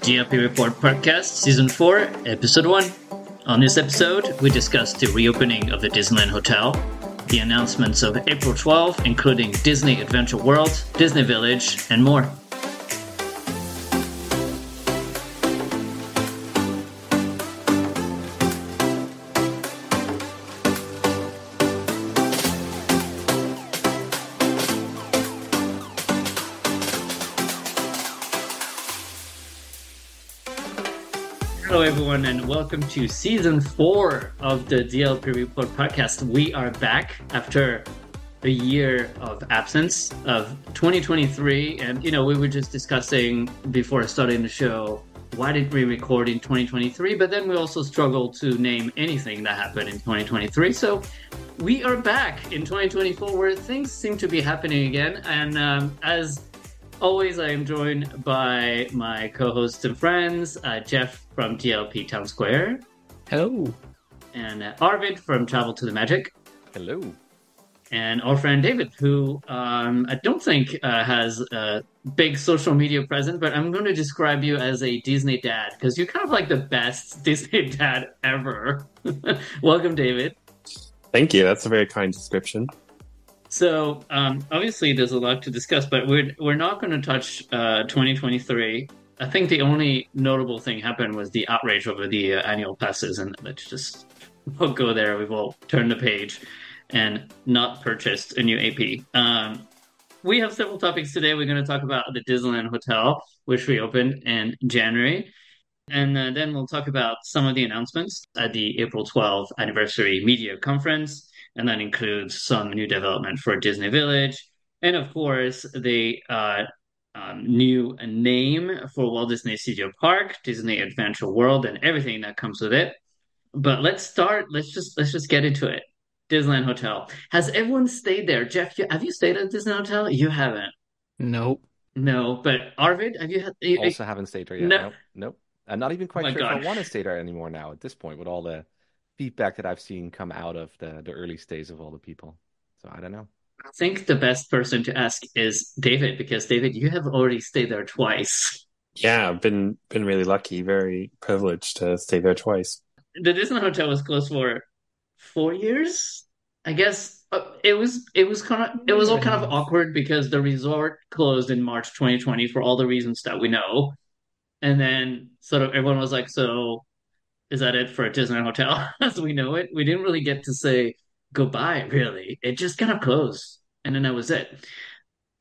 DLP Report Podcast, Season 4, Episode 1. On this episode, we discuss the reopening of the Disneyland Hotel, the announcements of April 12, including Disney Adventure World, Disney Village, and more. Hello, everyone, and welcome to Season 4 of the DLP Report podcast. We are back after a year of absence of 2023. And, we were just discussing before starting the show, why did we record in 2023? But then we also struggled to name anything that happened in 2023. So we are back in 2024 where things seem to be happening again. And as always, I am joined by my co-hosts and friends, Jeff from DLP Town Square. Hello. And Arvid from Travel to the Magic. Hello. And our friend David, who I don't think has a big social media presence, but I'm going to describe you as a Disney dad, because you're kind of like the best Disney dad ever. Welcome, David. Thank you. That's a very kind description. So, obviously, there's a lot to discuss, but we're not going to touch 2023. I think the only notable thing happened was the outrage over the annual passes, and let's just we'll go there. We will turn the page and not purchase a new AP. We have several topics today. We're going to talk about the Disneyland Hotel, which reopened in January. And then we'll talk about some of the announcements at the April 12th anniversary media conference. And that includes some new development for Disney Village. And of course, the new name for Walt Disney Studio Park, Disney Adventure World, and everything that comes with it. But let's start. Let's just get into it. Disneyland Hotel. Has everyone stayed there? Jeff, have you stayed at Disneyland Hotel? You haven't. Nope. No, but Arvid, have you? Also haven't stayed there yet. Nope. I'm not even quite sure if I want to stay there anymore now at this point with all the feedback that I've seen come out of the early stays of all the people. So I don't know. I think the best person to ask is David, because David, you have already stayed there twice. Yeah, I've been really lucky, very privileged to stay there twice. The Disney Hotel was closed for 4 years, I guess. It was all kind of awkward because the resort closed in March 2020 for all the reasons that we know, and then sort of everyone was like, "So, is that it for Disneyland Hotel as we know it?" We didn't really get to say goodbye, really. It just kind of closed, and then that was it.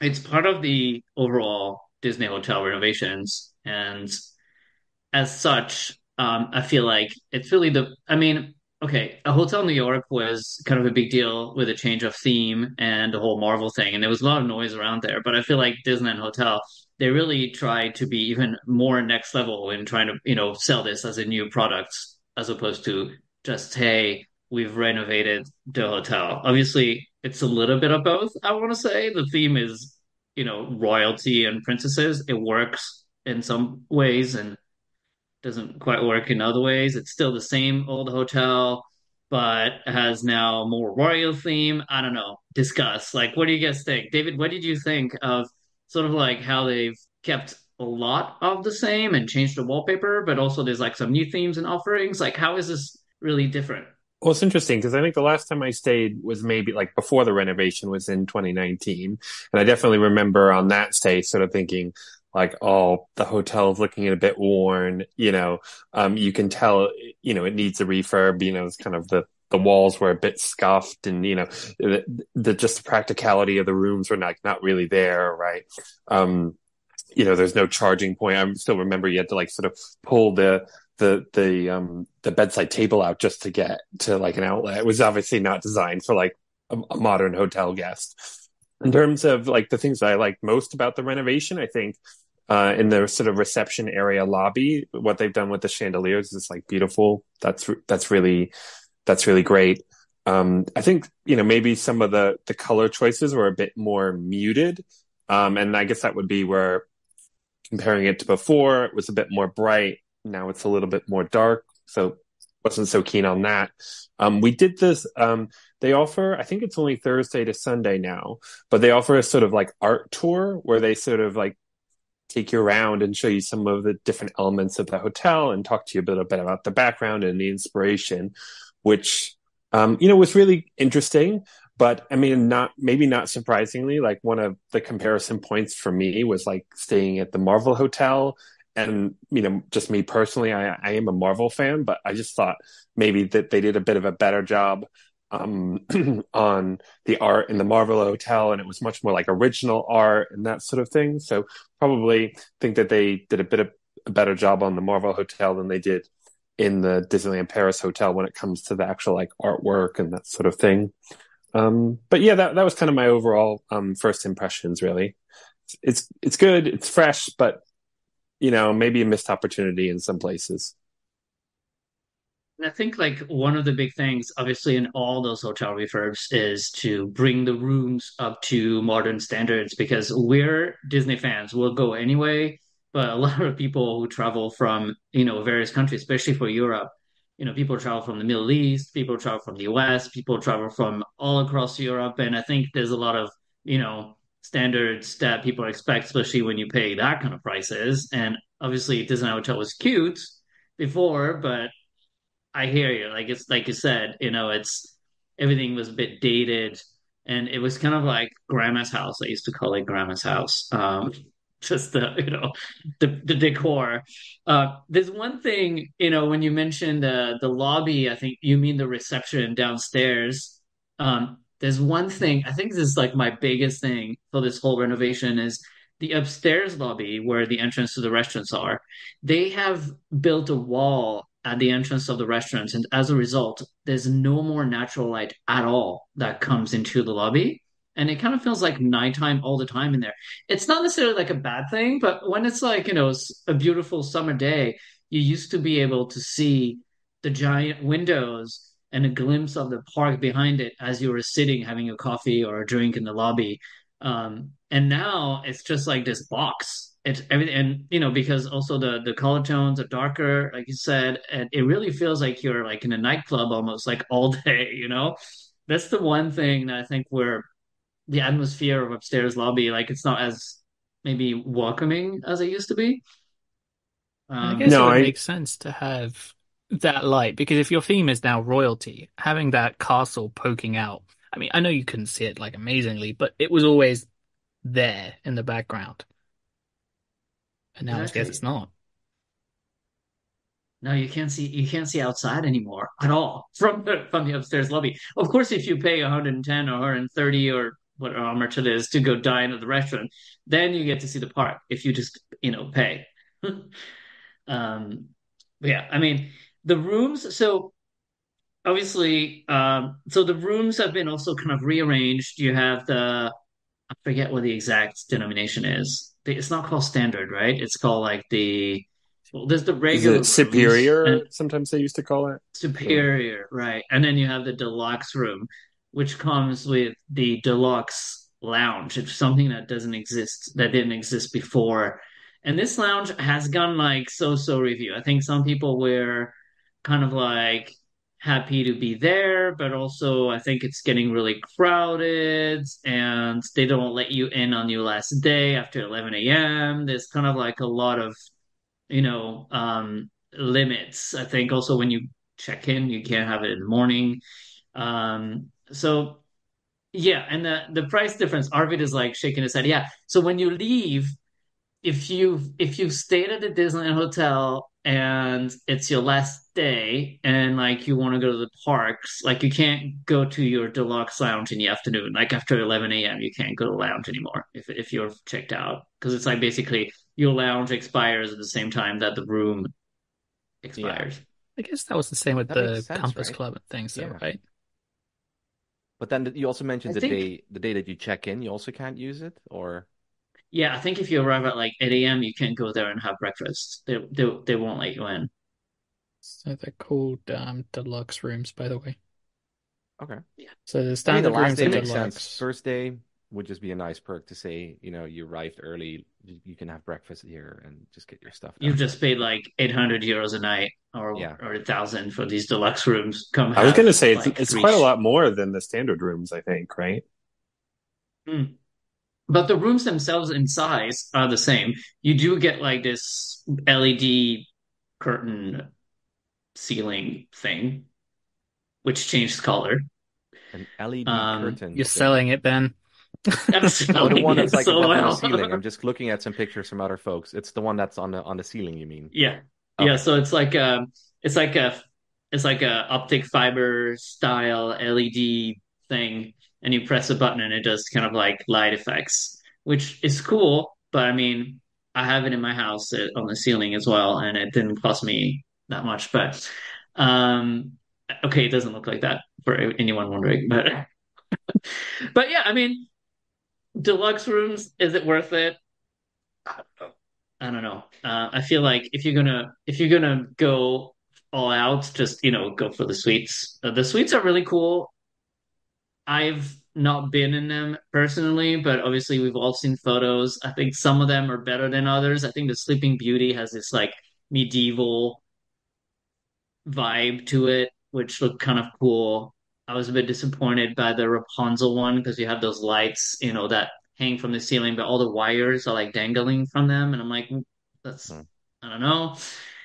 It's part of the overall Disney Hotel renovations, and as such, I feel like it's really a Hotel New York was kind of a big deal with a change of theme and the whole Marvel thing, and there was a lot of noise around there. But I feel like Disneyland Hotel, they really tried to be even more next level in trying to, sell this as a new product, as opposed to just, hey, we've renovated the hotel. Obviously, it's a little bit of both, I want to say. The theme is, royalty and princesses. It works in some ways and doesn't quite work in other ways. It's still the same old hotel, but has now more royal theme. I don't know. Discuss. Like, what do you guys think? David, what did you think of sort of like how they've kept a lot of the same and changed the wallpaper, but also there's like some new themes and offerings? Like, how is this really different? Well, it's interesting because I think the last time I stayed was maybe like before the renovation was in 2019. And I definitely remember on that stay sort of thinking, like, oh, the hotel's looking a bit worn, you can tell, it needs a refurb, it's kind of the walls were a bit scuffed and, just the practicality of the rooms were not really there, right? There's no charging point. I still remember you had to like sort of pull the bedside table out just to get to like an outlet. It was obviously not designed for like a modern hotel guest. In terms of like the things that I like most about the renovation, I think in the sort of reception area lobby, what they've done with the chandeliers is like beautiful. That's really great. I think maybe some of the color choices were a bit more muted, and I guess that would be where comparing it to before, it was a bit more bright. Now it's a little bit more dark, so wasn't so keen on that. We did this. They offer, I think it's only Thursday to Sunday now, but they offer a sort of like art tour where they sort of like take you around and show you some of the different elements of the hotel and talk to you a little bit about the background and the inspiration, which was really interesting. But I mean, not surprisingly, like one of the comparison points for me was like staying at the Marvel Hotel. And just me personally, I am a Marvel fan, but I just thought maybe that they did a bit of a better job um, on the art in the Marvel Hotel, and it was much more like original art and that sort of thing. So probably think that they did a better job on the Marvel Hotel than they did in the Disneyland Paris Hotel when it comes to the actual like artwork and that sort of thing. But yeah, that was kind of my overall first impressions. Really, it's good, it's fresh, but maybe a missed opportunity in some places. And I think like one of the big things, obviously, in all those hotel refurbs is to bring the rooms up to modern standards because we're Disney fans. We'll go anyway, but a lot of people who travel from, various countries, especially for Europe, people travel from the Middle East, people travel from the US, people travel from all across Europe. And I think there's a lot of, standards that people expect, especially when you pay that kind of prices. And obviously, Disney Hotel was cute before, but I hear you. Like it's like you said, it's everything was a bit dated, and it was kind of like grandma's house. I used to call it grandma's house. Just the decor. There's one thing, when you mentioned the lobby, I think you mean the reception downstairs. There's one thing, I think this is like my biggest thing for this whole renovation is the upstairs lobby where the entrance to the restaurants are. They have built a wall at the entrance of the restaurants, and as a result, there's no more natural light at all that comes into the lobby. And it kind of feels like nighttime all the time in there. It's not necessarily like a bad thing, but when it's like, a beautiful summer day, you used to be able to see the giant windows and a glimpse of the park behind it as you were sitting having a coffee or a drink in the lobby. And now it's just like this box. It's everything, and because also the color tones are darker, like you said, and it really feels like you're like in a nightclub almost like all day. That's the one thing that I think where the atmosphere of upstairs lobby, like it's not as maybe welcoming as it used to be. And I guess it No, would I make sense to have that light because if your theme is now royalty, having that castle poking out. I mean, I know you couldn't see it like amazingly, but it was always there in the background. And now I guess Exactly. it's not. No, you can't see outside anymore at all from the upstairs lobby. Of course, if you pay 110 or 130 or whatever how much it is to go dine at the restaurant, then you get to see the park if you just pay. Um, but yeah, I mean the rooms. So obviously, so the rooms have been also kind of rearranged. You have I forget what the exact denomination is. It's not called standard, right? It's called like well, there's the is regular it rooms and superior? Sometimes they used to call it. So, superior, right? And then you have the deluxe room, which comes with the deluxe lounge. It's something that didn't exist before. And this lounge has gone like so review. I think some people were kind of like happy to be there, but also I think it's getting really crowded and they don't let you in on your last day after 11 a.m. There's kind of like a lot of limits. I think also when you check in, you can't have it in the morning. So yeah, and the price difference, Arvid is like shaking his head. Yeah. So when you leave, if you stayed at the Disneyland Hotel and it's your last day and like you want to go to the parks, like you can't go to your deluxe lounge in the afternoon. Like after 11 a.m., you can't go to the lounge anymore if you're checked out because it's like basically your lounge expires at the same time that the room Yeah, expires. I guess that was the same with that makes the sense, Compass right? Club and things, though, Yeah. right? But then you also I mentioned think the day that you check in, you also can't use it, or Yeah, I think if you arrive at like 8 a.m., you can't go there and have breakfast. They won't let you in. So they're called deluxe rooms, by the way. okay. Yeah. So the I mean, the standard last rooms day are And then makes sense. deluxe. First day would just be a nice perk to say, you arrived early, you can have breakfast here and just get your stuff you've done. just paid like 800 euros a night or Yeah. 1,000 for these deluxe rooms. Come I was going have to say like it's three. quite a lot more than the standard rooms, I think, right? Hmm. but the rooms themselves in size are the same. You do get like this LED curtain ceiling thing, which changes color. An LED Um, curtain You're thing. selling it, Ben. I'm Oh, the selling one it that's like so above on the well. ceiling. I'm just looking at some pictures from other folks. It's the one that's on the ceiling, you mean? Yeah. Yeah, Okay. so it's like a it's like a optic fiber style LED thing, and you press a button and it does kind of like light effects, which is cool, but I mean, I have it in my house on the ceiling as well, and it didn't cost me that much, but um okay, it doesn't look like that for anyone wondering, but yeah, I mean, deluxe rooms, is it worth it? I don't know. I don't know. I feel like if you're gonna go all out, just go for the suites. The suites are really cool. I've not been in them personally, but obviously we've all seen photos. I think some of them are better than others. I think the Sleeping Beauty has this like medieval vibe to it, which looked kind of cool. I was a bit disappointed by the Rapunzel one because you have those lights, that hang from the ceiling, but all the wires are like dangling from them, and I'm like, that's Hmm. I don't know.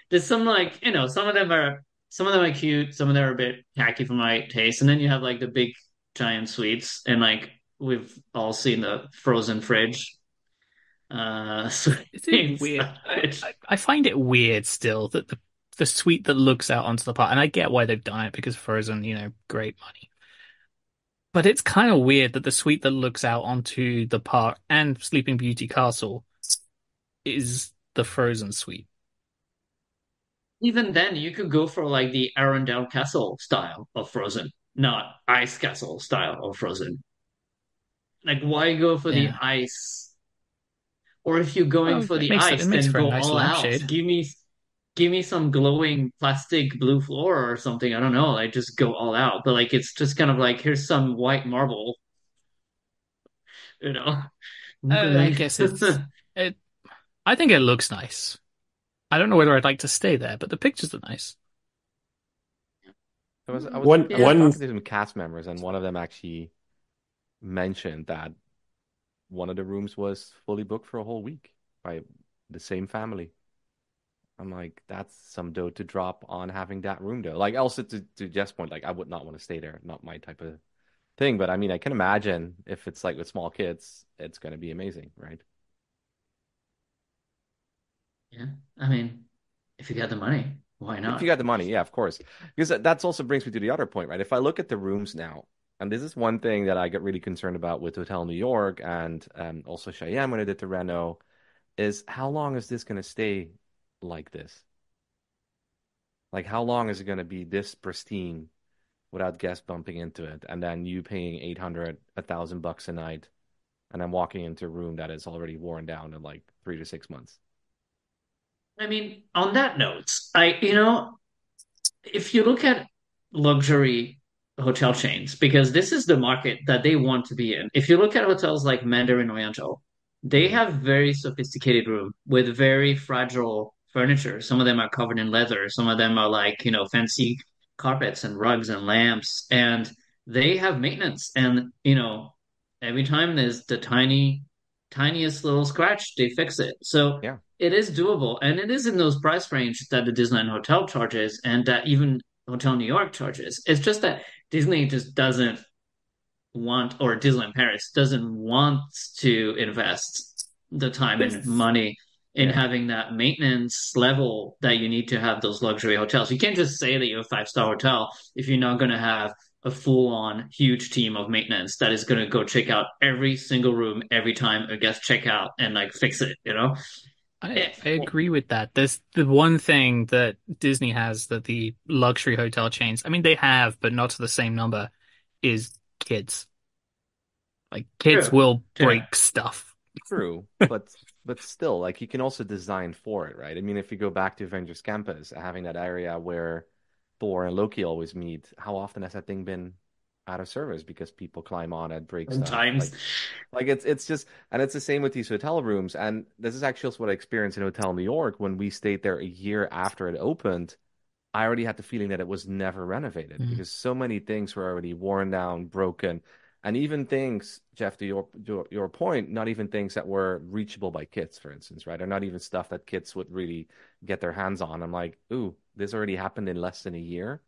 There's some like, some of them are cute, some of them are a bit tacky for my taste, and then you have like the big giant suites, and like we've all seen the frozen fridge Is it swing weird? side. I find it weird still that the suite that looks out onto the park, and I get why they've done it because Frozen, great money. But it's kind of weird that the suite that looks out onto the park and Sleeping Beauty Castle is the Frozen suite. Even then, you could go for like the Arendelle Castle style of Frozen, not Ice Castle style of Frozen. Like, why go for the Yeah. ice? Or if you're going Well, for it the makes ice, then for a go nice all out. lampshade. Give me some glowing plastic blue floor or something. I don't know. Like, just go all out. But like, it's just kind of like, here's some white marble, you know. I guess it. I think it looks nice. I don't know whether I'd like to stay there, but the pictures are nice. One I was Yeah. one talking to some cast members, and one of them actually mentioned that one of the rooms was fully booked for a whole week by the same family. I'm like, that's some dough to drop on having that room though. Like also to Jeff's point, like I would not want to stay there, not my type of thing. But I mean, I can imagine if it's like with small kids, it's going to be amazing, right? Yeah. I mean, if you got the money, why If you not? got the money, yeah, of course. Because that's also brings me to the other point, right? If I look at the rooms now, and this is one thing that I get really concerned about with Hotel New York and also Cheyenne when I did the Reno, is how long is this going to stay like this? Like, how long is it going to be this pristine without guests bumping into it, and then you paying 800, $1,000 a night, and then walking into a room that is already worn down in like 3 to 6 months? I mean, on that note, if you look at luxury hotel chains, because this is the market that they want to be in. If you look at hotels like Mandarin Oriental, they Hmm. have very sophisticated room with very fragile furniture. Some of them are covered in leather. Some of them are like, fancy carpets and rugs and lamps. And they have maintenance. And, every time there's the tiniest little scratch, they fix it. So Yeah. it is doable, and it is in those price range that the Disneyland Hotel charges, and that even Hotel New York charges. It's just that Disney just doesn't want, or Disneyland Paris doesn't want to invest the time But and money in Yeah. having that maintenance level that you need to have those luxury hotels. You can't just say that you're a five-star hotel if you're not going to have a full-on huge team of maintenance that is going to go check out every single room every time a guest check out and like fix it. I agree with that. There's the one thing that Disney has that the luxury hotel chains, I mean, they have, but not to the same number, is kids. Like kids True. will Yeah. break stuff. True, but still, like you can also design for it, right? I mean, if you go back to Avengers Campus, having that area where Thor and Loki always meet, how often has that thing been out of service because people climb on it, break stuff? Sometimes. Like it's just, and it's the same with these hotel rooms. And this is actually also what I experienced in Hotel New York when we stayed there a year after it opened. I already had the feeling that it was never renovated Mm. because so many things were already worn down, broken. And even things, Jeff, to your point, not even things that were reachable by kids, for instance, right? Or not even stuff that kids would really get their hands on. I'm like, ooh, this already happened in less than a year.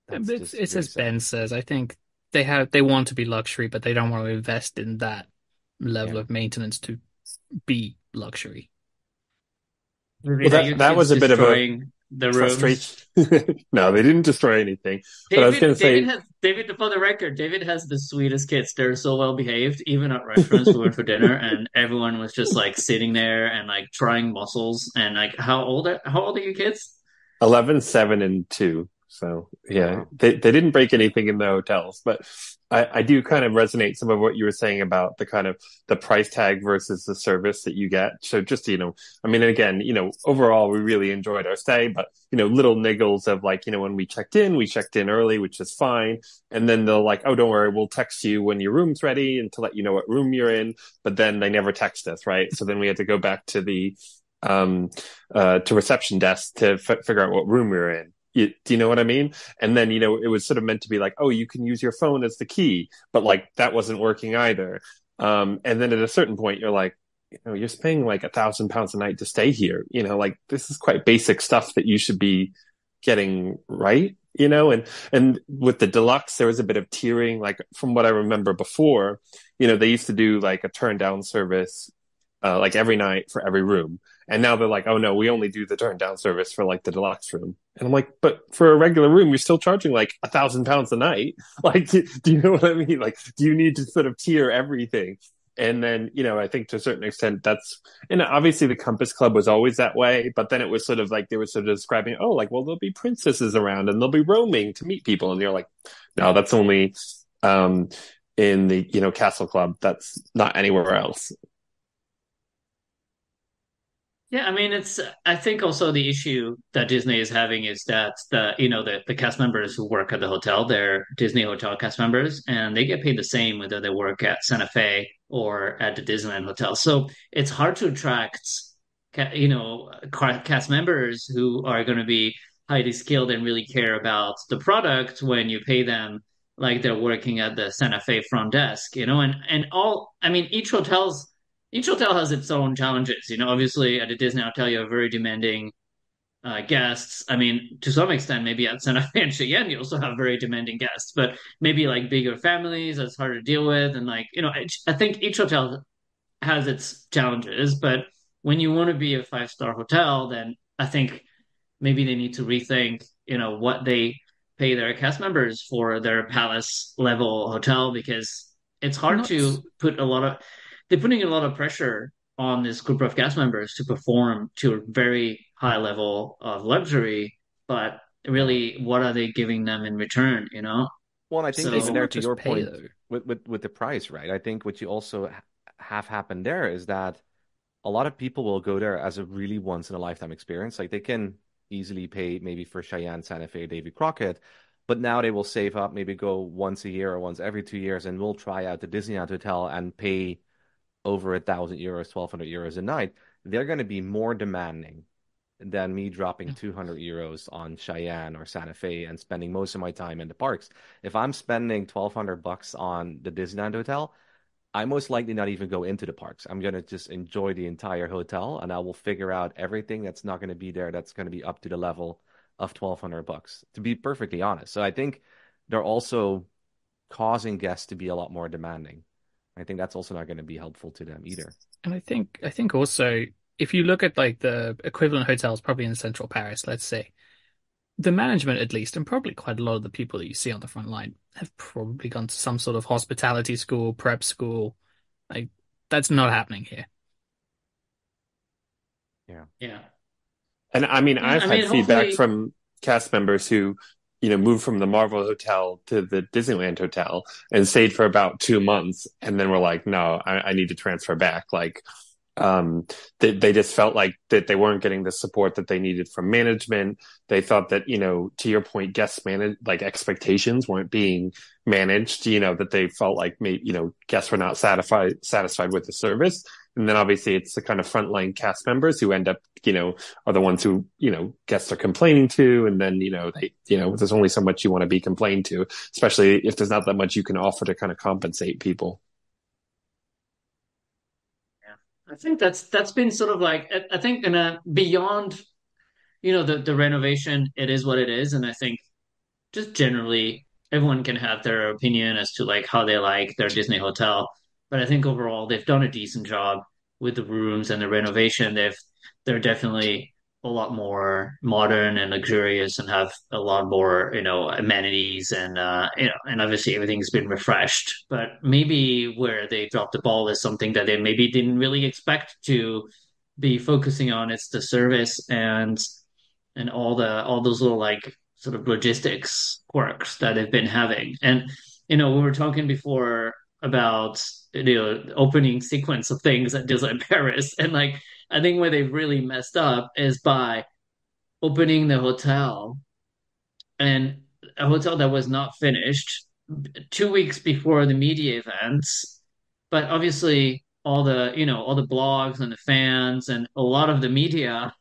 That's just It's really as sad. Ben says. I think they want to be luxury, but they don't want to invest in that level Yeah. of maintenance to be luxury. Ruby, Well, are your that kids was a bit of a destroying the frustration. rooms? No, they didn't destroy anything. But I was going to say, David, for the record, David has the sweetest kids. They're so well behaved. Even at restaurants, we went for dinner, and everyone was just like sitting there and like trying muscles. And like, how old are your kids? 11, 7, and 2. So Oh, yeah, wow. they didn't break anything in the hotels, but I do kind of resonate some of what you were saying about the kind of the price tag versus the service that you get. So just, I mean, again, overall we really enjoyed our stay, but little niggles of like, when we checked in early, which is fine. And then they'll like, oh, don't worry, we'll text you when your room's ready and to let you know what room you're in. But then they never text us, right? So then we had to go back to the to reception desk to figure out what room we were in. Do you know what I mean? And then, it was sort of meant to be like, oh, you can use your phone as the key, but like that wasn't working either. And then at a certain point, you're like, you're spending like £1,000 a night to stay here. Like this is quite basic stuff that you should be getting right. And with the deluxe, there was a bit of tiering. Like from what I remember before, they used to do like a turn down service, like every night for every room. And now they're like, oh no, we only do the turn down service for like the deluxe room. And I'm like, but for a regular room, you're still charging like £1,000 a night. Like, do you know what I mean? Like, do you need to sort of tier everything? And then, I think to a certain extent and obviously the Compass Club was always that way, but then it was sort of like, they were sort of describing, oh, like, well, there'll be princesses around and they'll be roaming to meet people. And you're like, no, that's only, in the, Castle Club. That's not anywhere else. Yeah, I mean, I think also the issue that Disney is having is that the cast members who work at the hotel, they're Disney hotel cast members, and they get paid the same whether they work at Santa Fe or at the Disneyland Hotel. So it's hard to attract, cast members who are going to be highly skilled and really care about the product when you pay them like they're working at the Santa Fe front desk, and all. I mean, each hotel has its own challenges. Obviously at a Disney hotel, you have very demanding guests. I mean, to some extent, maybe at Santa Fe and Cheyenne, you also have very demanding guests, but maybe like bigger families, that's harder to deal with. And like, I think each hotel has its challenges, but when you want to be a five-star hotel, then I think maybe they need to rethink, what they pay their cast members for their palace level hotel because it's hard Not to they're putting a lot of pressure on this group of cast members to perform to a very high level of luxury, but Yeah. really, what are they giving them in return, Well, and I think it's even So, there, not to just your pay point though. with the price, right? I think what you also have happened there is that a lot of people will go there as a really once in a lifetime experience. Like they can easily pay maybe for Cheyenne, Santa Fe, Davy Crocket, but now they will save up, maybe go once a year or once every 2 years, and will try out the Disneyland Hotel and pay over €1,000, €1,200 a night. They're going to be more demanding than me dropping €200 on Cheyenne or Santa Fe and spending most of my time in the parks. If I'm spending $1,200 on the Disneyland Hotel, I most likely not even go into the parks. I'm going to just enjoy the entire hotel and I will figure out everything that's not going to be there that's going to be up to the level of $1,200, to be perfectly honest. So I think they're also causing guests to be a lot more demanding. I think that's also not going to be helpful to them either. And I think also if you look at like the equivalent hotels, probably in central Paris, let's say, the management at least, and probably quite a lot of the people that you see on the front line have probably gone to some sort of hospitality school, prep school. Like that's not happening here. Yeah. yeah. And I mean, Yeah, I've I had mean, feedback hopefully, from cast members who, moved from the Marvel Hotel to the Disneyland Hotel and stayed for about 2 months, and then were like, "No, I need to transfer back." Like, they just felt like that they weren't getting the support that they needed from management. They thought that, to your point, like expectations weren't being managed. That they felt like maybe, guests were not satisfied with the service. And then obviously it's the kind of frontline cast members who end up, are the ones who, guests are complaining to. And then, there's only so much you want to be complained to, especially if there's not that much you can offer to kind of compensate people. I think that's been sort of like I think in a beyond the renovation, it is what it is, and I think just generally everyone can have their opinion as to like how they like their Disney hotel, but I think overall they've done a decent job with the rooms and the renovation. They're definitely a lot more modern and luxurious and have a lot more amenities and and obviously everything's been refreshed. But maybe where they dropped the ball is something that they maybe didn't really expect to be focusing on. It's the service and all those little like sort of logistics quirks that they've been having. And we were talking before about the opening sequence of things at Disneyland Paris, and like I think where they've really messed up is by opening the hotel and a hotel that was not finished 2 weeks before the media events. But obviously all the blogs and the fans and a lot of the media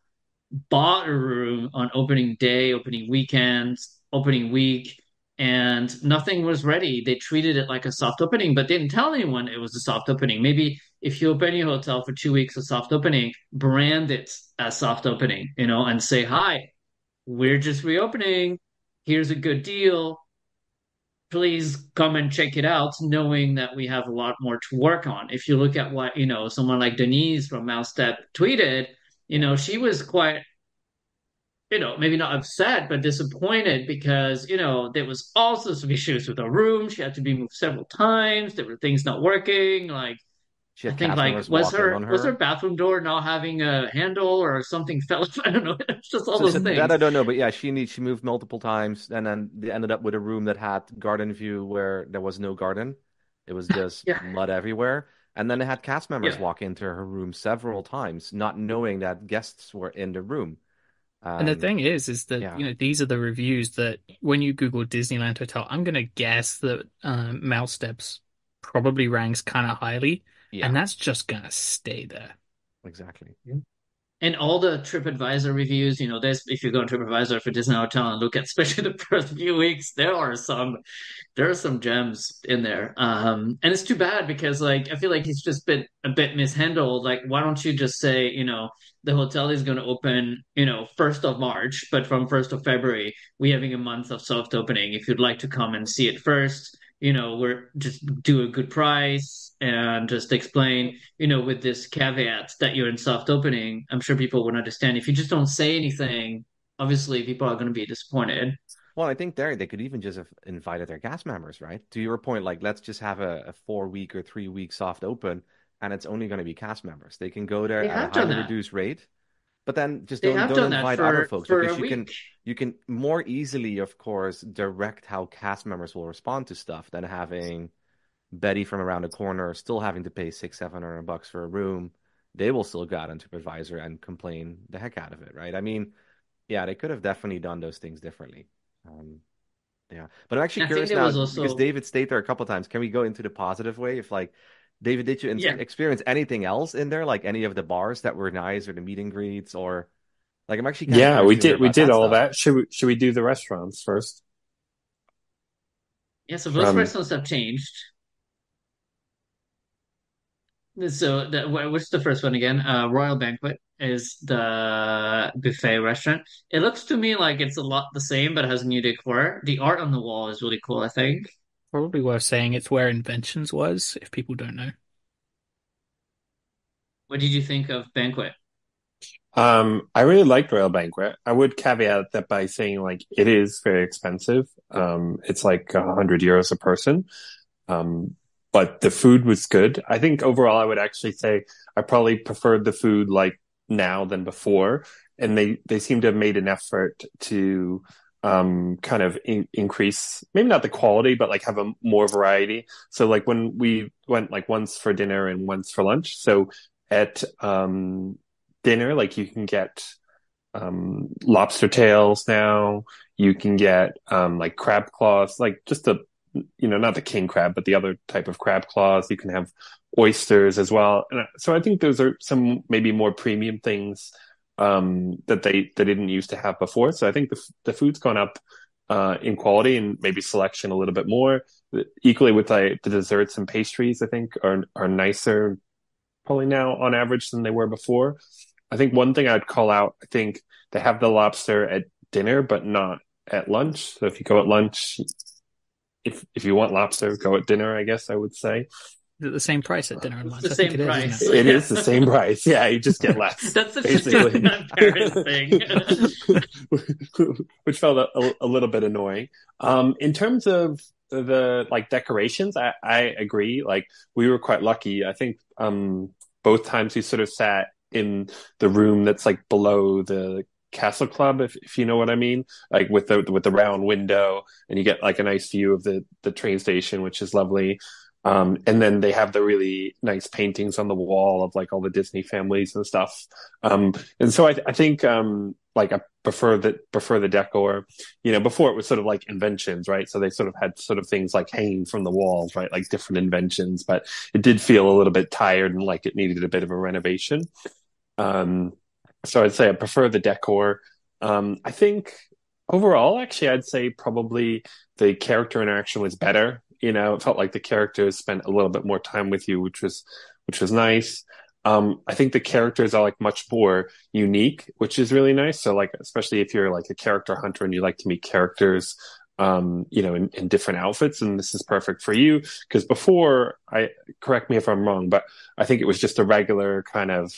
bought a room on opening day, opening weekends, opening week, and nothing was ready. They treated it like a soft opening, but didn't tell anyone it was a soft opening. Maybe if you open your hotel for 2 weeks, a soft opening, brand it as soft opening, and say, hi, we're just reopening. Here's a good deal. Please come and check it out, knowing that we have a lot more to work on. If you look at what, someone like Denise from Mouse Step tweeted, she was quite maybe not upset, but disappointed because, there was also some issues with her room. She had to be moved several times. There were things not working. Like, She I had think cast like members walk in on was her her. bathroom door not having a handle or something fell? I don't know. It's just all So those that things. I don't know, but yeah, she moved multiple times, and then they ended up with a room that had garden view where there was no garden. It was just Yeah, mud everywhere. And then they had cast members yeah. walk into her room several times, not knowing that guests were in the room. And the Um, thing is that, yeah, these are the reviews that when you Google Disneyland Hotel, I'm going to guess that Mouse Steps probably ranks kind of highly, yeah, and that's just going to stay there. exactly. And all the TripAdvisor reviews, there's if you go on TripAdvisor for Disney Hotel and look at especially the first few weeks, there are some gems in there. And it's too bad because like I feel like he's just been a bit mishandled. Like, why don't you just say, the hotel is going to open, 1st of March, but from 1st of February, we having a month of soft opening. If you'd like to come and see it first, we're just do a good price and just explain, with this caveat that you're in soft opening. I'm sure people would understand. If you just don't say anything, obviously people are going to be disappointed. Well, I think there they could even just have invited their cast members, right? To your point, like let's just have a 4 week or 3 week soft open, and it's only going to be cast members. They can go there They at a have done highly that. reduced rate. But then just They don't have don't done that invite other folks for because a week. you can more easily, of course, direct how cast members will respond to stuff than having Betty from around the corner still having to pay 600-700 bucks for a room. They will still go out on TripAdvisor and complain the heck out of it, right? I mean, yeah, they could have definitely done those things differently. Um, yeah, but I'm actually I think curious there now was because also David stayed there a couple times. Can we go into the positive way? If like David, did you yeah. experience anything else in there, like any of the bars that were nice or the meet and greets or? Like, I'm actually kind of Yeah, curious we to hear did. We about did that all stuff. that. Should we do the restaurants first? Yeah, so those Um, restaurants have changed. So what's the first one again? Royal Banquet is the buffet restaurant. It looks to me like it's a lot the same, but it has new decor. The art on the wall is really cool, I think. Probably worth saying it's where Inventions was, if people don't know. What did you think of Banquet? I really liked Royal Banquet. I would caveat that by saying like it is very expensive. It's like €100 a person. Um, but the food was good. I think overall, I would actually say I probably preferred the food like now than before. And they seem to have made an effort to kind of increase maybe not the quality, but like have a more variety. So like when we went like once for dinner and once for lunch. So at dinner, like you can get lobster tails now. You can get like crab claws, like just the not the king crab, but the other type of crab claws. You can have oysters as well. And so I think those are some maybe more premium things that they didn't used to have before. So I think the food's gone up in quality and maybe selection a little bit more. Equally with the desserts and pastries, I think are nicer probably now on average than they were before. I think one thing I'd call out, I think they have the lobster at dinner, but not at lunch. So if you go at lunch, if you want lobster, go at dinner, I guess I would say. Is it the same price at dinner and It's lunch? the I think same it is, price. isn't it? It is the same price. Yeah, you just get less, That's the basically. Disneyland Paris thing. Which felt a little bit annoying. In terms of the like decorations, I agree. Like we were quite lucky. I think both times we sort of sat in the room that's like below the Castle Club, if you know what I mean, like with the round window, and you get like a nice view of the train station, which is lovely. And then they have the really nice paintings on the wall of like all the Disney families and stuff. And so I think like I prefer the decor. You know, before it was sort of like inventions, right? So they sort of had sort of things like hanging from the walls, right? Like different inventions, but it did feel a little bit tired and like it needed a bit of a renovation. So I'd say I prefer the decor. I think overall, actually, I'd say probably the character interaction was better. You know, it felt like the characters spent a little bit more time with you, which was nice. I think the characters are like much more unique, which is really nice. So like, especially if you're like a character hunter and you like to meet characters, you know, in different outfits, and this is perfect for you. Because before, correct me if I'm wrong, but I think it was just a regular kind of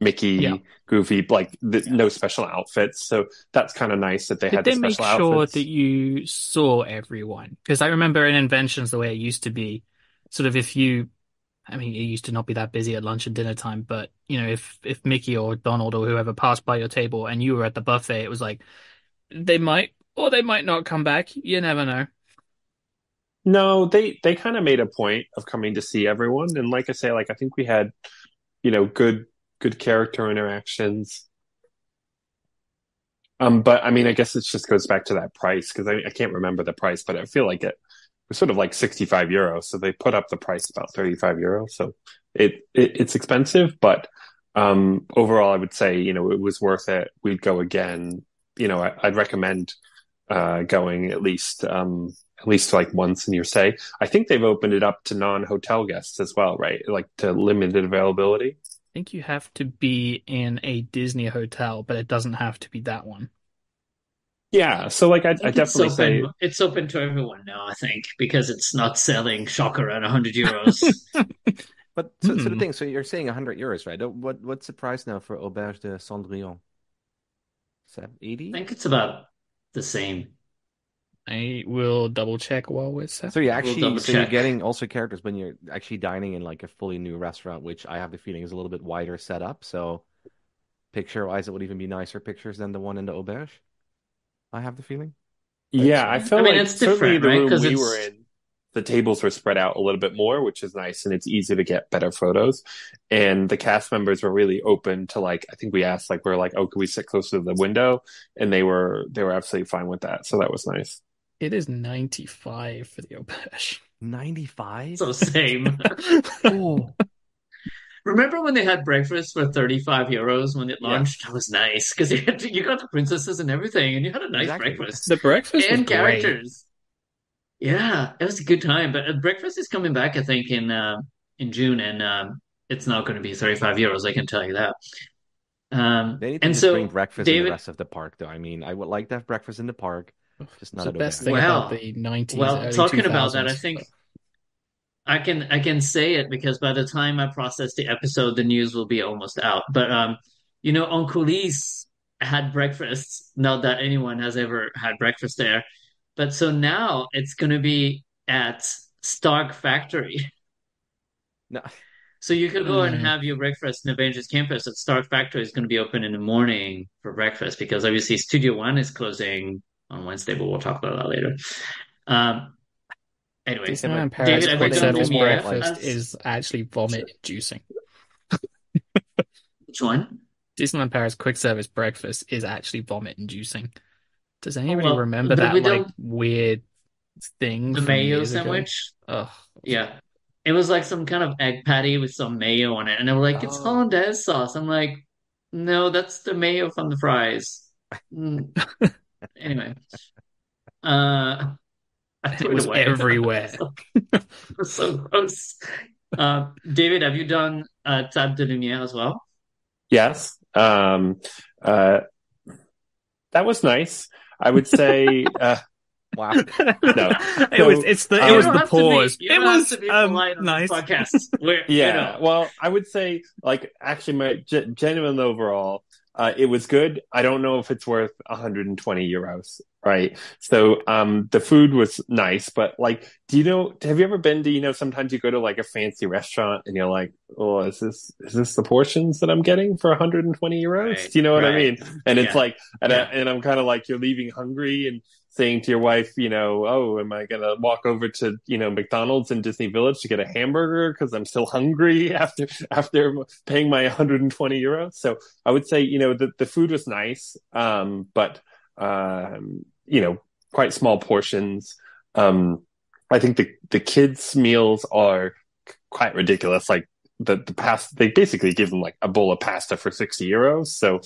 Mickey, Goofy, like no special outfits. So that's kind of nice that they had the Did they make special sure outfits. that you saw everyone? Because I remember in Inventions the way it used to be, sort of I mean, it used to not be that busy at lunch and dinner time, but you know, if Mickey or Donald or whoever passed by your table and you were at the buffet, it was like they might or they might not come back. You never know. No, they kind of made a point of coming to see everyone, and like I say, like I think we had, you know, good character interactions. But I mean, I guess it just goes back to that price because I can't remember the price, but I feel like it was sort of like 65 euros. So they put up the price about 35 euros. So it's expensive, but overall, I would say, you know, it was worth it. We'd go again. You know, I'd recommend going at least like once in your stay. I think they've opened it up to non-hotel guests as well, right? Like to limited availability. I think you have to be in a Disney hotel, but it doesn't have to be that one. Yeah, so like I think definitely say it's open to everyone now, I think, because it's not selling shocker at 100 euros. But so the thing, so you're saying 100 euros, right? What's the price now for Auberge de Cendrillon? I 80? think it's about the same. I will double check while we're set. So you We'll actually, double so you're check. getting also characters when you're actually dining in like a fully new restaurant, which I have the feeling is a little bit wider setup. So picture-wise, it would even be nicer pictures than the one in the Auberge. I have the feeling. Right? yeah, I Yeah. feel I mean, like it's certainly different, the right? room Because we were it's in, the tables were spread out a little bit more, which is nice, and it's easy to get better photos. And the cast members were really open to like, I think we asked like we're like, oh, can we sit closer to the window? And they were absolutely fine with that. So that was nice. It is 95 for the Auberge. 95? so same. Oh, Remember when they had breakfast for 35 euros when it yes, launched? That was nice because you got the princesses and everything, and you had a nice exactly. breakfast The breakfast was and great. characters. Yeah, it was a good time. But breakfast is coming back, I think, in June, and it's not going to be 35 euros. I can tell you that. They need to And just bring so, breakfast in the David, rest of the park, though. I mean, I would like to have breakfast in the park, just It's not the at best Auberge. thing about well, the 90s, well, early talking about that, I 2000s. think I can say it because by the time I process the episode, the news will be almost out. But you know, on Coulisses had breakfast. Not that anyone has ever had breakfast there, but so now it's going to be at Stark Factory. No, So you could go and Mm, have your breakfast in Avengers Campus at Stark Factory is going to be open in the morning for breakfast because obviously Studio One is closing on Wednesday, but we'll talk about that later. Um, anyway, yeah, but Disneyland Paris David, just have you quick put in done service normal Lumiere? like breakfast is actually Sure. vomit inducing. Which one? Disneyland Paris quick service breakfast is actually vomit inducing. Does Oh anybody well, remember that we like don't weird thing the from mayo years ago? sandwich. Oh, Yeah. it was like some kind of egg patty with some mayo on it, and they were like, "It's Oh, hollandaise sauce." I'm like, "No, that's the mayo from the fries." Mm, anyway, uh, I It threw it was away. everywhere. It's so gross. David, have you done Table de Lumière as well? Yes. Uh, that was nice. I would say, wow. no. It was So, it's the it You was don't the have to be. pause. You It don't have to was be polite on this nice. podcast. Where yeah, well, I would say, like, actually, my genuine overall, it was good. I don't know if it's worth 120 euros, right? So, the food was nice, but like, have you ever been to, sometimes you go to like a fancy restaurant and you're like, oh, is this the portions that I'm getting for 120 euros? right, Do you know what I right, mean? And it's yeah, like, yeah. and I'm kind of like, you're leaving hungry and saying to your wife, oh, am I gonna walk over to, McDonald's in Disney Village to get a hamburger because I'm still hungry after paying my 120 euros? So I would say, the food was nice, but quite small portions. I think the kids' meals are quite ridiculous. Like the pasta, they basically give them like a bowl of pasta for 60 euros. So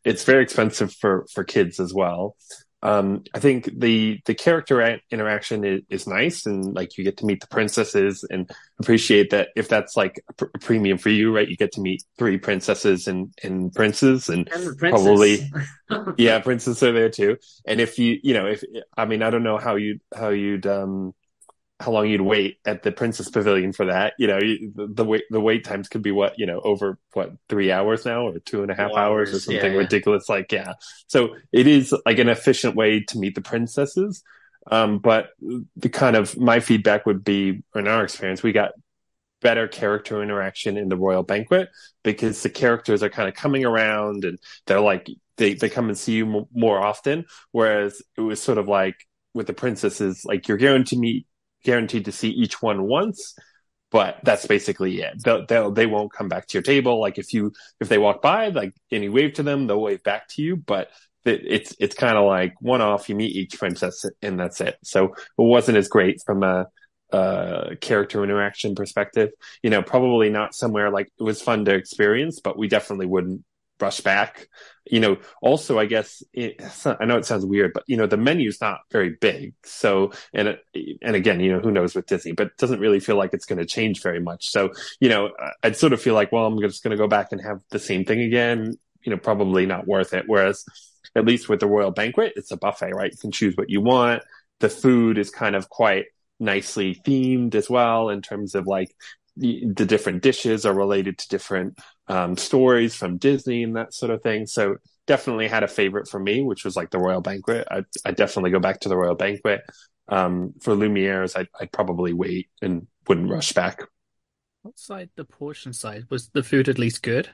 it's very expensive for kids as well. I think the character interaction is nice, and like you get to meet the princesses and appreciate that if that's like a premium for you, right? You get to meet three princesses and princes, and And the princess. probably yeah, princes are there too. And if if I mean, I don't know how long you'd wait at the Princess Pavilion for that. The wait times could be over 3 hours now, or 2.5 hours, or 4 hours. Yeah, something yeah. ridiculous. Like, yeah, so it is like an efficient way to meet the princesses. But the kind of my feedback would be, in our experience, we got better character interaction in the royal banquet because the characters are kind of coming around and they're like they come and see you more often, whereas it was sort of like with the princesses, like you're guaranteed to see each one once, but that's basically it. They won't come back to your table. Like if they walk by, like and you wave to them, they'll wave back to you, but it's kind of like one off. You meet each princess and that's it. So it wasn't as great from a character interaction perspective. Probably not somewhere like it was fun to experience, but we definitely wouldn't rush back. Also, I guess I know it sounds weird, but the menu's not very big. So, and again, who knows with Disney, but it doesn't really feel like it's going to change very much. So, I'd sort of feel like, well, I'm just going to go back and have the same thing again. Probably not worth it. Whereas, at least with the Royal Banquet, it's a buffet, right? You can choose what you want. The food is kind of quite nicely themed as well in terms of like the different dishes are related to different stories from Disney and that sort of thing. So definitely had a favorite for me, which was like the Royal Banquet. I definitely go back to the Royal Banquet. For Lumiere's, I'd probably wait and wouldn't rush back. Outside the portion size, was the food at least good?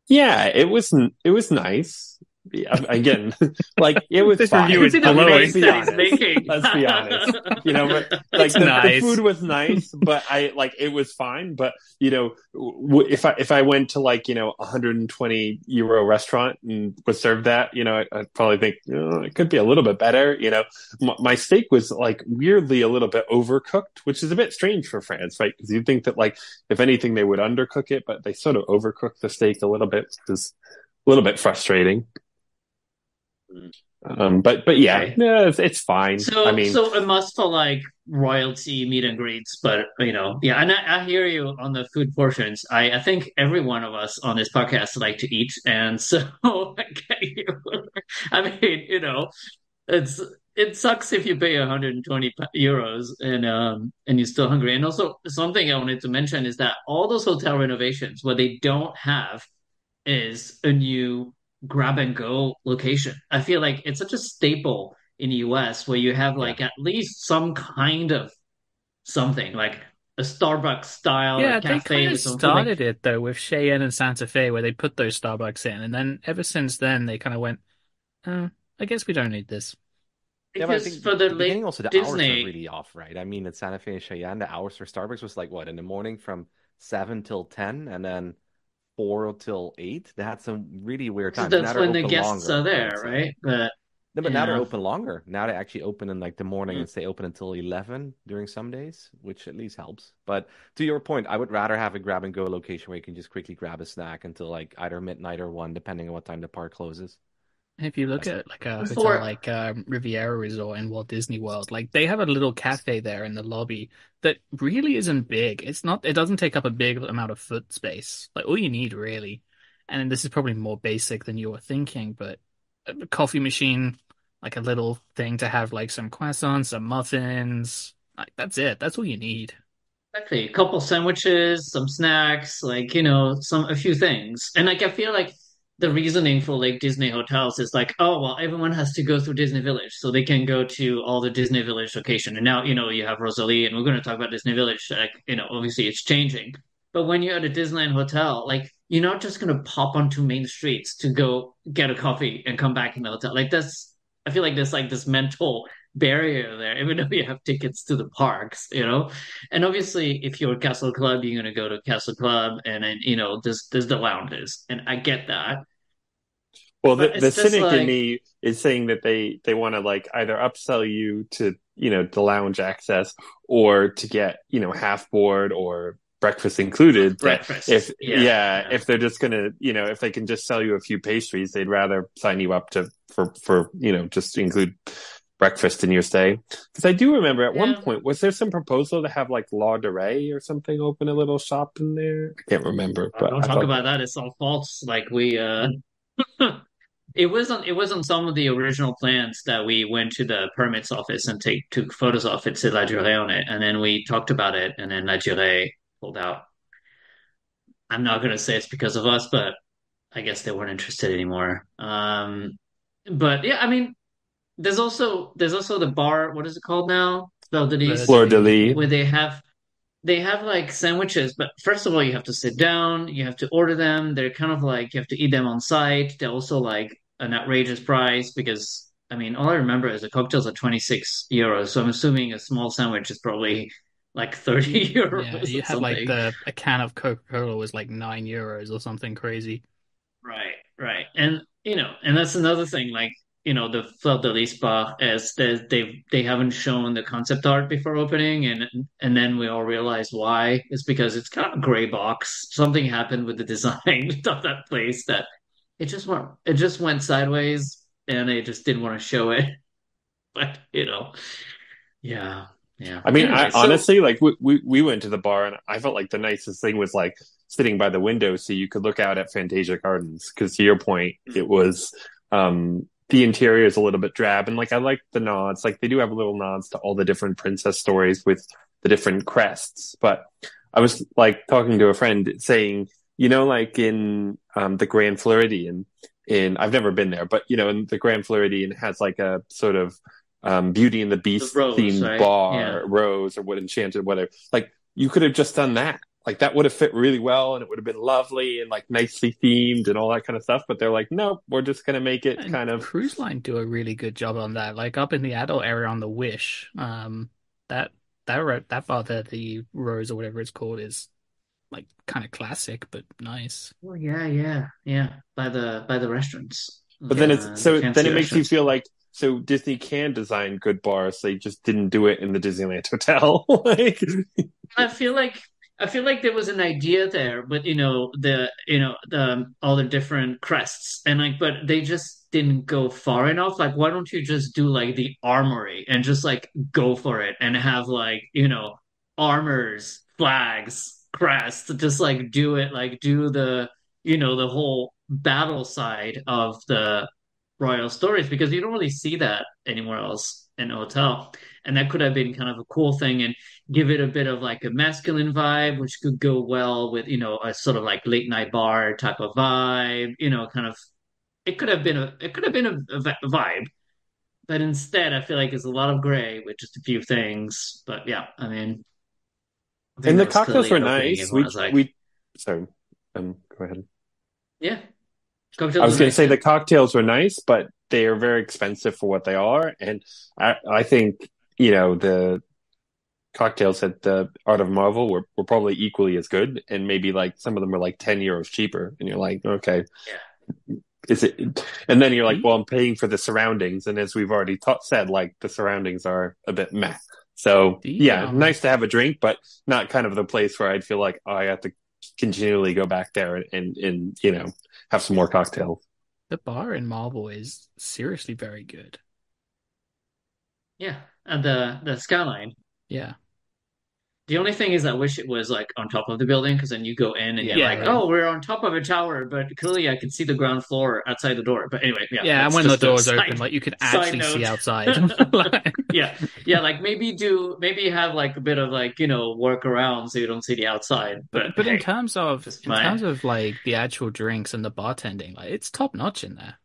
Yeah, it was nice. Yeah, again, like it was This review fine. is See the I mean, glowing. face that he's making. Let's be honest. But like It's the nice. food was nice, but it was fine. But if I went to like 120 euro restaurant and was served that, I'd probably think it could be a little bit better. My steak was like weirdly a little bit overcooked, which is a bit strange for France, right? Because you'd think that like if anything they would undercook it, but they sort of overcooked the steak a little bit, which is a little bit frustrating. But yeah, Okay. no, it's fine. I So, mean, so a must for like royalty meet and greets, but yeah, and I hear you on the food portions. I think every one of us on this podcast like to eat, and so I get you. I mean, it's it sucks if you pay 120 euros and you're still hungry. And also something I wanted to mention is that all those hotel renovations, what they don't have is a new grab and go location. I feel like it's such a staple in the US where you have Yeah. like at least some kind of something like a Starbucks style Yeah, like they cafe kind of with some food. Like started it though with Cheyenne and Santa Fe, where they put those Starbucks in, and then ever since then they kind of went, oh, I guess we don't need this. Yeah, but I because think for the the beginning late also the hours are Disney, really off, right? I mean, at Santa Fe and Cheyenne, the hours for Starbucks was like what in the morning from 7 till 10, and then 4 till 8. They had some really weird so times. Now that's they're when the open guests are longer, I there, would say. right? But No, but now they're Yeah. open longer. Now they actually open in like the morning Mm. and stay open until 11 during some days, which at least helps. But to your point, I would rather have a grab and go location where you can just quickly grab a snack until like either midnight or 1, depending on what time the park closes. And if you look That's at like a hotel Before, like Riviera Resort in Walt Disney World, like they have a little cafe there in the lobby that really isn't big. It's not, it doesn't take up a big amount of foot space. Like all you need really. And this is probably more basic than you were thinking, but a coffee machine, like a little thing to have like some croissants, some muffins. Like that's it. That's all you need. exactly, a couple sandwiches, some snacks, like, a few things. And like I feel like the reasoning for like Disney hotels is like, oh well, everyone has to go through Disney Village, so they can go to all the Disney Village location. And now, you have Rosalie, and we're going to talk about Disney Village. Like, obviously it's changing. But when you're at a Disneyland hotel, like you're not just going to pop onto main streets to go get a coffee and come back in the hotel. Like that's I feel like there's like this mental barrier there, even though you have tickets to the parks. And obviously, if you're a Castle Club, you're gonna go to Castle Club, and then there's the lounges, and I get that, Well, but the it's just cynic in like, me is saying that they want to like either upsell you to, the lounge access or to get, half board or breakfast included. That if, breakfast. Yeah, yeah, yeah, if they're just gonna, if they can just sell you a few pastries, they'd rather sign you up for, just to include breakfast in your stay. Because I do remember at one yeah. point, was there some proposal to have like La Durée or something open a little shop in there? I can't remember, but Don't I talk thought about that. It's all false. Like it was on some of the original plans that we went to the permits office and took photos of it, said La Durée on it, and then we talked about it, and then La Durée pulled out. I'm not gonna say it's because of us, but I guess they weren't interested anymore. But yeah, I mean, there's also the bar. What is it called now? Fleur de Fleur Lis, de Fleur de Lis. Lis. where they have like sandwiches. But first of all, you have to sit down. You have to order them. They're kind of like you have to eat them on site. They're also like an outrageous price because I mean, all I remember is the cocktails are 26 euros. So I'm assuming a small sandwich is probably like 30 Yeah, euros you or had like something. a can of Coca-Cola was like 9 euros or something crazy. Right, right. And that's another thing, like, the Fleur de Lis bar as they haven't shown the concept art before opening, and then we all realize why. It's because it's kind of a gray box. Something happened with the design of that place that it just went sideways, and they just didn't want to show it. But yeah, yeah. I mean, I Anyway, so honestly like we went to the bar and I felt like the nicest thing was like sitting by the window so you could look out at Fantasia Gardens. Because to your point, it was the interior is a little bit drab and like I like the nods. Like they do have little nods to all the different princess stories with the different crests. But I was like talking to a friend saying, like in the Grand Floridian in I've never been there, but in the Grand Floridian has like a sort of Beauty and the the Beast rose, themed right? Yeah. bar, Rose or what Enchanted, whatever. Like you could have just done that. Like that would have fit really well and it would have been lovely and like nicely themed and all that kind of stuff. But they're like, nope, we're just gonna make it And kind of Cruise Line do a really good job on that. Like up in the adult area on the Wish, that that bar there, the Rose or whatever it's called, is like kind of classic but nice. Oh yeah, yeah, yeah. By the restaurants, but then it's the so then fancy it makes you restaurants. feel like so Disney can design good bars. They just didn't do it in the Disneyland Hotel. Like I feel like there was an idea there, but the all the different crests, and like, but they just didn't go far enough. Like, why don't you just do like the armory and just like go for it and have like armors, flags, crests, just like do it, like do the whole battle side of the royal stories because you don't really see that anywhere else in a hotel. And that could have been kind of a cool thing and give it a bit of like a masculine vibe, which could go well with, a sort of like late night bar type of vibe, kind of it could have been a vibe. But instead, I feel like it's a lot of gray with just a few things. But yeah, I mean, I think and that the was cocktails clearly were an opening. nice. Everyone was like, We sorry. Go ahead. yeah, I cocktails was are going to nice. say Yeah. the cocktails were nice, but they are very expensive for what they are. And I think, the cocktails at the Art of Marvel were probably equally as good. And maybe like some of them were like 10 euros cheaper. And you're like, okay, Yeah. is it? And then you're like, Tea? well, I'm paying for the surroundings, and as we've already said, like the surroundings are a bit meh. So The yeah, nice to have a drink, but not kind of the place where I'd feel like, oh, I have to continually go back there and have some more cocktails. the bar in Marble is seriously very good. Yeah, and the skyline. Yeah. The only thing is, I wish it was like on top of the building because then you go in and you're Yeah, Yeah, like, right. yeah. oh, we're on top of a tower, but clearly I can see the ground floor outside the door. But anyway, yeah, Yeah, and that's when the just a doors open, side like you could side actually see note. outside. Like, Yeah, yeah, like maybe have like a bit of like work around so you don't see the outside. But but hey, just in my terms of like the actual drinks and the bartending, like it's top notch in there.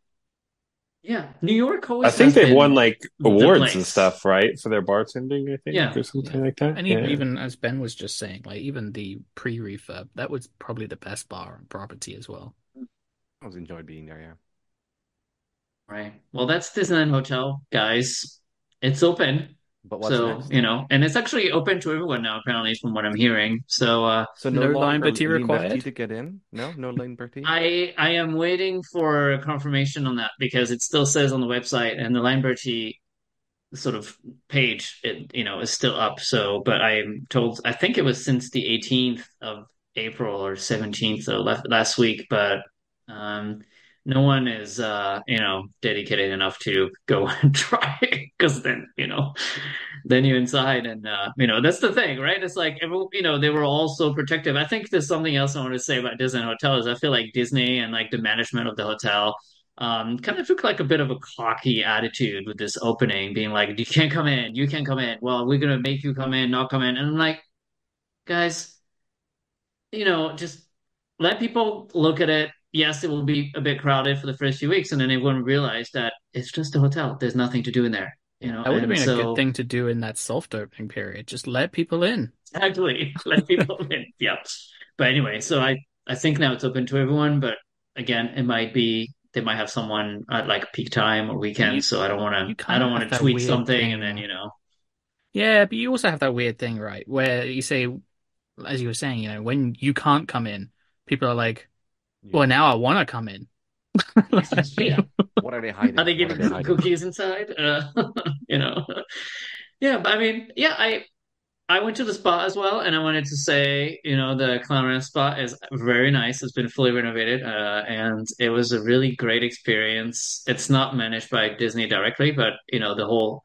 yeah. New York I always think has they've won been like the awards and place. stuff, right, for their bartending, I think, Yeah, or Yeah. something like that. And Yeah. even as Ben was just saying, like even the pre-refurb, that was probably the best bar on property as well. I always enjoyed being there. Yeah. right. Well, that's Disneyland Hotel, guys. It's open. But what's So, next? and it's actually open to everyone now, apparently, from what I'm hearing. So, So no No longer liability liberty required. to get in? No, no liberty. I am waiting for confirmation on that because it still says on the website and the Line Bertie sort of page, is still up. So, but I'm told, I think it was since the 18th of April or 17th, so last week, but um, no one is, dedicated enough to go and try because then you're inside and that's the thing, right? It's like they were all so protective. I think there's something else I want to say about Disney Hotel is I feel like Disney and like the management of the hotel kind of took like a bit of a cocky attitude with this opening, being like, you can't come in, you can't come in, well, we're gonna make you come in, not come in. And I'm like, guys, just let people look at it. Yes, it will be a bit crowded for the first few weeks, and then everyone realized that it's just a hotel, there's nothing to do in there, Yeah. That would have and been a good so thing to do in that soft opening period. Just let people in. actually let people in. Yeah. But anyway, so I think now it's open to everyone, but again, it might be they might have someone at like peak time or But you weekends, so you I kind of don't have want to that tweet weird something and then thing. Yeah, but you also have that weird thing, right? Where you say, as you were saying, when you can't come in, people are like, Yeah. well, now I want to come in. yeah. What are they Are hiding? they What are giving they hiding? cookies inside? You know. Yeah, but I mean, yeah, I went to the spa as well, and I wanted to say, the Clown Ranch spa is very nice. It's been fully renovated, and it was a really great experience. It's not managed by Disney directly, but the whole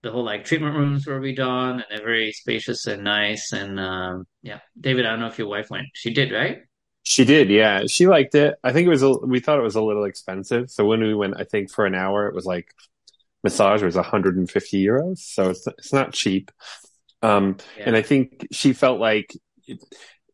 like treatment rooms were redone, and they're very spacious and nice. And yeah, David, I don't know if your wife went. She did, right? She did, yeah. She liked it. I think we thought it was a little expensive. So when we went, I think for an hour, it was like massage was 150 euros. So it's not cheap. And I Yeah. think she felt like,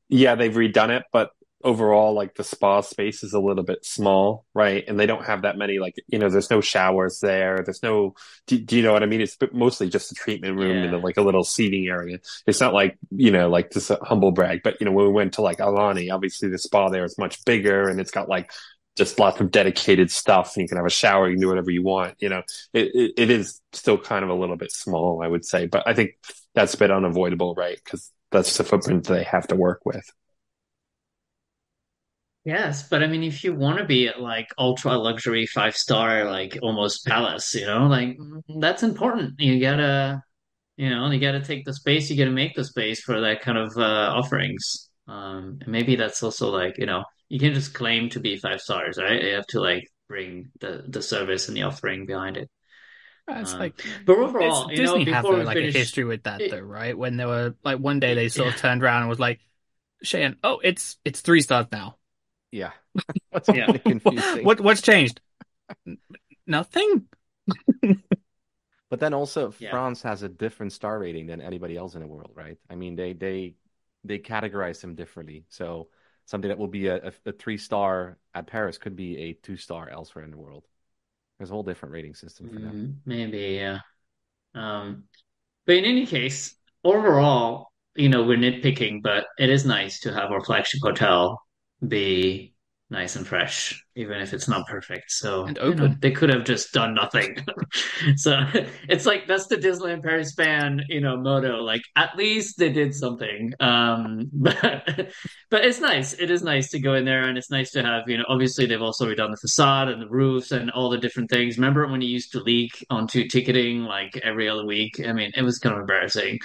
yeah, they've redone it, but overall, like the spa space is a little bit small, right? And they don't have that many, like, there's no showers there. There's no, do you know what I mean? It's mostly just a treatment room and Yeah. like a little seating area. It's not like, like this humble brag, but, when we went to like Alani, obviously the spa there is much bigger and it's got like just lots of dedicated stuff and you can have a shower, you can do whatever you want. It is still kind of a little bit small, I would say, but I think that's a bit unavoidable, right? Because that's the footprint they have to work with. Yes, but I mean, if you want to be at like ultra luxury 5-star, like almost palace, like that's important. You gotta take the space. You gotta make the space for that kind of offerings. And maybe that's also like, you can't just claim to be 5 stars, right? You have to like bring the service and the offering behind it. It's Um, like but this overall, Disney have before though we like a finish, history with that though, it, right? When they were like one day they sort yeah, of turned around and was like, Cheyenne, oh, it's 3 stars now. Yeah. That's yeah, really confusing. What's changed? Nothing. But then also yeah. France has a different star rating than anybody else in the world, right? I mean, they categorize them differently. So something that will be a 3 star at Paris could be a 2 star elsewhere in the world. There's a whole different rating system for them. Maybe, yeah. Um, but in any case, overall, we're nitpicking, but it is nice to have our flagship hotel be. nice and fresh, even if it's not perfect. So, and open. they could have just done nothing. So it's like that's the Disneyland Paris fan, motto. Like at least they did something. But it's nice. It is nice to go in there, and it's nice to have, obviously they've also redone the facade and the roofs and all the different things. Remember when you used to leak onto ticketing like every other week? I mean, it was kind of embarrassing.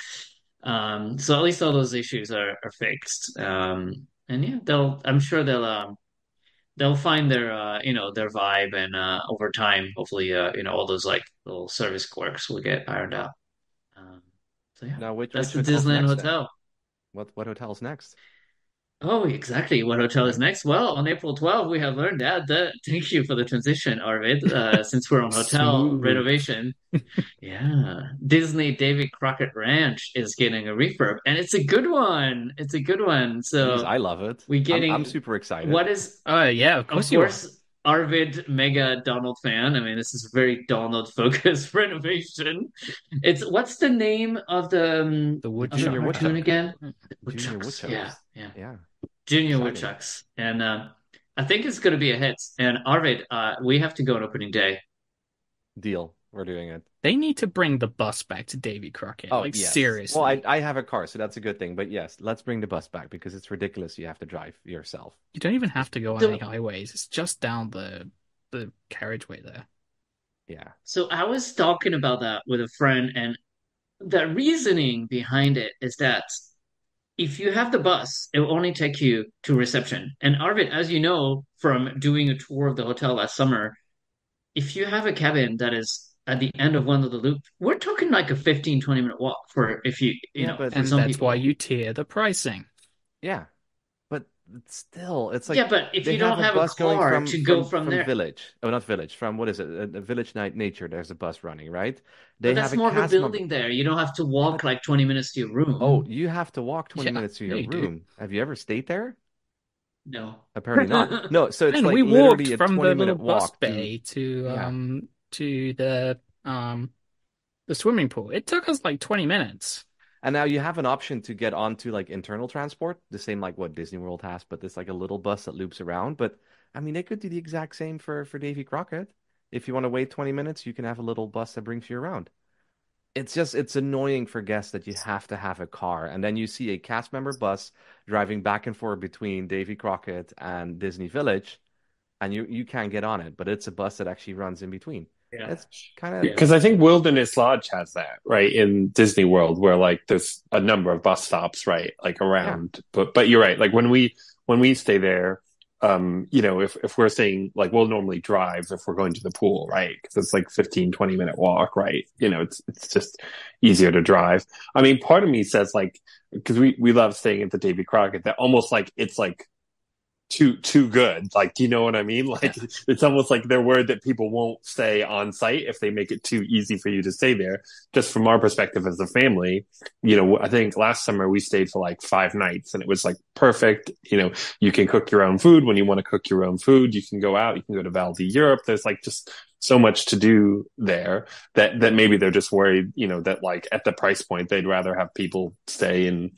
So at least all those issues are fixed. And yeah, I'm sure they'll find their vibe, and over time, hopefully, all those like little service quirks will get ironed out. Um, so yeah, Now, which that's the hotel's Disneyland next then? Hotel. What hotel's next? Oh, exactly. What hotel is Right? next? Well, on April 12th, we have learned that. Thank you for the transition, Arvid. Since we're on hotel Smooth. renovation, yeah, Disney Davy Crocket Ranch is getting a refurb, and it's a good one. It's a good one. Jeez, So I love it. we're I'm getting super excited. what is, Oh yeah, of of course you are. course, Arvid mega Donald fan. I mean, this is a very Donald focused renovation. It's what's the name The of the Junior woodchuck. cartoon Woodchuck. again? Junior Woodchucks. Yeah, Woodchucks. yeah. Yeah, Junior exciting. Woodchucks, and I think it's going to be a hit. And Arvid, we have to go on opening day. Deal. We're doing it. They need to bring the bus back to Davy Crockett. Oh, Like yes. Well, I seriously. I have a car, so that's a good thing. But yes, let's bring the bus back because it's ridiculous you have to drive yourself. You don't even have to go on any So, highways. It's just down the carriageway there. Yeah. so I was talking about that with a friend, and the reasoning behind it is that if you have the bus, it will only take you to reception. And Arvid, as you know from doing a tour of the hotel last summer, if you have a cabin that is at the end of one of the loop, we're talking like a 15, 20 minute walk for if Yeah, but for And some that's why people. you tier the pricing. yeah, but still, it's Yeah, like but if they you have don't a have a bus going car from to go from from there, Village. Oh, not Village. From what is it? Village Night Nature. There's a bus running, right? but They have that's a more of a cast member. building there. You don't have to Yeah, walk but like 20 minutes to your oh, room. you have to walk 20 Yeah, minutes to yeah, your you do. room. Have you ever stayed there? No. Apparently not. No, so it's And like we walked literally a from the 20 little minute bus walk bay yeah. to the swimming pool. It took us like 20 minutes. And now you have an option to get onto like internal transport, the same like what Disney World has, but it's like a little bus that loops around. But I mean, they could do the exact same for Davy Crockett. If you want to wait 20 minutes, you can have a little bus that brings you around. It's annoying for guests that you have to have a car, and then you see a cast member bus driving back and forth between Davy Crockett and Disney Village, and you can't get on it, but it's a bus that actually runs in between. Yeah. It's kind of Yeah. Because I think Wilderness Lodge has that, right, in Disney World, where like there's a number of bus stops, right, like yeah. around. But you're right. Like when we stay there, if we're staying, like we'll normally drive if we're going to the pool, right? Because it's like 15-20 minute walk, right? It's just easier to drive. I mean, part of me says like because we love staying at the Davy Crockett, that almost like it's like too good. Like, do you know what I mean? Yeah. Like, it's almost like they're worried that people won't stay on site if they make it too easy for you to stay there. Just from our perspective as a family, I think last summer we stayed for like 5 nights, and it was like perfect. You can cook your own food when you want to cook your own food. You can go out. You can go to Val d'Europe. There's like just so much to do there that maybe they're just worried, that like at the price point they'd rather have people stay in.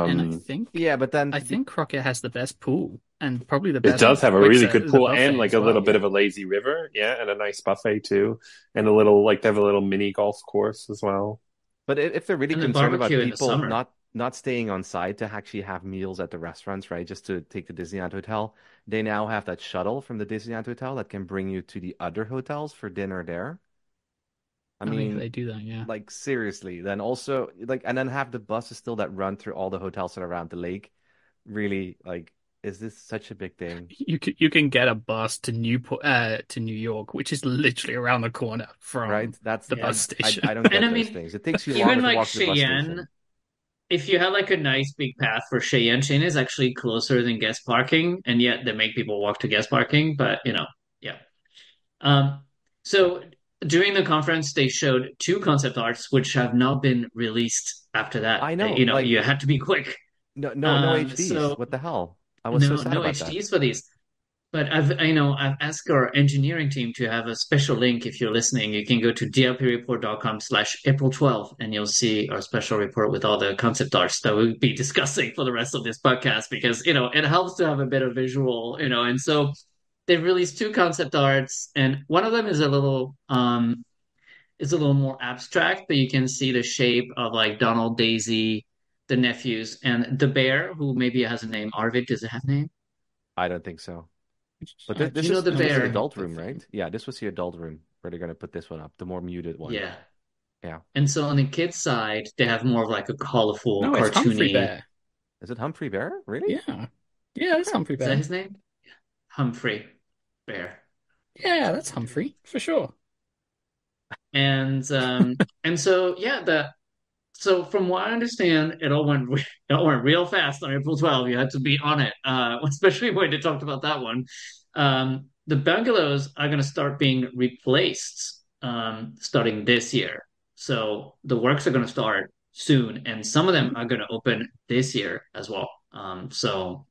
And I um think Yeah, but I then think Crockett has the best pool and probably the It best does have a quick really set, good the pool and buffet like as a little well. bit of a lazy river, yeah, and a nice buffet too, and a little like they have a little mini golf course as well. but if they're really And the concerned about barbecue in the people summer. not staying on site to actually have meals at the restaurants, right? Just to take the Disneyland Hotel, they now have that shuttle from the Disneyland Hotel that can bring you to the other hotels for dinner there. I Oh yeah, mean, they do that, yeah. like seriously. Then also like and then have the buses still that run through all the hotels that are around the lake. Really, like, is this such a big thing? You can get a bus to New York, which is literally around the corner Right? from That's the Yeah. bus station. I don't And get I those mean, things. It takes you even longer to like walk to the bus Cheyenne, station. if you had like a nice big path for Cheyenne is actually closer than guest parking, and yet they make people walk to guest parking. But yeah. Um, so during the conference, they showed two concept arts which have not been released after that. I know, like You had to be quick. no HDs. So What the hell? I was so no sad about that. HDs for these. But I've asked our engineering team to have a special link. If you're listening, you can go to dlpreport.com/April 12th and you'll see our special report with all the concept arts that we'll be discussing for the rest of this podcast because, it helps to have a bit of visual, and so they've released two concept arts and one of them is a little more abstract, but you can see the shape of like Donald, Daisy, the nephews, and the bear, who maybe has a name. Arvid, does it have a name? I don't think so. But Do this you know is the this was the bear? adult room, right? Yeah, this was the adult room where they're gonna put this one up, the more muted one. Yeah. Yeah. And so on the kids' side, they have more of like a colorful, No, it's Humphrey cartoony. Bear. Is it Humphrey Bear? Really? Yeah. Yeah, it's Humphrey Is that Bear. his name? Humphrey Bear. Yeah, that's Humphrey for sure. And so yeah, so from what I understand, it all went real fast on April 12th. You had to be on it, especially when they talked about that one. The bungalows are going to start being replaced starting this year. So the works are going to start soon, and some of them are going to open this year as well. So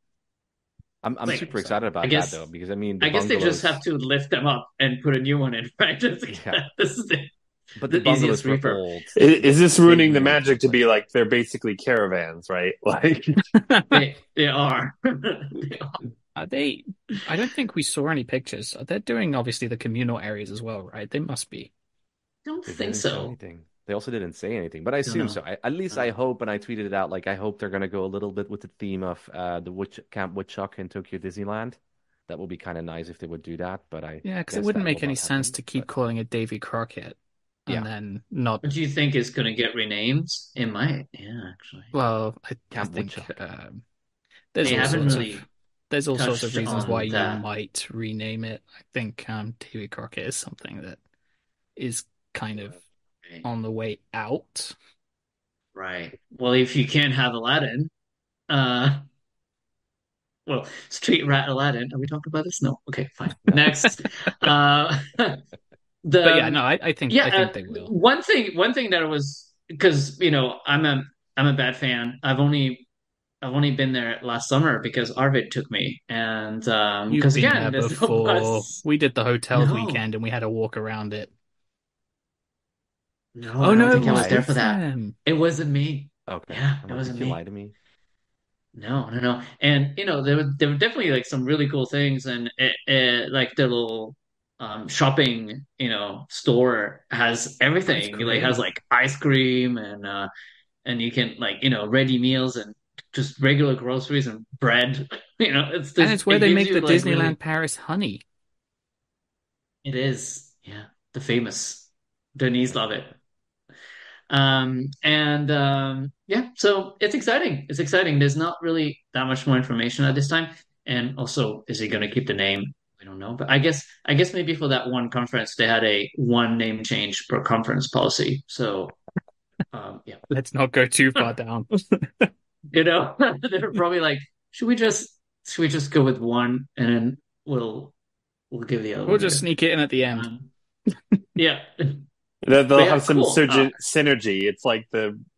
I'm like, super excited I about that guess though, because I mean the I guess they just have bungalows, to lift them up and put a new one in, right? yeah, This is but the the easiest bungalows were refurb. old. Is this They ruining the weren't magic to be replaced. like they're basically caravans, right? Like, They are. They are. Are they? I don't think we saw any pictures. They're doing obviously the communal areas as well, right? They must be. Don't They think didn't show so. anything. They also didn't say anything, but I No, assume no, so. At least I no. hope, and I tweeted it out, like I hope they're gonna go a little bit with the theme of the Camp Woodchuck in Tokyo Disneyland. That would be kind of nice if they would do that, but I Yeah, because it guess wouldn't that will make any not sense happen. to keep But calling it Davy Crocket and yeah, then not. What do you think is going to get renamed? It might. Yeah, actually. Well, I Camp think Woodchuck. there's They all haven't sorts of really touched reasons why on you that. might rename it. I think Davy Crocket is something that is kind of Right. on the way out. Right. Well, if you can't have Aladdin, uh, well, Street Rat Aladdin. Are we talking about this? No. Okay, fine. Next. Uh, But the yeah, no, yeah. I think they will. One thing that was because I'm a bad fan. I've only been there last summer because Arvid took me, and You've because been again, there there's no before. bus. We did the hotels No, weekend and we had to walk around it. no, Oh I don't no, it think I was was there Why? for with that. them. It wasn't me. Okay. Yeah, I'm it like, wasn't did you lie me. to me? No, no, no. And there were definitely like some really cool things, and like the little shopping store has Oh, it's everything. Like has great. like ice cream and you can like ready meals and just regular groceries and bread. It's And just it's where it they gives make you the like really Disneyland Paris honey. it is yeah the famous Denise Okay. love it. And yeah, so it's exciting. It's exciting. There's not really that much more information at this time. And also, is he going to keep the name? I don't know. But I guess maybe for that one conference, they had a one name change per conference policy. So yeah, Let's not go too far down. they're probably like, should we just should we just go with one and then we'll give the other We'll one just later. sneak it in at the end. Yeah, but they'll yeah, have some cool. synergy. It's like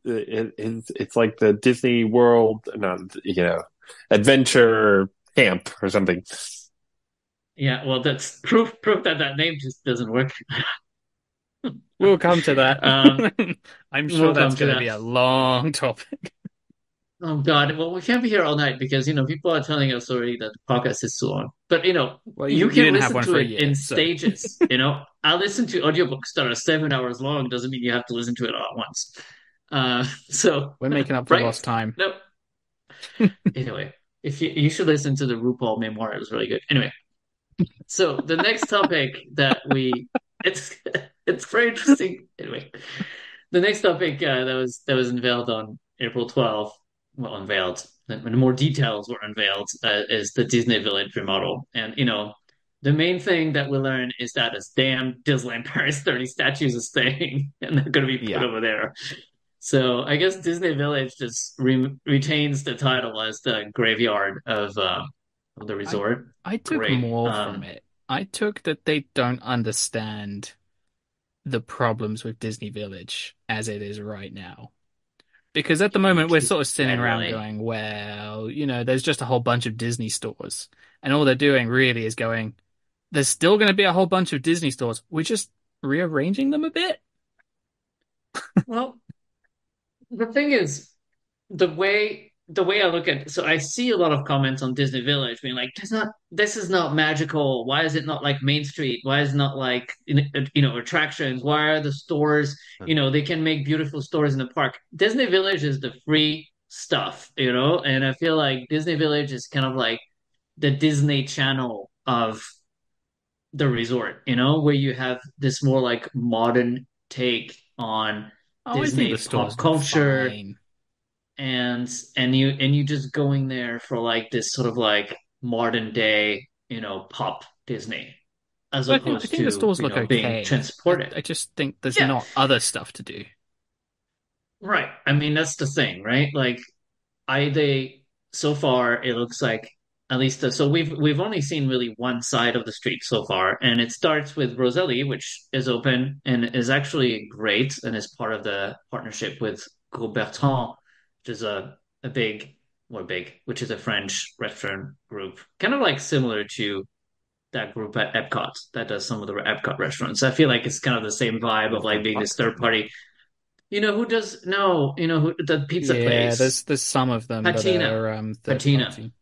it's like the Disney World, not adventure camp or something. Yeah, well, that's proof that name just doesn't work. We'll come to that. Um, I'm sure we'll that's come to going to that. be a long topic. Oh God, well, we can't be here all night because people are telling us already that the podcast is too long. But Well, you you can didn't have listen one to for a it year, in so stages. I listen to audiobooks that are 7 hours long. Doesn't mean you have to listen to it all at once. So we're making up for right? lost time. No. Anyway, if you should listen to the RuPaul memoir, it was really good. Anyway, so the next topic that we it's it's very interesting. Anyway, the next topic that was unveiled on April 12th, well, unveiled, when more details were unveiled, is the Disney Village remodel. And the main thing that we learn is that this damn Disneyland Paris 30 statues are staying, and they're going to be put Yeah. over there. So I guess Disney Village just retains the title as the graveyard of the I resort. I took Great. more from it. I took that they don't understand the problems with Disney Village as it is right now. Because at the moment we're sort of sitting around Generally, going, well, there's just a whole bunch of Disney stores. And all they're doing really is going, there's still going to be a whole bunch of Disney stores. We're just rearranging them a bit. Well, the thing is, the way I look at so I see a lot of comments on Disney Village being like, this is not magical. Why is it not like Main Street? Why is it not like attractions? Why are the stores, they can make beautiful stores in the park. Disney Village is the free stuff, and I feel like Disney Village is kind of like the Disney Channel of the resort, where you have this more like modern take on Oh, I think the Disney stores pop were culture fine. and you just going there for like this sort of like modern day, pop Disney, as But I opposed think the to, stores look being okay. transported. I just think there's Yeah, not other stuff to do. right. I mean, that's the thing, right? Like I they so far it looks like at least so we've only seen really one side of the street so far, and it starts with Rosalie, which is open and is actually great, and is part of the partnership with Gaubertin, which is a big or big, which is a French restaurant group, kind of like similar to that group at Epcot that does some of the Epcot restaurants. I feel like it's kind of the same vibe of like Wolfgang being this Puck? third No. party. Who does no, who the pizza Yeah, place. there's some of them that Patina, are third Patina, party.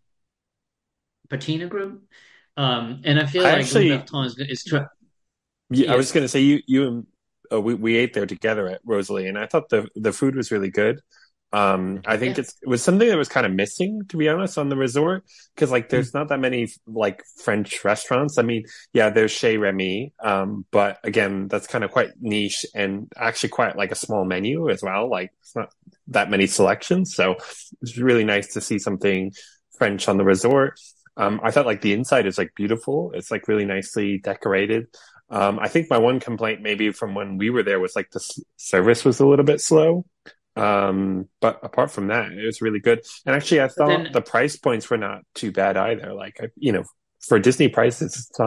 Patina Group. And I feel I like actually, Goubertin is try I yeah, was going to say you and we ate there together at Rosalie, and I thought the food was really good. I think yeah. it was something that was kind of missing, to be honest, on the resort because like Mm. there's not that many like French restaurants. I mean, yeah, there's Chez Remy, but again, that's kind of quite niche and actually quite like a small menu as well. Like it's not that many selections, so it's really nice to see something French on the resort. I thought like the inside is like beautiful. It's like really nicely decorated. I think my one complaint maybe from when we were there was like the service was a little bit slow. But apart from that, it was really good. And actually, I But thought then the price points were not too bad either. Like, for Disney prices, it's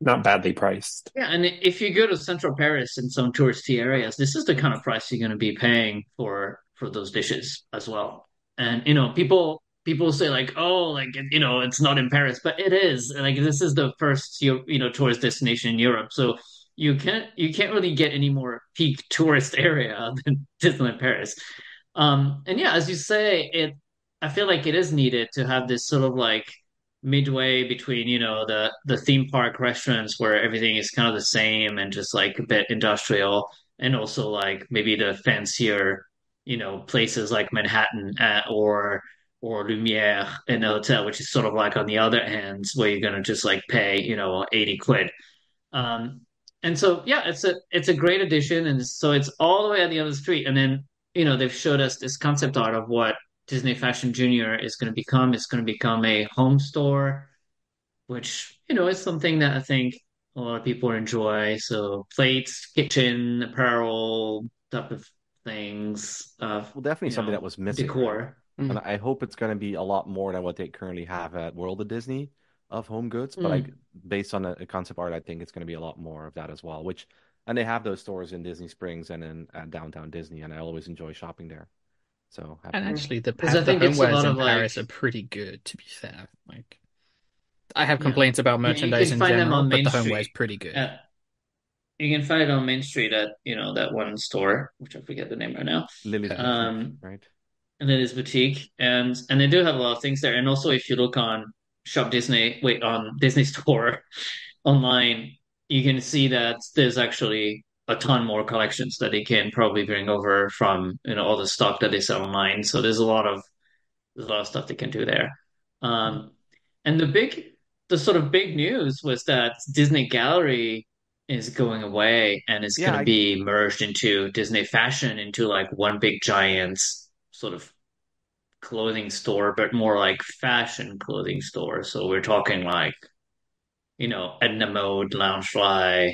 not badly priced. yeah, and if you go to Central Paris and some touristy areas, this is the kind of price you're going to be paying for those dishes as well. And people say like, oh, like it's not in Paris, but it is. Like this is the first tourist destination in Europe, so you can't really get any more peak tourist area than Disneyland Paris. And yeah, as you say, I feel like it is needed to have this sort of like midway between, the theme park restaurants where everything is kind of the same and just like a bit industrial, and also like maybe the fancier, places like Manhattan or Lumiere in the hotel, which is sort of like on the other end where you're gonna just like pay, 80 quid. Um, and so yeah, it's a great addition, and so it's all the way at the other street. And then they've showed us this concept art of what Disney Fashion Junior is going to become. It's going to become a home store, which is something that I think a lot of people enjoy. So plates, kitchen, apparel, type of things, Well, definitely something that was missing, right? decor. And Mm. I hope it's going to be a lot more than what they currently have at World of Disney of home goods. But Mm. based on a concept art, I think it's going to be a lot more of that as well. And they have those stores in Disney Springs and in at downtown Disney, and I always enjoy shopping there. So And happy. actually, Because I the think it's a homewares lot in of like, Paris are pretty good, to be fair. Like, I have yeah, complaints about yeah, you can merchandise in find them general, on but Main the Street. homeware's pretty good. At, you can find it on Main Street at that one store, which I forget the name right now. Lily's Uh, Boutique, Um, right? and it is boutique, and they do have a lot of things there. And also, if you look on on Disney Store online, you can see that there's actually a ton more collections that they can probably bring over from all the stock that they sell online. So there's a lot of stuff they can do there. Um, and the sort of big news was that Disney Gallery is going away and is Yeah, going to be merged into Disney Fashion into like one big giant sort of clothing store, but more like fashion clothing store. So we're talking like, Edna Mode, Loungefly,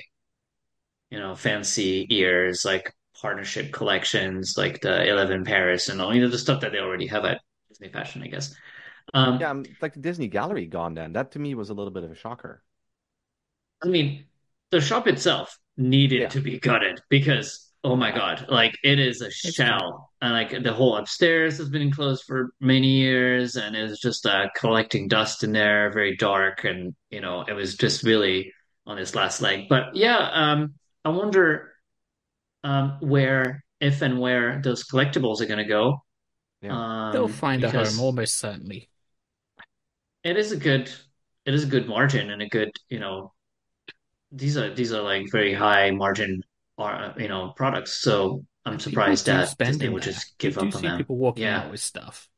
fancy ears, like partnership collections, like the 11 Paris and all, the stuff that they already have at Disney Fashion, I guess. yeah, Um, like the Disney Gallery gone then. That to me was a little bit of a shocker. I mean, the shop itself needed Yeah, to be gutted because oh my God, like it is a It's cute. shell. And like the whole upstairs has been enclosed for many years and it was just collecting dust in there, very dark, and it was just really on its last leg. But yeah, I wonder where, if and where those collectibles are gonna go. Yeah. They'll find a home Because almost certainly. it is a good it is a good margin and a good, these are like very high margin products. So I'm And people surprised do that spend Disney in would there. just You give do up on see them. people walking Yeah. out with stuff.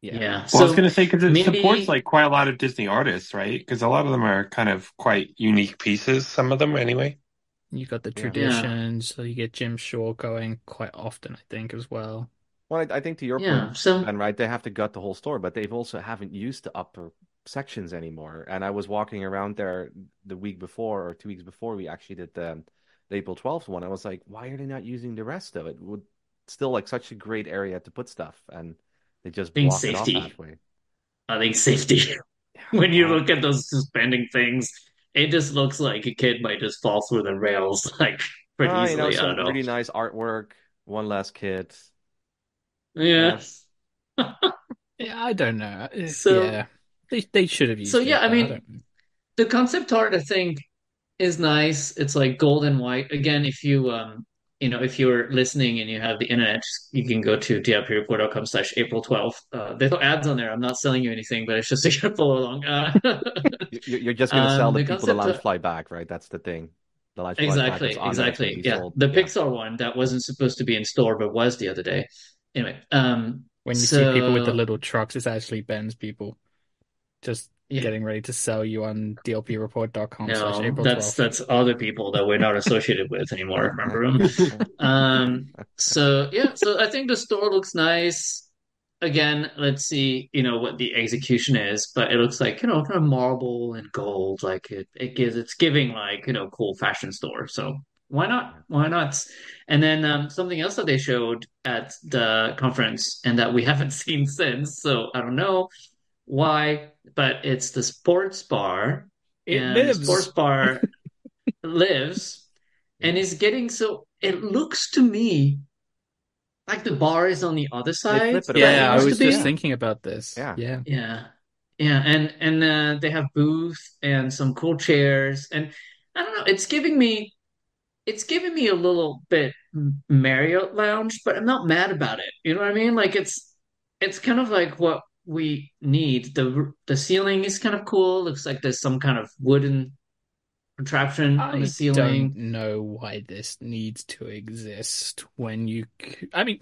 Yeah. Yeah. Well, I was going So to say because it supports maybe like quite a lot of Disney artists, right? Because a lot of them are kind of quite unique pieces. Some of them, anyway. You got the Yeah. yeah. traditions, so you get Jim Shaw going quite often, I think, as well. Well, I think to your point, Yeah. So Ben, right? They have to gut the whole store, but they've also haven't used the upper sections anymore. And I was walking around there the week before or 2 weeks before we actually did the April 12th one. I was like, why are they not using the rest of it? Would still like such a great area to put stuff, and they just I think block it off safety. halfway. I think safety. Yeah, When you well, look at those suspending things, it just looks like a kid might just fall through the rails like pretty easily. I don't some know. really nice artwork, one less kid. Yeah. Yeah. Yeah, I don't know. So Yeah, they should have so used yeah, it, I but I mean, don't know. the concept art I think is nice. It's like gold and white. Again, if you're listening and you have the internet, you can go to dlpreport.com/April 12th. There's no ads on there. I'm not selling you anything, but it's just so you can follow along. You're just gonna sell the The people the concept, Loungefly bag, right? That's the thing. The Loungefly bag that's exactly, on there is gonna exactly. be Yeah, sold. the Yeah. Pixar one that wasn't supposed to be in store but was the other day. Anyway, When you see people with the so little trucks, it's actually Ben's people just yeah. getting ready to sell you on DLPREPORT.com slash No, April that's 12th. that's other people that we're not associated with anymore. Remember them? So yeah, so I think the store looks nice. Again, let's see, what the execution is, but it looks like, kind of marble and gold, like it's giving like, cool fashion store. So why not? Why not? And then something else that they showed at the conference and that we haven't seen since, so I don't know why, but it's the sports bar, It and the sports lives. bar lives Yeah. and is getting so it looks to me like the bar is on the other They side flip it that it around, Yeah, I used right? to was just Yeah. be. thinking about this. Yeah. Yeah. Yeah. Yeah, and they have booth and some cool chairs, and I don't know, it's giving me a little bit Marriott Lounge, but I'm not mad about it. You know what I mean? Like it's kind of like what we need. The ceiling is kind of cool. Looks like there's some kind of wooden contraption on the I don't ceiling. know why this needs to exist when I mean,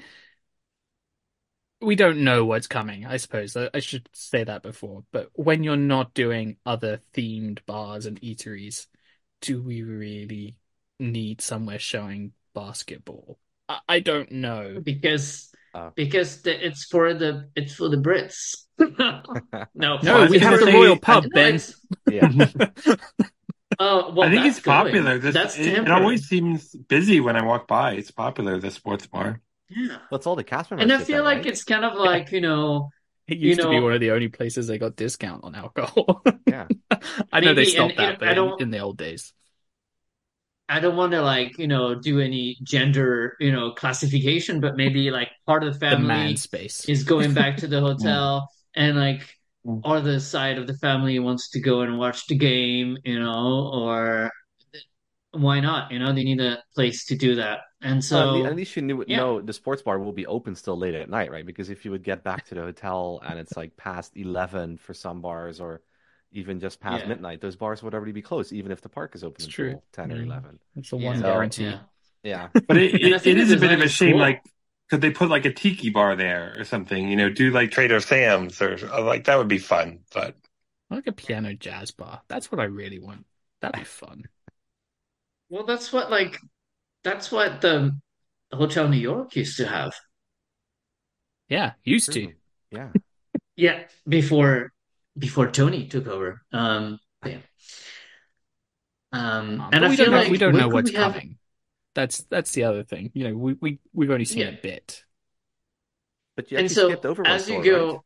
we don't know what's coming, I suppose. I should say that before. But when you're not doing other themed bars and eateries, do we really need somewhere showing basketball? I don't know. because Uh, it's for the Brits. No, Well, No, I we was it's have gonna for the the Royal say, Pub, no, Ben. it's yeah. oh I well, think that's it's popular. going. This That's it temporary. always seems busy when I walk by. It's popular, the sports bar. Yeah, Well, it's all the cast and members I sit there, feel like right? it's kind of Yeah. like It you used to be one know of the only places they got discount on alcohol. Yeah. I know they maybe, and stopped that, but I don't in the old days. I don't want to like do any gender classification, but maybe like part of the The man family space. is going back to the Mm. hotel, and like Mm. other side of the family wants to go and watch the game, or why not? They need a place to do that. And At so, least you yeah, know the sports bar will be open still late at night, right? Because if you would get back to the hotel and it's like past 11 for some bars or even just past yeah, midnight, those bars would already be closed, even if the park is open It's true. until 10 or Yeah. 11. That's the one yeah, So, yeah. guarantee. yeah. But And I it think the is a bit of design a is shame. cool. Like, could they put like a tiki bar there or something? Do like Trader Sam's or like that would be fun. But Like a piano jazz bar. That's what I really want. That'd be fun. Well, that's what the Hotel New York used to have. Yeah, used to. True. Yeah. Yeah, before Tony took over. Yeah. And But I we don't feel know. We like don't where know could what's we have? coming. That's the other thing. We've only seen a Yeah. bit. But you And actually skipped so over one as you store, right? go,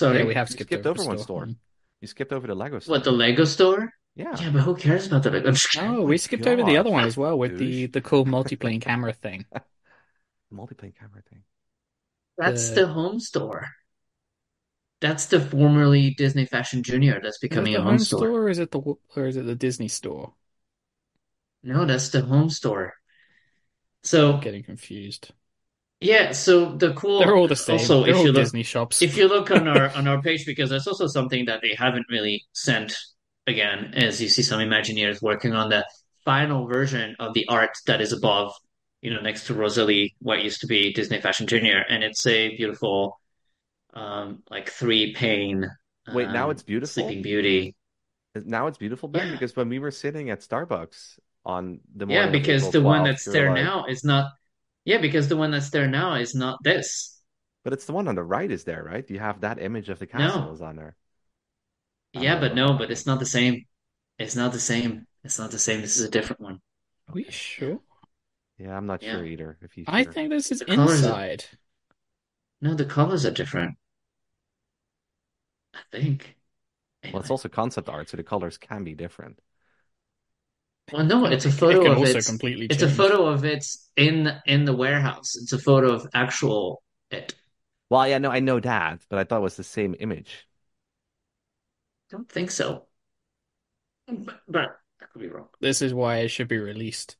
Yeah, we sorry, have You skipped skipped over the over one store. store. You skipped over the Lego what, store. the Lego store? Yeah. Yeah, but who cares about the Lego? I'm just kidding. Oh, My we skipped over the other one gosh, as well with douche. the cool multiplane camera thing. Multiplane camera thing. That's The the home store. That's the formerly Disney Fashion Junior that's is it becoming a the home home store. store or is it the Disney store? No, that's the home store. I'm So getting confused. yeah, so the They're cool all the same. also They're all Disney shops. if you look on our page because that's also something that they haven't really sent again, as you see some Imagineers working on the final version of the art that is above, next to Rosalie, what used to be Disney Fashion Junior, and it's a beautiful like three pane Wait, now it's beautiful? Sleeping Beauty. Now it's beautiful, Ben, Yeah. because when we were sitting at Starbucks on the Yeah, morning of because April the one 12th, that's you were there like, now is not yeah, because the one that's there now is not this. but it's the one on the right is there, right? You have that image of the castle No. is on there. Yeah, but no, Oh, but okay. it's not the same. It's not the same. It's not the same. This is a different one. Are we sure? Yeah, I'm not Yeah. sure either, if he's I sure. think this is The colors inside. no, the colors are different, I think. Well, it's Anyway. also concept art, so the colors can be different. Well, no, it's a It photo can of also completely it's a change. photo of it's in the warehouse. It's a photo of actual it. Well, yeah, no, I know that, but I thought it was the same image. I don't think so. But I could be wrong. This is why it should be released.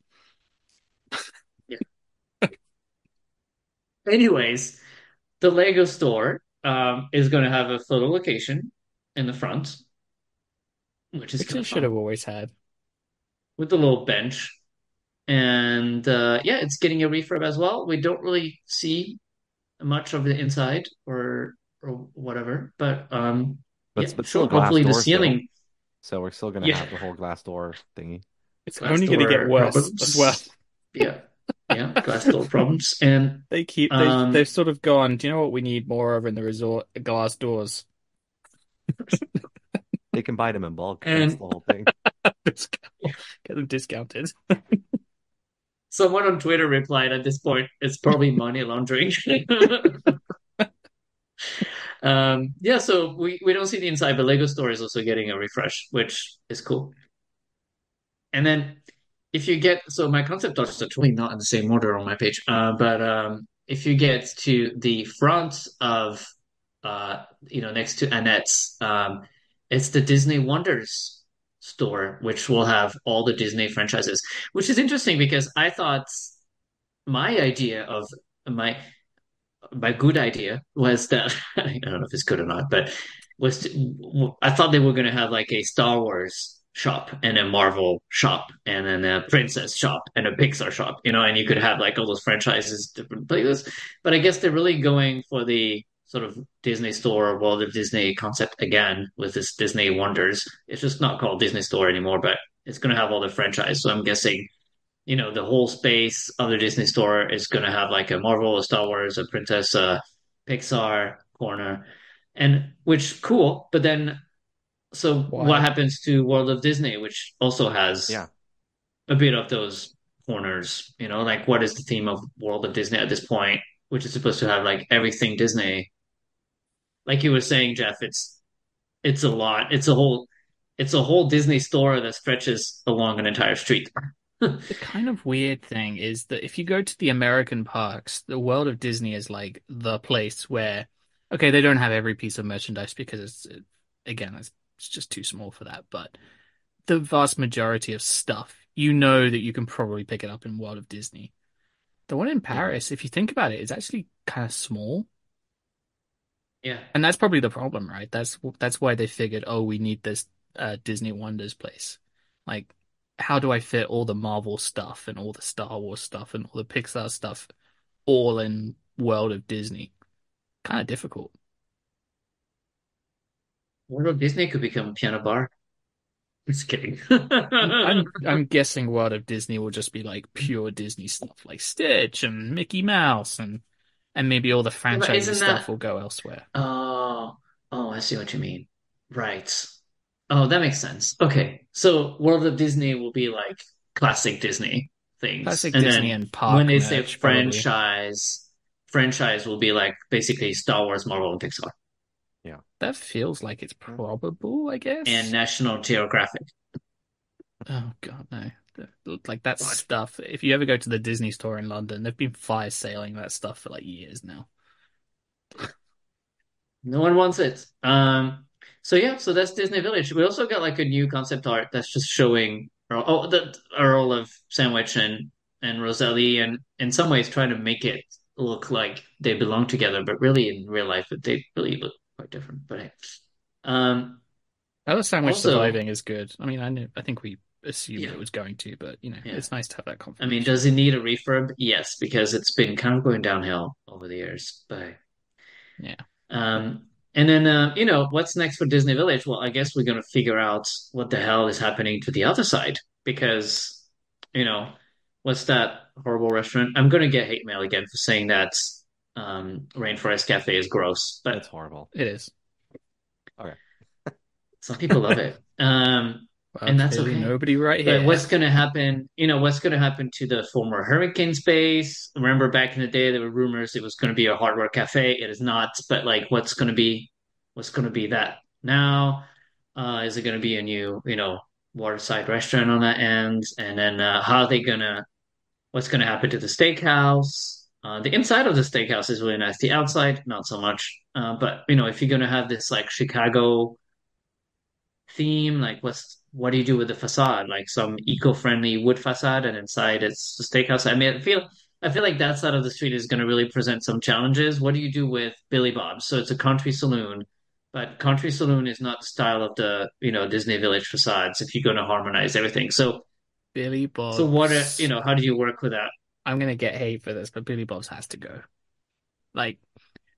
Yeah. Anyways, the Lego store is going to have a photo location in the front, which is Which kind it of should fun, have always had. with the little bench. And yeah, it's getting a refurb as well. We don't really see much of the inside or whatever, but yeah, But still sure. glass Hopefully the doors though. ceiling, So we're still gonna yeah, have the whole glass door thingy. It's glass only going to get door worse as well. problems. Yeah, yeah, glass door problems, and They've um, sort of gone, do you know what we need more of in the resort? Glass doors. They can buy them in bulk. That's and the whole thing. Discount. Get them discounted. someone on Twitter replied at this point, it's probably money laundering. Yeah, so we don't see the inside, but Lego Store is also getting a refresh, which is cool. And then if you get so my concept arts are totally not in the same order on my page, but if you get to the front of next to Annette's, it's the Disney Wonders store, which will have all the Disney franchises, which is interesting because I thought my idea of my my good idea was that I don't know if it's good or not, but I thought they were going to have like a Star Wars shop and a Marvel shop and then a Princess shop and a Pixar shop, and you could have like all those franchises different places. But I guess they're really going for the sort of Disney Store or World of Disney concept again with this Disney Wonders. It's just not called Disney Store anymore, but it's going to have all the franchise. So I'm guessing the whole space of the Disney store is going to have like a Marvel, a Star Wars, a Princess, Pixar corner, and which cool. But then, so what Why? happens to World of Disney, which also has Yeah. a bit of those corners? Like what is the theme of World of Disney at this point, which is supposed to have like everything Disney. Like you were saying, Jeff, it's a lot. It's a whole Disney store that stretches along an entire street. The kind of weird thing is that if you go to the American parks, the World of Disney is like the place where, okay, they don't have every piece of merchandise because again, it's just too small for that. But the vast majority of stuff, you know that you can probably pick it up in World of Disney. The one in Yeah, Paris, if you think about it, is actually kind of small. yeah. And that's probably the problem, right? That's why they figured, oh, we need this Disney Wonders place. Like, how do I fit all the Marvel stuff and all the Star Wars stuff and all the Pixar stuff all in World of Disney? Kind of difficult. World of Disney could become a piano bar. Just kidding. I'm guessing World of Disney will just be like pure Disney stuff, like Stitch and Mickey Mouse and maybe all the Yeah, but franchisey isn't stuff that? will go elsewhere. Oh, oh, I see what you mean. Right. Oh, that makes sense. Okay, so World of Disney will be like classic Disney things, Classic and Disney then and when park they say merch, probably. franchise will be like basically Star Wars, Marvel, and Pixar, Yeah. That feels like it's Yeah. probable, I and guess. National Geographic. Oh God, no. Like that stuff. If you ever go to the Disney store in London, they've been fire sailing that stuff for like years now. No one wants it. So yeah, so that's Disney Village. We also got like a new concept art that's just showing the Earl of Sandwich and Rosalie, and in some ways trying to make it look like they belong together, but really in real life they really look quite different. But hey. Um, Other sandwich also, surviving is good. I mean, I think we assumed yeah, it was going to, but yeah. it's nice to have that I mean, confirmation. does it need a refurb? Yes, because it's been kind of going downhill over the years. But Yeah. and then what's next for Disney Village? Well, I guess we're gonna figure out what the hell is happening to the other side because you know what's that horrible restaurant? I'm gonna get hate mail again for saying that Rainforest Cafe is gross, but It's horrible. It is. Okay. some people love it. Well, And that's clearly okay. nobody right But here. what's going to happen? What's going to happen to the former Hurricane space? Remember back in the day, there were rumors it was going to be a hardware cafe. It is not. But like, what's going to be that now? Is it going to be a new, waterside restaurant on that end? And then how are they gonna? What's going to happen to the steakhouse? The inside of the steakhouse is really nice. The outside, not so much. But if you're going to have this like Chicago theme? Like, what do you do with the facade? Like some eco-friendly wood facade, and inside it's a steakhouse. I mean, I feel like that side of the street is going to really present some challenges. What do you do with Billy Bob's? So it's a country saloon, but country saloon is not the style of the Disney Village facades. If you're going to harmonize everything, Billy so what are, Bob's. how do you work with that? I'm gonna get hate for this, but Billy Bob's has to go. Like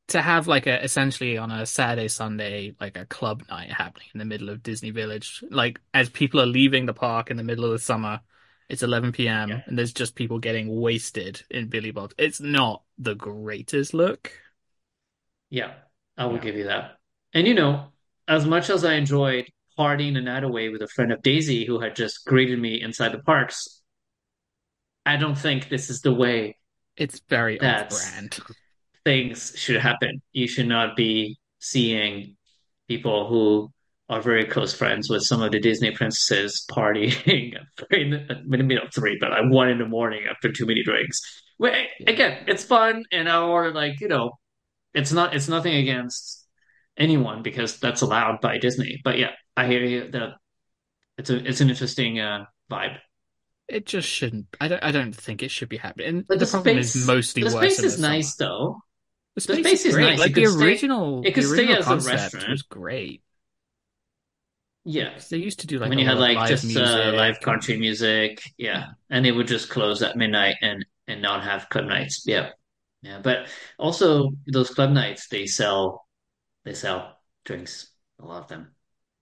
to have like a essentially on a Saturday, Sunday, like a club night happening in the middle of Disney Village. Like as people are leaving the park in the middle of the summer, it's 11 Yeah, p.m. and there's just people getting wasted in Billy Bob's. It's not the greatest look. yeah, I will Yeah. give you that. And as much as I enjoyed partying the night away with a friend of Daisy who had just greeted me inside the parks, I don't think this is the way It's very that off-brand. things should happen. You should not be seeing people who are very close friends with some of the Disney princesses partying maybe not three, but like 1 in the morning after too many drinks. Well, again, Yeah. it's fun, and or like it's nothing against anyone because that's allowed by Disney. But yeah, I hear you that it's an interesting vibe. It just shouldn't. I don't think it should be happening. And But the problem is mostly the worse space in the is summer. nice though. The The space is space is great. nice. Like It the could stay original as a concept restaurant. was great. Yeah. Because they used to do like When a you lot had of like live just live music country and music, yeah, yeah. and they would just close at midnight and not have club nights. Yeah, yeah, but also those club nights they sell drinks, a lot of them.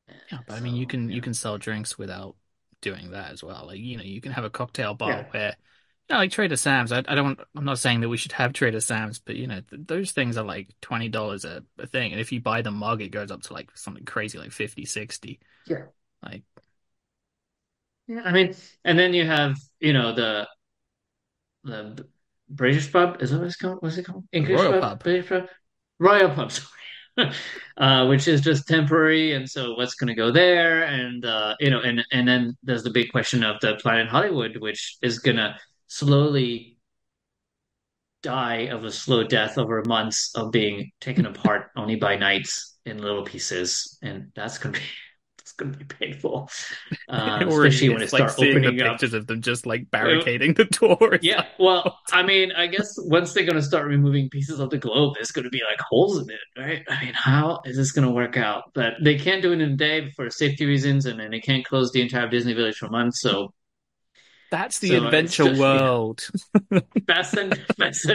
Yeah, Yeah, but I mean so you can sell drinks without doing that as well. Like, you can have a cocktail bar yeah, where like Trader Sam's. I don't I'm not saying that we should have Trader Sam's, but those things are like $20 a thing. And if you buy the mug, it goes up to like something crazy like 50, 60. yeah, Like yeah. I mean, and then you have the British pub. Is that what it's called? What's it called? the English Royal pub, Pub. British pub, Royal pub. Sorry. Which is just temporary, and so what's going to go there, and and then there's the big question of the Planet Hollywood, which is going to slowly die of a slow death over months of being taken apart only by nights in little pieces, and that's going to be it's going to be painful, It already especially when is it like start seeing the opening up. pictures of them just like Uh, barricading the door. It's Yeah, like, well, what? I mean, I guess once they're going to start removing pieces of the globe, there's going to be like holes in it, right? I mean, how is this going to work out? But they can't do it in a day for safety reasons, and then they can't close the entire Disney Village for months. So, That's the so it's adventure just yeah, world. fasten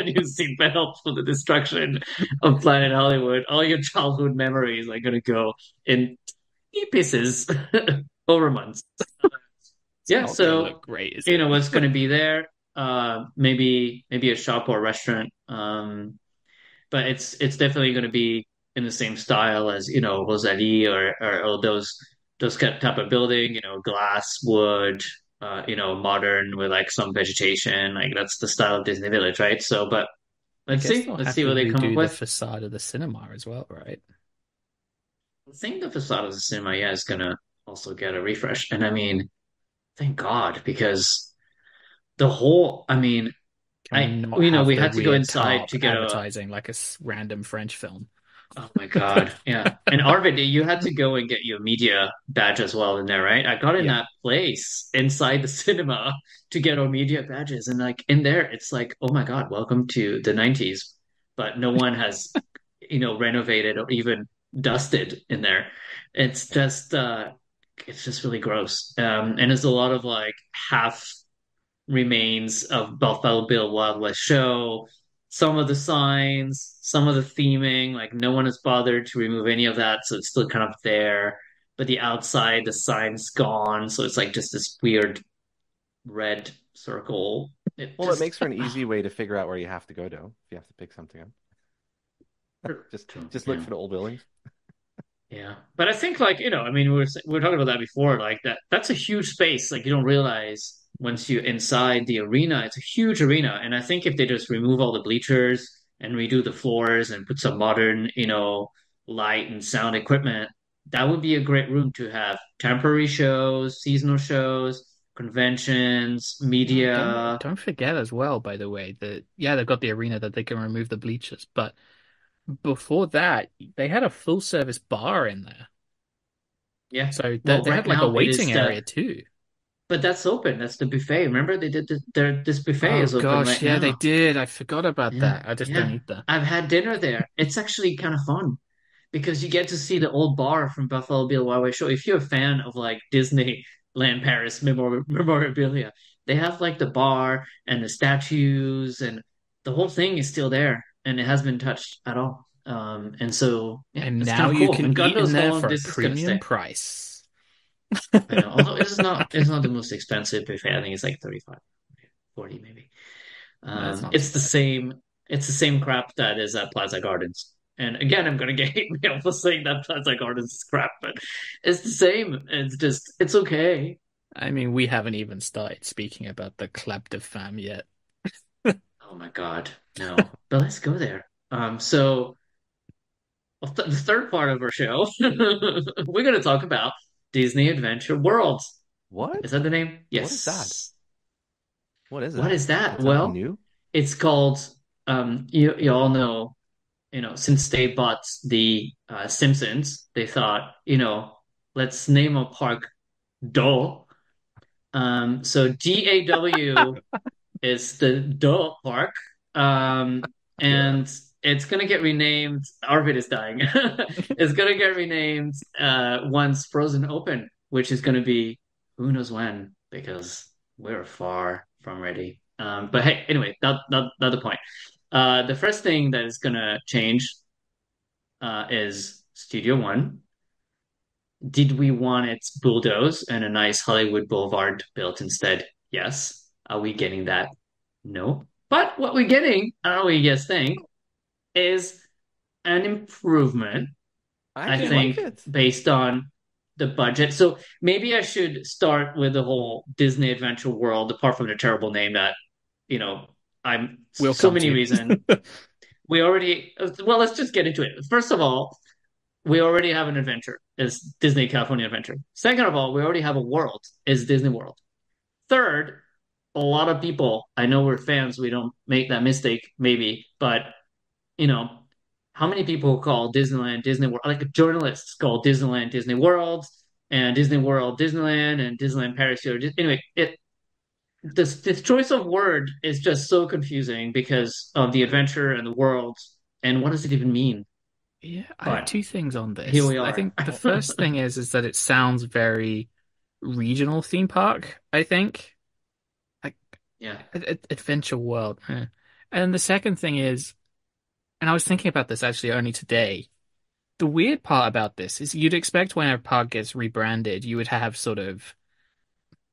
your seatbelt for the destruction of Planet Hollywood. All your childhood memories are going to go in pieces over months. It's Yeah, not gonna so look great, is it? what's going to be there? Maybe a shop or a restaurant. But it's definitely going to be in the same style as Rosalie or those type of building. Glass, wood. Modern with like some vegetation. Like that's the style of Disney Village, right? So, but I let's guess see. they'll Let's have see to what they come up redo the with. facade of the cinema as well, right? I think the facade of the cinema, yeah, is gonna also get a refresh. And I mean, thank God, because the whole, I mean, Can we not we have the had to go weird inside tarp to get a. advertising like a random French film? Oh my God. Yeah. And Arvid, you had to go and get your media badge as well in there, right? I got in Yeah. that place inside the cinema to get our media badges. And like in there, it's like, oh my God, welcome to the 90s. But no one has, renovated or even dusted in there. It's just it's just really gross. And there's a lot of like half remains of Buffalo Bill Wild West show. Some of the signs, some of the theming, like no one has bothered to remove any of that, so it's still kind of there. But the outside, the sign's gone, so it's like just this weird red circle. It Well, it just makes for an easy way to figure out where you have to go to if you have to pick something up. Just look yeah. for the old buildings. Yeah, but I think like I mean, we were talking about that before. Like that's a huge space. Like you don't realize once you're inside the arena, it's a huge arena. And I think if they just remove all the bleachers and redo the floors and put some modern, light and sound equipment, that would be a great room to have temporary shows, seasonal shows, conventions, No, don't media. don't forget as well, by the way, that yeah, they've got the arena that they can remove the bleachers, but before that, they had a full service bar in there. Yeah. So Well, they right had like a now it is waiting area too. but that's open. That's the buffet. Remember they did this buffet Oh is open gosh, right yeah, they now. did. I forgot about Yeah, that. I just don't yeah. eat there. I've had dinner there. It's actually kind of fun because you get to see the old bar from Buffalo Bill Wild Show. If you're a fan of like Disneyland Paris memorabilia, they have like the bar and the statues and the whole thing is still there and it hasn't been touched at all. And so yeah, And it's kind now of you cool. And can God eat in knows how there long for a this is gonna premium stay. price. I know. Although it's not the most expensive buffet. I think it's like 35, 40 maybe. That's not too It's the bad. same. It's the same crap that is at Plaza Gardens. And again, I'm gonna get hate mail for saying that Plaza Gardens is crap, but it's the same. It's okay. I mean, we haven't even started speaking about the Club de Femme yet. Oh my God, no. But let's go there. So the third part of our show, we're gonna talk about Disney Adventure World. Is What? that the name? What is that? Yes. What is What that? is that? That's something Well, new? it's called. You all know since they bought the Simpsons, they thought, let's name a park Doe. So DAW is the Doe Park. Yeah. And it's gonna get renamed. Arvid is dying. It's gonna get renamed once Frozen open, which is gonna be who knows when, because we're far from ready. But hey, anyway, not the point. The first thing that is gonna change is Studio One. Did we want it bulldozed and a nice Hollywood Boulevard built instead? Yes. Are we getting that? No. But what we're getting, I don't know what you guys think, is an improvement, I I actually like think, it. based on the budget. So maybe I should start with the whole Disney Adventure World, apart from the terrible name that, you know, I'm We'll so come many to. reasons. We already, well, let's just get into it. First of all, we already have an adventure. It's Disney California Adventure. Second of all, we already have a world. It's Disney World. Third, a lot of people, I know we're fans, we don't make that mistake, maybe, but you know, how many people call Disneyland Disney World? Like journalists call Disneyland Disney World and Disney World Disneyland and Disneyland Paris. Anyway, this choice of word is just so confusing because of the adventure and the world and what does it even mean? Yeah, I have But two things on here this. we I are. think the first thing is that it sounds very regional theme park, I think. Like Yeah. Adventure World. And the second thing is, and I was thinking about this actually only today. The weird part about this is you'd expect when a park gets rebranded, you would have sort of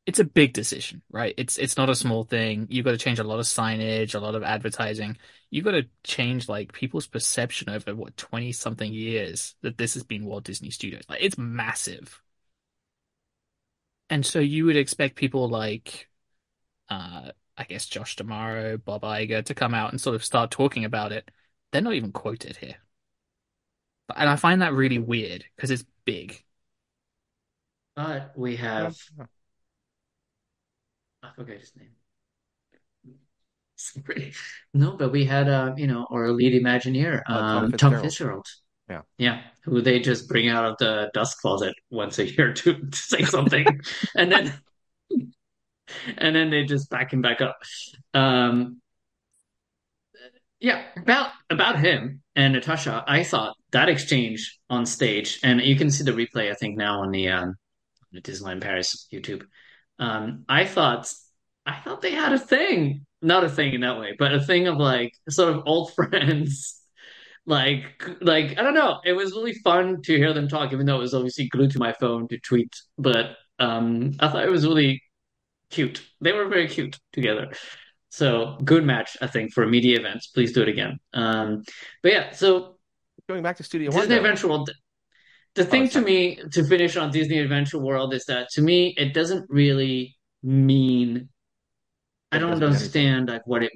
it's a big decision, right? It's not a small thing. You've got to change a lot of signage, a lot of advertising. You've got to change like people's perception over what 20 something years that this has been Walt Disney Studios. Like it's massive. And so you would expect people like I guess Josh D'Amaro, Bob Iger to come out and sort of start talking about it. They're not even quoted here. And I find that really weird because it's big. But we Yeah. have I forget his name. Sorry. No, but we had our lead Imagineer, Tom Tom Fitzgerald. Fitzgerald. Yeah. Yeah, who they just bring out of the dust closet once a year to say something, and then they just back him back up. Um, yeah, about him and Natasha, I thought that exchange on stage, and you can see the replay, I think, now on the Disneyland Paris YouTube. I thought they had a thing, not a thing in that way, but a thing of like sort of old friends. Like I don't know. It was really fun to hear them talk, even though it was obviously glued to my phone to tweet. But I thought it was really cute. They were very cute together. So good match, I think, for media events. Please do it again. But yeah, so Going back to Studio One, Disney though. Adventure World. The Oh, thing to sorry. me to finish on Disney Adventure World is that to me it doesn't really mean. I It don't doesn't mean anything. understand like what it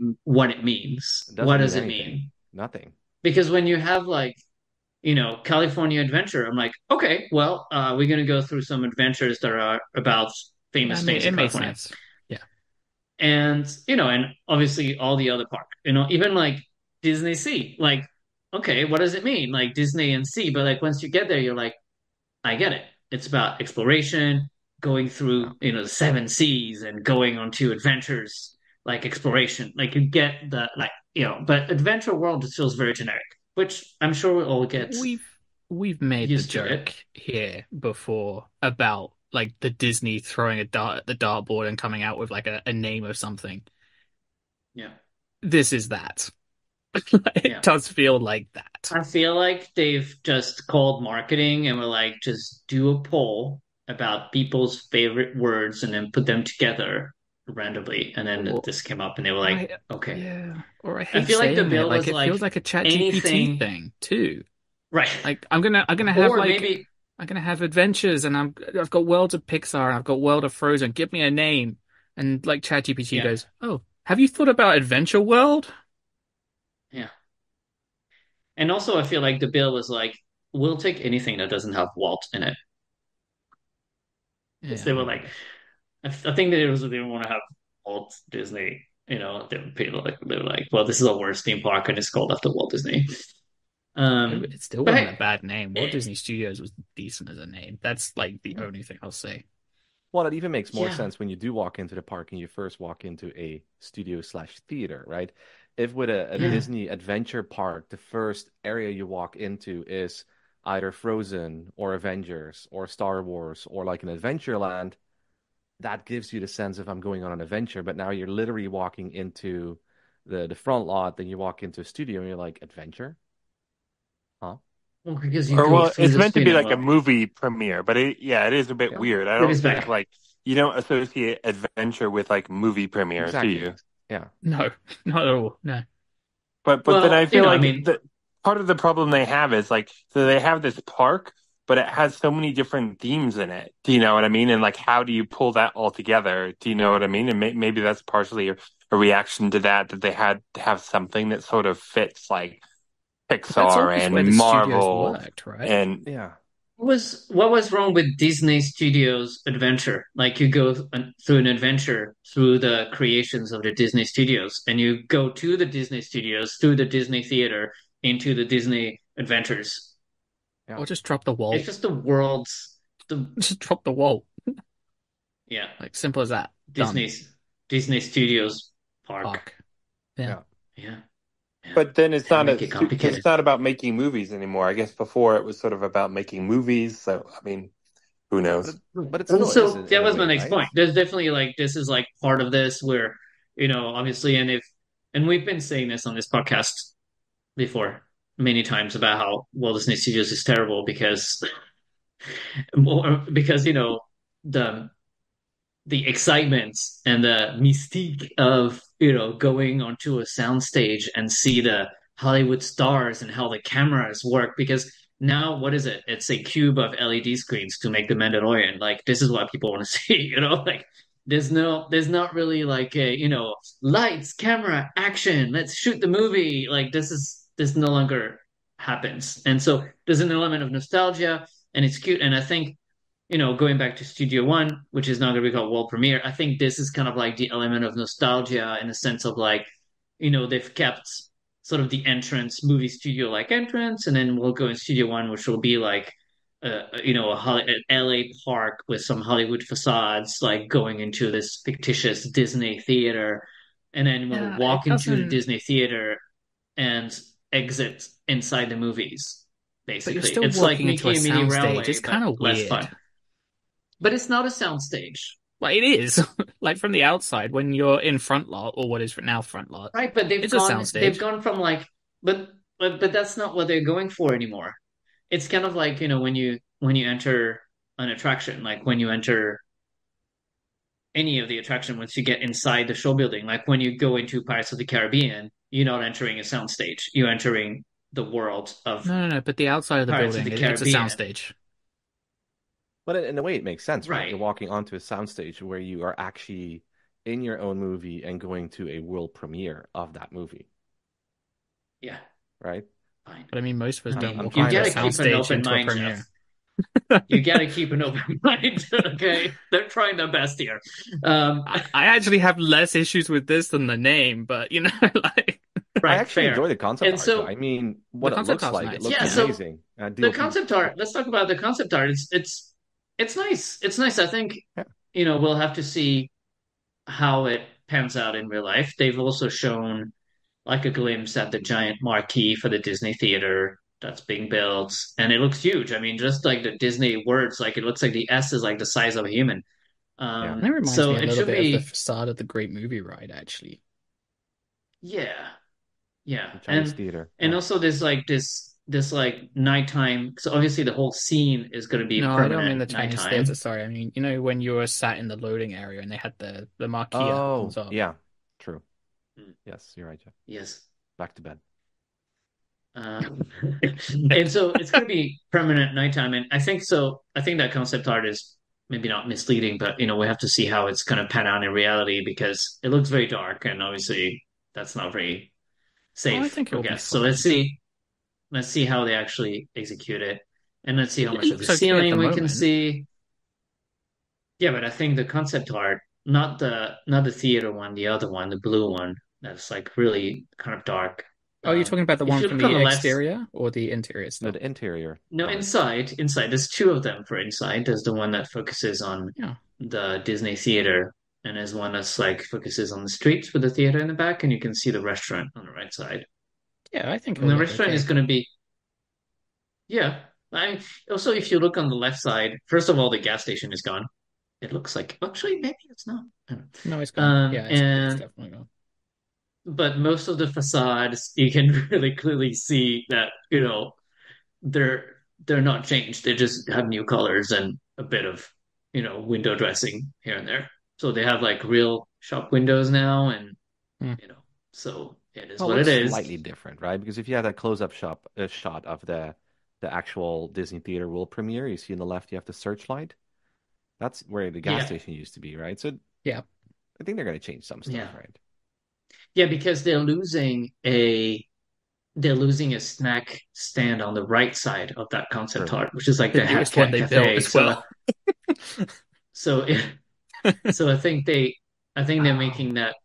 means. It What doesn't mean does it anything. mean? Nothing. Because when you have like California Adventure, I'm like, okay, well, we're gonna go through some adventures that are about Yeah, I famous mean, things in it made California, sense. Yeah. and obviously all the other park, even like Disney Sea, like, okay, what does it mean? Like Disney and Sea, but like once you get there, you're like, I get it. It's about exploration, going Yeah. through, the seven seas and going on to adventures like exploration. Like you get the like, but Adventure World just feels very generic, which I'm sure we'll all get We've we've made the used to it. joke here before about like the Disney throwing a dart at the dartboard and coming out with like a name of something. Yeah. This is that. It Yeah. does feel like that. I feel like they've just called marketing and were like, just do a poll about people's favorite words and then put them together randomly. And then Or this came up and they were or like, I okay. yeah, or I I hate feel like the saying it. bill Like was it like feels like a chat GPT anything, thing too. right? Like I'm gonna have Or like maybe, I'm gonna have adventures and I've got World of Pixar and I've got World of Frozen. Give me a name. And like ChatGPT yeah, goes, "Oh, have you thought about Adventure World?" yeah. And also, I feel like the bill was like, we'll take anything that doesn't have Walt in it. Because Yeah, they were like, Mm. I think they also didn't want to have Walt Disney. They were like, well, this is the worst theme park and it's called after Walt Disney. it still But wasn't a hey, bad name. Walt eh, Disney Studios was decent as a name. That's like the only thing I'll say. Well, it even makes more yeah, sense when you do walk into the park and you first walk into a studio slash theater, right? If with a yeah. Disney adventure park, the first area you walk into is either Frozen or Avengers or Star Wars or like an Adventureland, that gives you the sense of I'm going on an adventure. But now you're literally walking into the front lot, then you walk into a studio and you're like, adventure? Huh? Well, because you Or go well, through it's the meant to be like a cinema. movie premiere, but yeah, it is a bit Yeah, weird. I It don't is think bad. like you don't associate adventure with like movie premieres, do exactly. you? Yeah. No, not at all. No. But then I Well, feel I like mean, the part of the problem they have is like so they have this park, but it has so many different themes in it. Do you know what I mean? And like, how do you pull that all together? Do you know what I mean? And maybe that's partially a reaction to that they had to have something that sort of fits like But that's Pixar always where and the studios Marvel worked, right? and Yeah. what was wrong with Disney Studios adventure? Like you go through an adventure through the creations of the Disney Studios, and you go to the Disney Studios through the Disney Theater into the Disney Adventures. Yeah. Or just drop the It's wall. just the world's the Just drop the wall. yeah Like simple as that. Done. Disney's Disney Studios park. Park. Yeah. Yeah. Yeah, yeah. but then it's They not make a it because complicated. it's not about making movies anymore. I guess before it was sort of about making movies. So I mean, who But knows? it And still is so in that a was my way, next right? point. There's definitely like this is like part of this where, obviously, and we've been saying this on this podcast before many times about how Walt Disney Studios is terrible because the the excitement and the mystique of going onto a soundstage and see the Hollywood stars and how the cameras work because now what is it? It's a cube of LED screens to make the Mandalorian. Like this is what people want to see, like there's not really like a, lights, camera, action, let's shoot the movie. Like this no longer happens. And so there's an element of nostalgia and it's cute. And I think going back to Studio One, which is now going to be called World Premiere, I think this is kind of like the element of nostalgia in the sense of like, they've kept sort of the entrance, movie studio like entrance, and then we'll go in Studio One, which will be like, an LA park with some Hollywood facades, like going into this fictitious Disney theater, and then we'll Yeah, it walk into the doesn't. Disney theater and exit inside the movies. But you're Basically, still it's like walking into a making a mini soundstage. railway, It's but kind of less weird. fun. But it's not a soundstage, Like it is. Like from the outside, when you're in front lot or what is now front lot, right? But they've it's a gone soundstage. from like, but but that's not what they're going for anymore. It's kind of like, when you enter an attraction, like when you enter any of the attraction, once you get inside the show building, like when you go into Pirates of the Caribbean, you're not entering a soundstage. You're entering the world of No, no, no. But the outside of the Pirates of building, the it's a Caribbean. soundstage. But in a way, it makes sense, right? You're Right. walking onto a soundstage where you are actually in your own movie and going to a world premiere of that movie, Yeah. right? Fine. But I mean, most of us I don't mean, I'm walk you fine into a gotta with that. keep an soundstage open into a mind, Jeff. premiere. You gotta keep an open mind. Okay. They're trying their best here. Um, I actually have less issues with this than the name, but like I right, actually enjoy fair. the concept And art, though. so I mean, the what it concept looks art's like, it nice. looks yeah, Yeah. so amazing. the DLP, concept art, let's talk about the concept art. It's nice. It's nice. I think, yeah. we'll have to see how it pans out in real life. They've also shown like a glimpse at the giant marquee for the Disney theater that's being built, and it looks huge. I mean, just like the Disney words, like it looks like the S is like the size of a human. Yeah. And it reminds So me a it little should bit of the be, facade of the Great Movie Ride, actually. yeah, yeah, The Chinese and theater. and Yeah. also there's like this like nighttime. So obviously the whole scene is going to be No, I don't mean permanent the Chinese theater. nighttime. Sorry, I mean when you were sat in the loading area and they had the marquee that opens Oh, up. yeah. True. Mm, Yes, you're right, Jeff. yes. Back to bed. Um, and so it's going to be permanent nighttime, and I think so. I think that concept art is maybe not misleading, but we have to see how it's going to pan out in reality because it looks very dark, and obviously that's not very Oh, I safe think for it'll be guests. So let's fine. see. Let's see how they actually execute it, and let's see how It much of the looks okay at the ceiling we can moment. see. Yeah, but I think the concept art, not the theater one, the other one, the blue one, that's like really kind of dark. Oh, you're talking about the If one you from look on the the left. exterior or the interior No, still? the interior No, part. inside. There's two of them for inside. There's the one that focuses on Yeah. the Disney theater, and there's one that's like focuses on the streets with the theater in the back, and you can see the restaurant on the right side. Yeah, I think And it'll the look restaurant is okay. going to be, yeah. Also, if you look on the left side, first of all, the gas station is gone. It looks like actually maybe it's not. I don't No, it's know. gone. Yeah, it's And definitely gone. but most of the facades, you can really clearly see that they're they're not changed. They just have new colors and a bit of window dressing here and there. So they have like real shop windows now, and Hmm. so it is Well, it what it looks is. slightly different, right? Because if you have that close-up shot of the actual Disney Theater world premiere, you see on the left you have the searchlight. That's where the gas Yeah, station used to be, right? So Yeah. I think they're going to change some stuff, yeah, right? yeah. Because they're losing a snack stand on the right side of that concept True. art, which is like The the newest one Cat they built Cafe. as So well. so so I think they're making that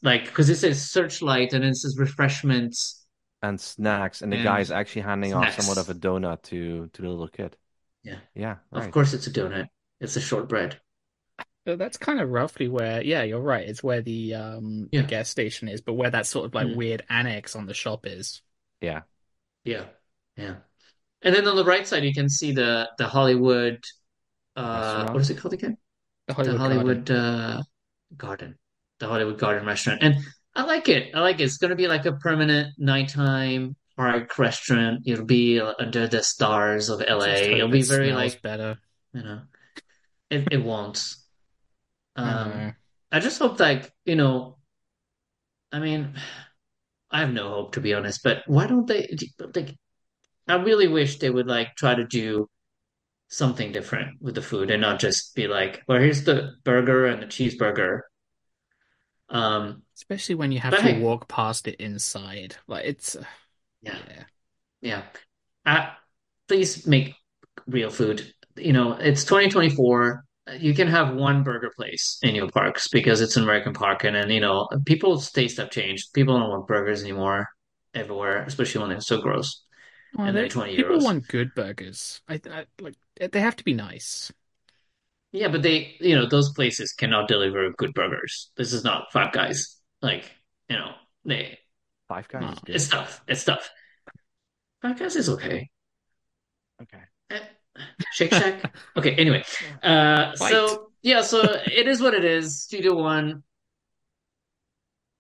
like because it says searchlight and it says refreshments And snacks, and the and guy's actually handing off somewhat of a snacks. donut to the little kid. Yeah. Yeah, Of right. course it's a donut. It's a shortbread. So that's kind of roughly where, yeah, you're right. It's where the Yeah. gas station is, but where that sort of like Mm. weird annex on the shop is. Yeah. Yeah. Yeah. And then on the right side you can see the Hollywood what is Restaurant. it called again? The The Hollywood Garden. Hollywood Garden. The Hollywood Garden restaurant. And I like it. I like it. It's gonna be like a permanent nighttime park restaurant. It'll be under the stars of I just LA. It'll hope be it very smells like, better. you know, it won't. I Um know. I just hope like, I mean, I have no hope to be honest, but why don't they like I really wish they would like try to do something different with the food and not just be like, well, here's the burger and the cheeseburger. Especially when you have But to hey, walk past it inside. Like yeah, yeah. yeah. Uh, please make real food. it's 2024. You can have one burger place in your parks because it's an American park, and then people's taste have changed. People don't want burgers anymore everywhere, especially when they're so gross Oh, and they're they 20 people euros. want good burgers. I like they have to be nice. Yeah, but those places cannot deliver good burgers. This is not Five Guys. Like, you know, they Five Guys Oh, is it's good. tough. It's tough. Five Guys is okay. Okay. Eh, Shake Shack. Okay. Anyway, fight. so yeah, so it is what it is. Studio One.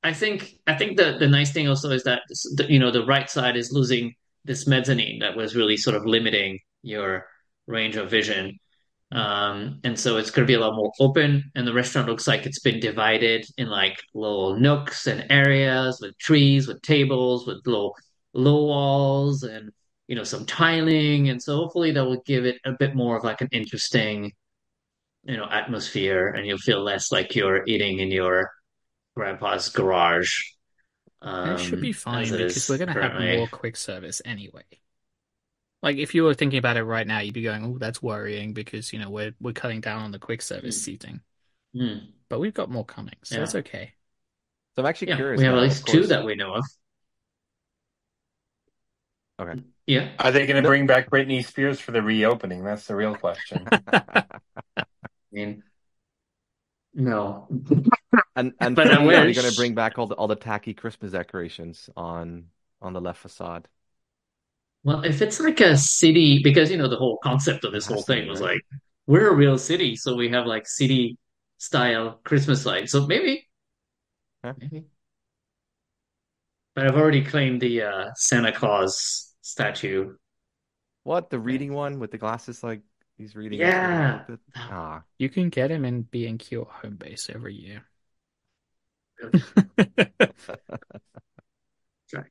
I think the nice thing also is that the right side is losing this mezzanine that was really sort of limiting your range of vision. And so it's going to be a lot more open, and the restaurant looks like it's been divided in like little nooks and areas with trees, with tables, with little low walls, and some tiling. And so hopefully that will give it a bit more of like an interesting, atmosphere, and you'll feel less like you're eating in your grandpa's garage, And it should be as fine it because we're is gonna have currently. more quick service anyway. Like if you were thinking about it right now, you'd be going, "Oh, that's worrying," because we're cutting down on the quick service Mm, seating. mm, But we've got more coming, so yeah, it's okay. So I'm actually yeah, we curious have at now. Of least two course. that we know of. Okay. Yeah. Are they going to No. bring back Britney Spears for the reopening? That's the real question. I mean, no, And but I three, are they going to wish. bring back all the tacky Christmas decorations on the left facade? Well, if it's like a city, because the whole concept of It this whole has to thing be, was right? like, we're a real city, so we have like city style Christmas lights. So maybe, Huh? maybe. But I've already claimed the Santa Claus statue. What, the reading one with the glasses, like he's reading into the Yeah. cockpit? Oh, Ah, You can get him in B&Q or home base every year. really? Right.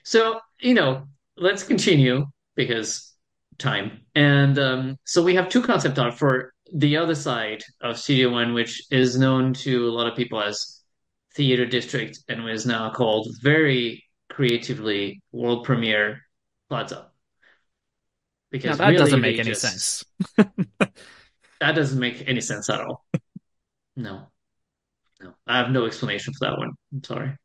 So, let's continue because time. And so we have two concept art for the other side of Studio One, which is known to a lot of people as Theater District and is now called very creatively World Premiere Plaza. Now Because that really doesn't make they any sense. just that doesn't make any sense at all. No, no. I have no explanation for that one. I'm sorry.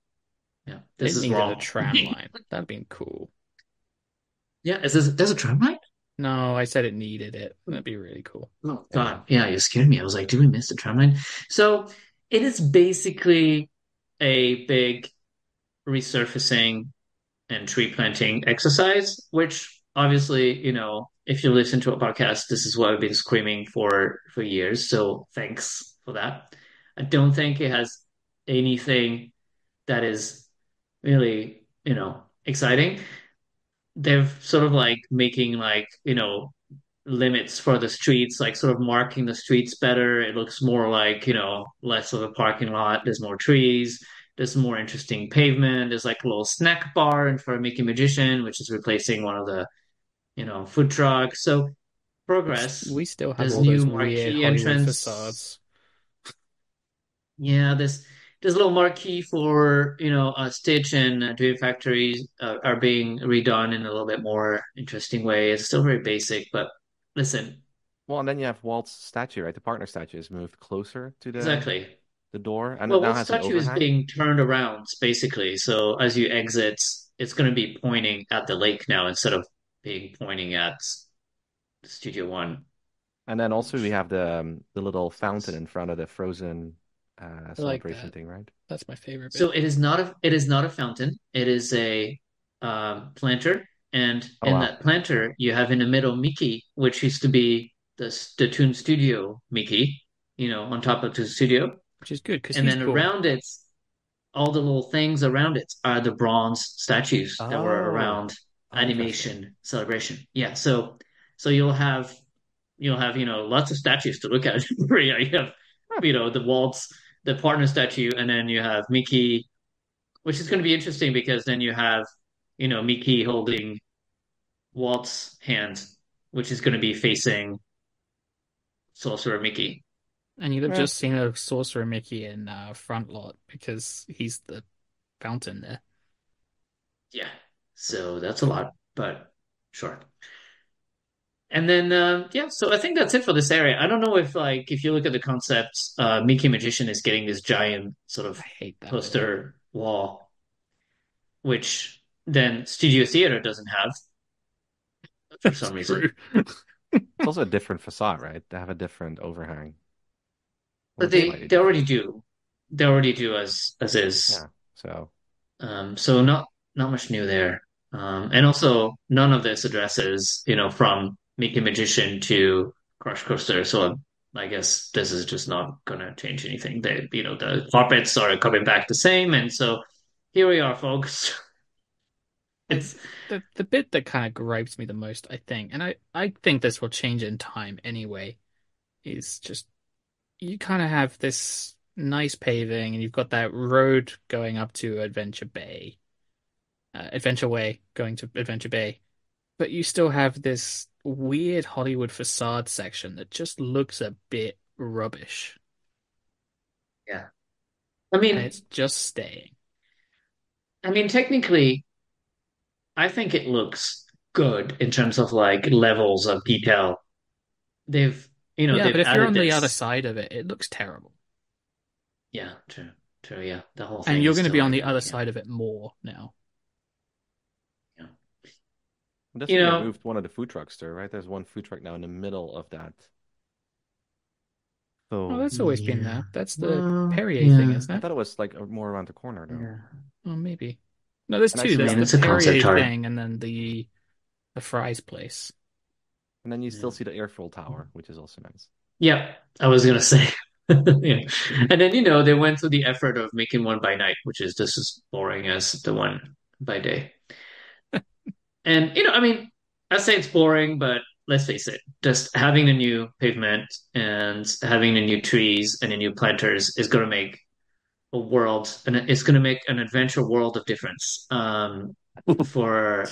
Yeah, It this is needed a wrong. tram line. That'd been cool. Yeah, there's a tram line? No, I said it needed it. That'd be really cool. Oh yeah. God, yeah, you scared me. I was like, did we miss the tram line? So it is basically a big resurfacing and tree planting exercise, which obviously, if you listen to a podcast, this is what I've been screaming for years. So thanks for that. I don't think it has anything that is really, exciting. They're sort of like making like, limits for the streets, like sort of marking the streets better. It looks more like, less of a parking lot. There's more trees. There's more interesting pavement. There's like a little snack bar in front of Mickey Magician, which is replacing one of the, food trucks. So progress. We still have There's all those new weird marquee Hollywood entrance. facades. Yeah, there's a little marquee for, Stitch and Dream Factory are being redone in a little bit more interesting way. It's still very basic, but listen, Well, and then you have Walt's statue, right? The partner statue is moved closer to exactly. the door, and it Well, now what has an statue is overhang. being turned around, basically. So as you exit, it's going to be pointing at the lake now instead of being pointing at Studio One. And then also we Which have the little fountain sucks. in front of the Frozen I like celebration that. thing, right? That's my favorite bit. So it is not a fountain. It is a planter, and Oh in wow. that planter you have in the middle Mickey, which used to be the Toon Studio Mickey, on top of the studio, Which is good because and he's then cool. around it, all the little things around it are the bronze statues that were Oh, around oh, interesting. animation celebration. Yeah, so you'll have lots of statues to look at. Yeah, you have Huh. the Waltz, the partner statue, and then you have Mickey, which is going to be interesting because then you have Mickey holding Walt's hand, which is going to be facing Sorcerer Mickey. And you'd have Yeah. just seen a Sorcerer Mickey in front lot because he's the fountain there. Yeah, so that's a lot, but sure. And then yeah, so I think that's it for this area. I don't know if like if you look at the concepts, Mickey Magician is getting this giant sort I of hate that bit. poster wall, which then Studio Theater doesn't have for That's some true. reason. It's also a different facade, right? They have a different overhang. It But looks they slightly they already different. do. They already do as is. Yeah. So So not much new there. And also none of this addresses, from Mickey Magician to Crush Coaster. So I guess this is just not gonna change anything. The carpets are coming back the same, and so here we are, folks. I, It's the bit that kind of gripes me the most, I think, and I think this will change in time anyway, is just you kind of have this nice paving and you've got that road going up to Adventure Bay, Adventure Way going to Adventure Bay, but you still have this weird Hollywood facade section that just looks a bit rubbish, yeah. I and mean, it's just staying. technically, I think it looks good in terms of like levels of detail. They've Yeah, they've but if you're added on the other this. side of it, it looks terrible. Yeah, true, true. Yeah, the whole And thing you're is going to still be on like the that. other Yeah, side of it more now. yeah. that's You when they know, moved one of the food trucks there, right? There's one food truck now in the middle of that. Oh, So that's always been yeah. there. That's the Well, Perrier thing, yeah, isn't I it? thought it was like more around the corner though. yeah. Oh, maybe. No, there's And I two. see I There's that, mean, the it's a concept Perrier art. thing and then the fries place. and then you Yeah. still see the airfoil tower, which is also nice. Yeah, I was gonna say. Yeah. And then they went through the effort of making one by night, which is just as boring as the one by day. And I say it's boring, but let's face it, just having the new pavement and having the new trees and the new planters is gonna make a world, and it's gonna make an adventure world of difference. For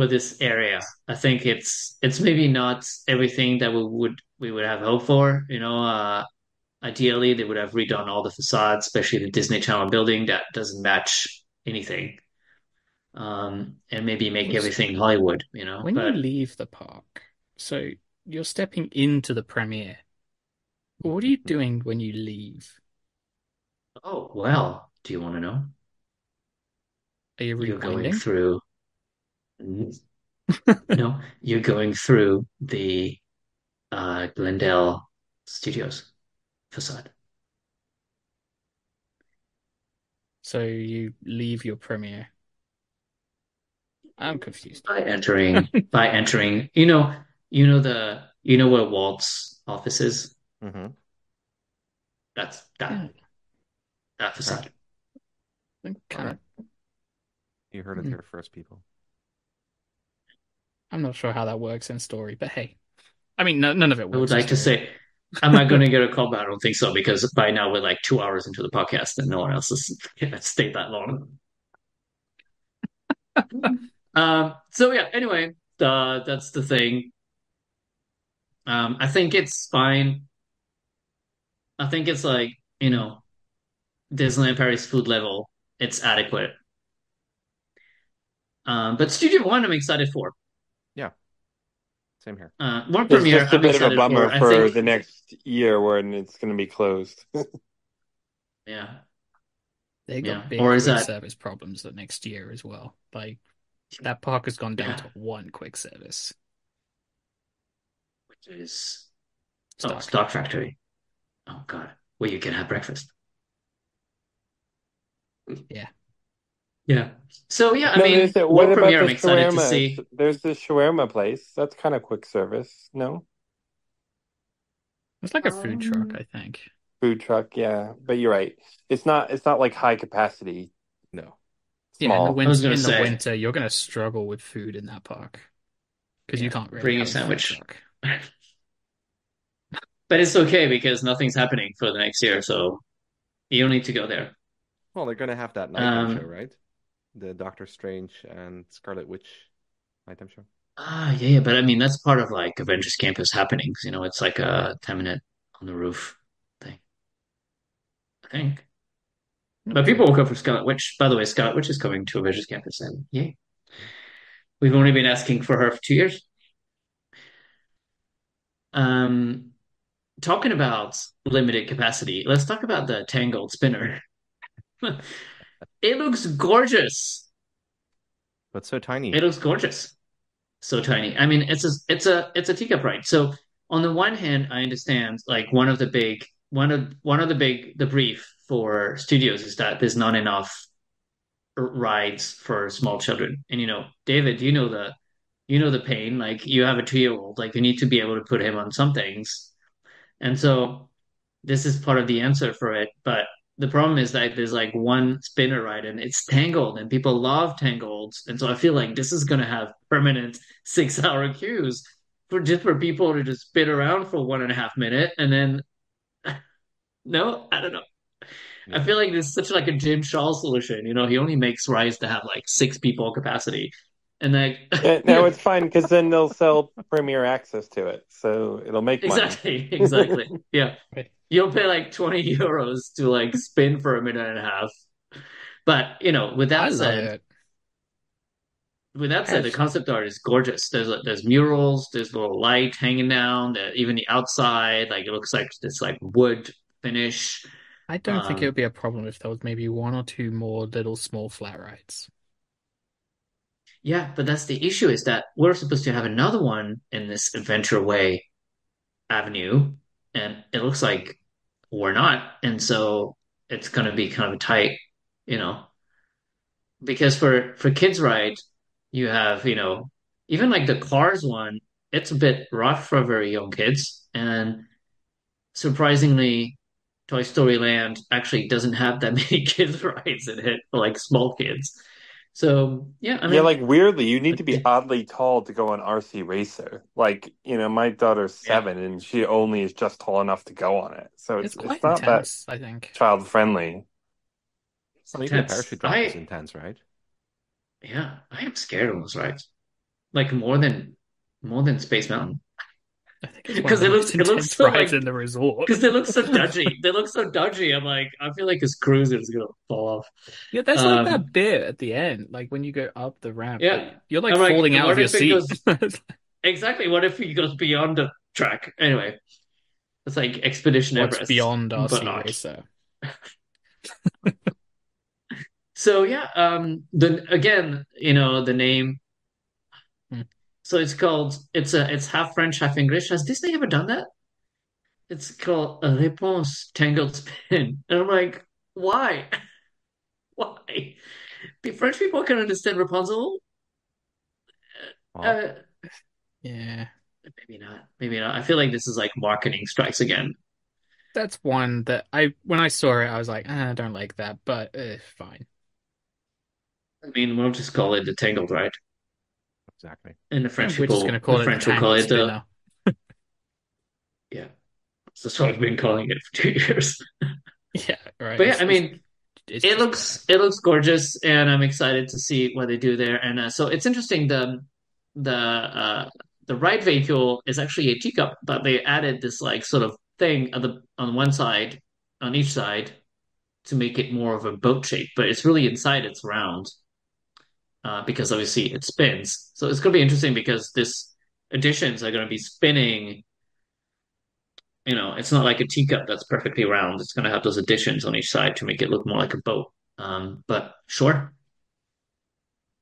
this area. I think it's maybe not everything that we would have hoped for. Ideally they would have redone all the facades, especially the Disney Channel building that doesn't match anything. And maybe make Was everything Hollywood, when you but leave the park, so you're stepping into the premiere. What are you doing when you leave? oh well, do you want to know? Are you You're going rewinding? through no, you're going through the Glendale Studios facade So you leave your premiere. I'm confused. by entering where Walt's office is. Mm-hmm. That's Yeah, that Okay. facade. I'm All kind right. of. You heard it Hmm, here first, people. I'm not sure how that works in story, but hey, I mean, no, none of it I would works in like to story. say, am I going to get a call back? I don't think so, because by now we're like 2 hours into the podcast and no one else has stayed that long. So yeah, anyway, that's the thing. I think it's fine. I think it's like, Disneyland Paris food level. It's adequate. But Studio One, I'm excited for. Yeah, same here. One It's premiere, just a I'm bit of a excited bummer for. I think, for the next year when it's going to be closed. yeah, They got yeah. big Or is quick that, service problems the next year as well. Like that park has gone down yeah, to one quick service. which is Stuck. Stock Factory. Oh God, where you can have breakfast. Yeah. Yeah. So yeah, No, what World about Premiere, the I'm excited to shawarma? see. There's the shawarma place. That's kind of quick service. No? It's like a food truck, Um, I think. Food truck, yeah. But you're right. It's not like high capacity, No. Yeah, in the small. I was winter gonna in the say, winter, you're gonna struggle with food in that park because you yeah, can't really bring a have a food sandwich. truck. But it's okay because nothing's happening for the next year, so you don't need to go there. Well, they're gonna have that nighttime show, Um, right? The Doctor Strange and Scarlet Witch nighttime show. yeah, but that's part of like Avengers Campus happenings. It's like a 10-minute on the roof thing, I think. But True. people will go for Scarlet Witch. By the way, Scarlet Witch is coming to Avengers Campus, and yay. We've only been asking for her for 2 years. Um, Talking about limited capacity, let's talk about the Tangled spinner. It looks gorgeous. But so tiny. It looks gorgeous. So tiny. I mean, it's a teacup ride. So on the one hand, I understand like one of the big the brief for studios is that there's not enough rides for small children. And David, you know the pain. Like you have a 2-year old, like you need to be able to put him on some things. And so this is part of the answer for it. But the problem is that there's like one spinner ride and it's Tangled and people love Tangled. And so I feel like this is going to have permanent 6-hour queues for just for people to just spin around for 1.5 minutes. And then, no, I don't know. I Yeah. feel like this is such like a Jim Shaw solution. He only makes rides to have like 6 people capacity. And like, Yeah, you no, know, it's fine because then they'll sell premier access to it, so it'll make money. exactly, exactly. Yeah. You'll pay like 20 euros to like spin for a minute and a half. But I love it. with that said, the Yes. concept art is gorgeous. There's murals, there's little light hanging down. Even the outside, like it looks like this like wood finish. I don't think it would Um, be a problem if there was maybe one or two more little small flat rides. yeah, but that's the issue is that we're supposed to have another one in this Adventure Way avenue, and it looks like we're not, and so it's gonna be kind of tight, you know. Because for kids ride, you have even like the Cars one, it's a bit rough for very young kids, and surprisingly, Toy Story Land actually doesn't have that many kids rides in it for like small kids. So yeah, I Yeah, mean, like weirdly, you need to be oddly tall to go on RC Racer. Like, my daughter's yeah, 7 and she only is just tall enough to go on it. So It's it's quite not that intense, I think. child friendly. it's Well, even the intense. parachute drop is intense, right? Yeah, I am scared of those rides, like more than Space Mountain, I think it's one of because the it looks most it looks intense so rides like in the resort. because they look so dodgy. They look so dodgy. I'm like, I feel like his cruiser is gonna fall off. Yeah, there's like Um, that bit at the end, like when you go up the ramp, but yeah, you're like I'm like, falling out of what your if it seat. goes exactly? What if he goes beyond the track? Anyway, it's like Expedition What's Everest, beyond but RC not. Racer? So yeah, the again, the name. Hmm. So it's half French, half English. Has Disney ever done that? It's called a Réponse Tangled Spin, and I'm like, why? Why? The French people can understand Rapunzel. Well, Uh, Yeah, maybe not. Maybe not. I feel like this is like marketing strikes again. that's one that when I saw it, I was like, I don't like that, but fine. I mean, we'll just call it the Tangled Ride, exactly. and And we're just gonna The call it the French will call Tangled it the Spinner. yeah. That's what I've been calling it for 2 years. Yeah, right. But yeah, I It's mean, it's it just looks spinner. it looks gorgeous, and I'm excited to see what they do there. And so it's interesting. The ride vehicle is actually a teacup, but they added this like sort of thing on one side, on each side, to make it more of a boat shape. But it's really inside it's round, because obviously it spins. So it's going to be interesting because this additions are going to be spinning. It's not like a teacup that's perfectly round. It's going to have those additions on each side to make it look more like a boat. But sure,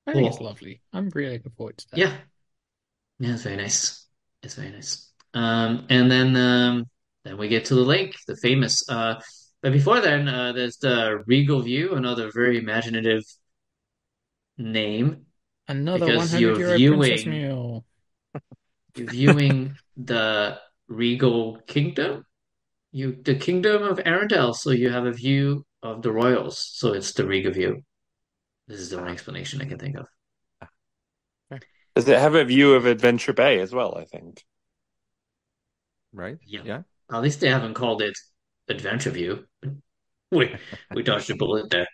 I think it's cool. lovely. I'm really looking forward to that. Yeah, yeah, it's very nice. It's very nice. And then we get to the lake, the famous. But before then, there's the Regal View, another very imaginative name Another because 100 euro princess meal. you're viewing the Regal Kingdom, the Kingdom of Arendelle. So you have a view of the royals. So it's the Regal View. This is the only Ah, explanation I can think of. ah, okay. Does it have a view of Adventure Bay as well, I think? Right? Yeah. Yeah. At least they haven't called it Adventure View. We we dodged a bullet there.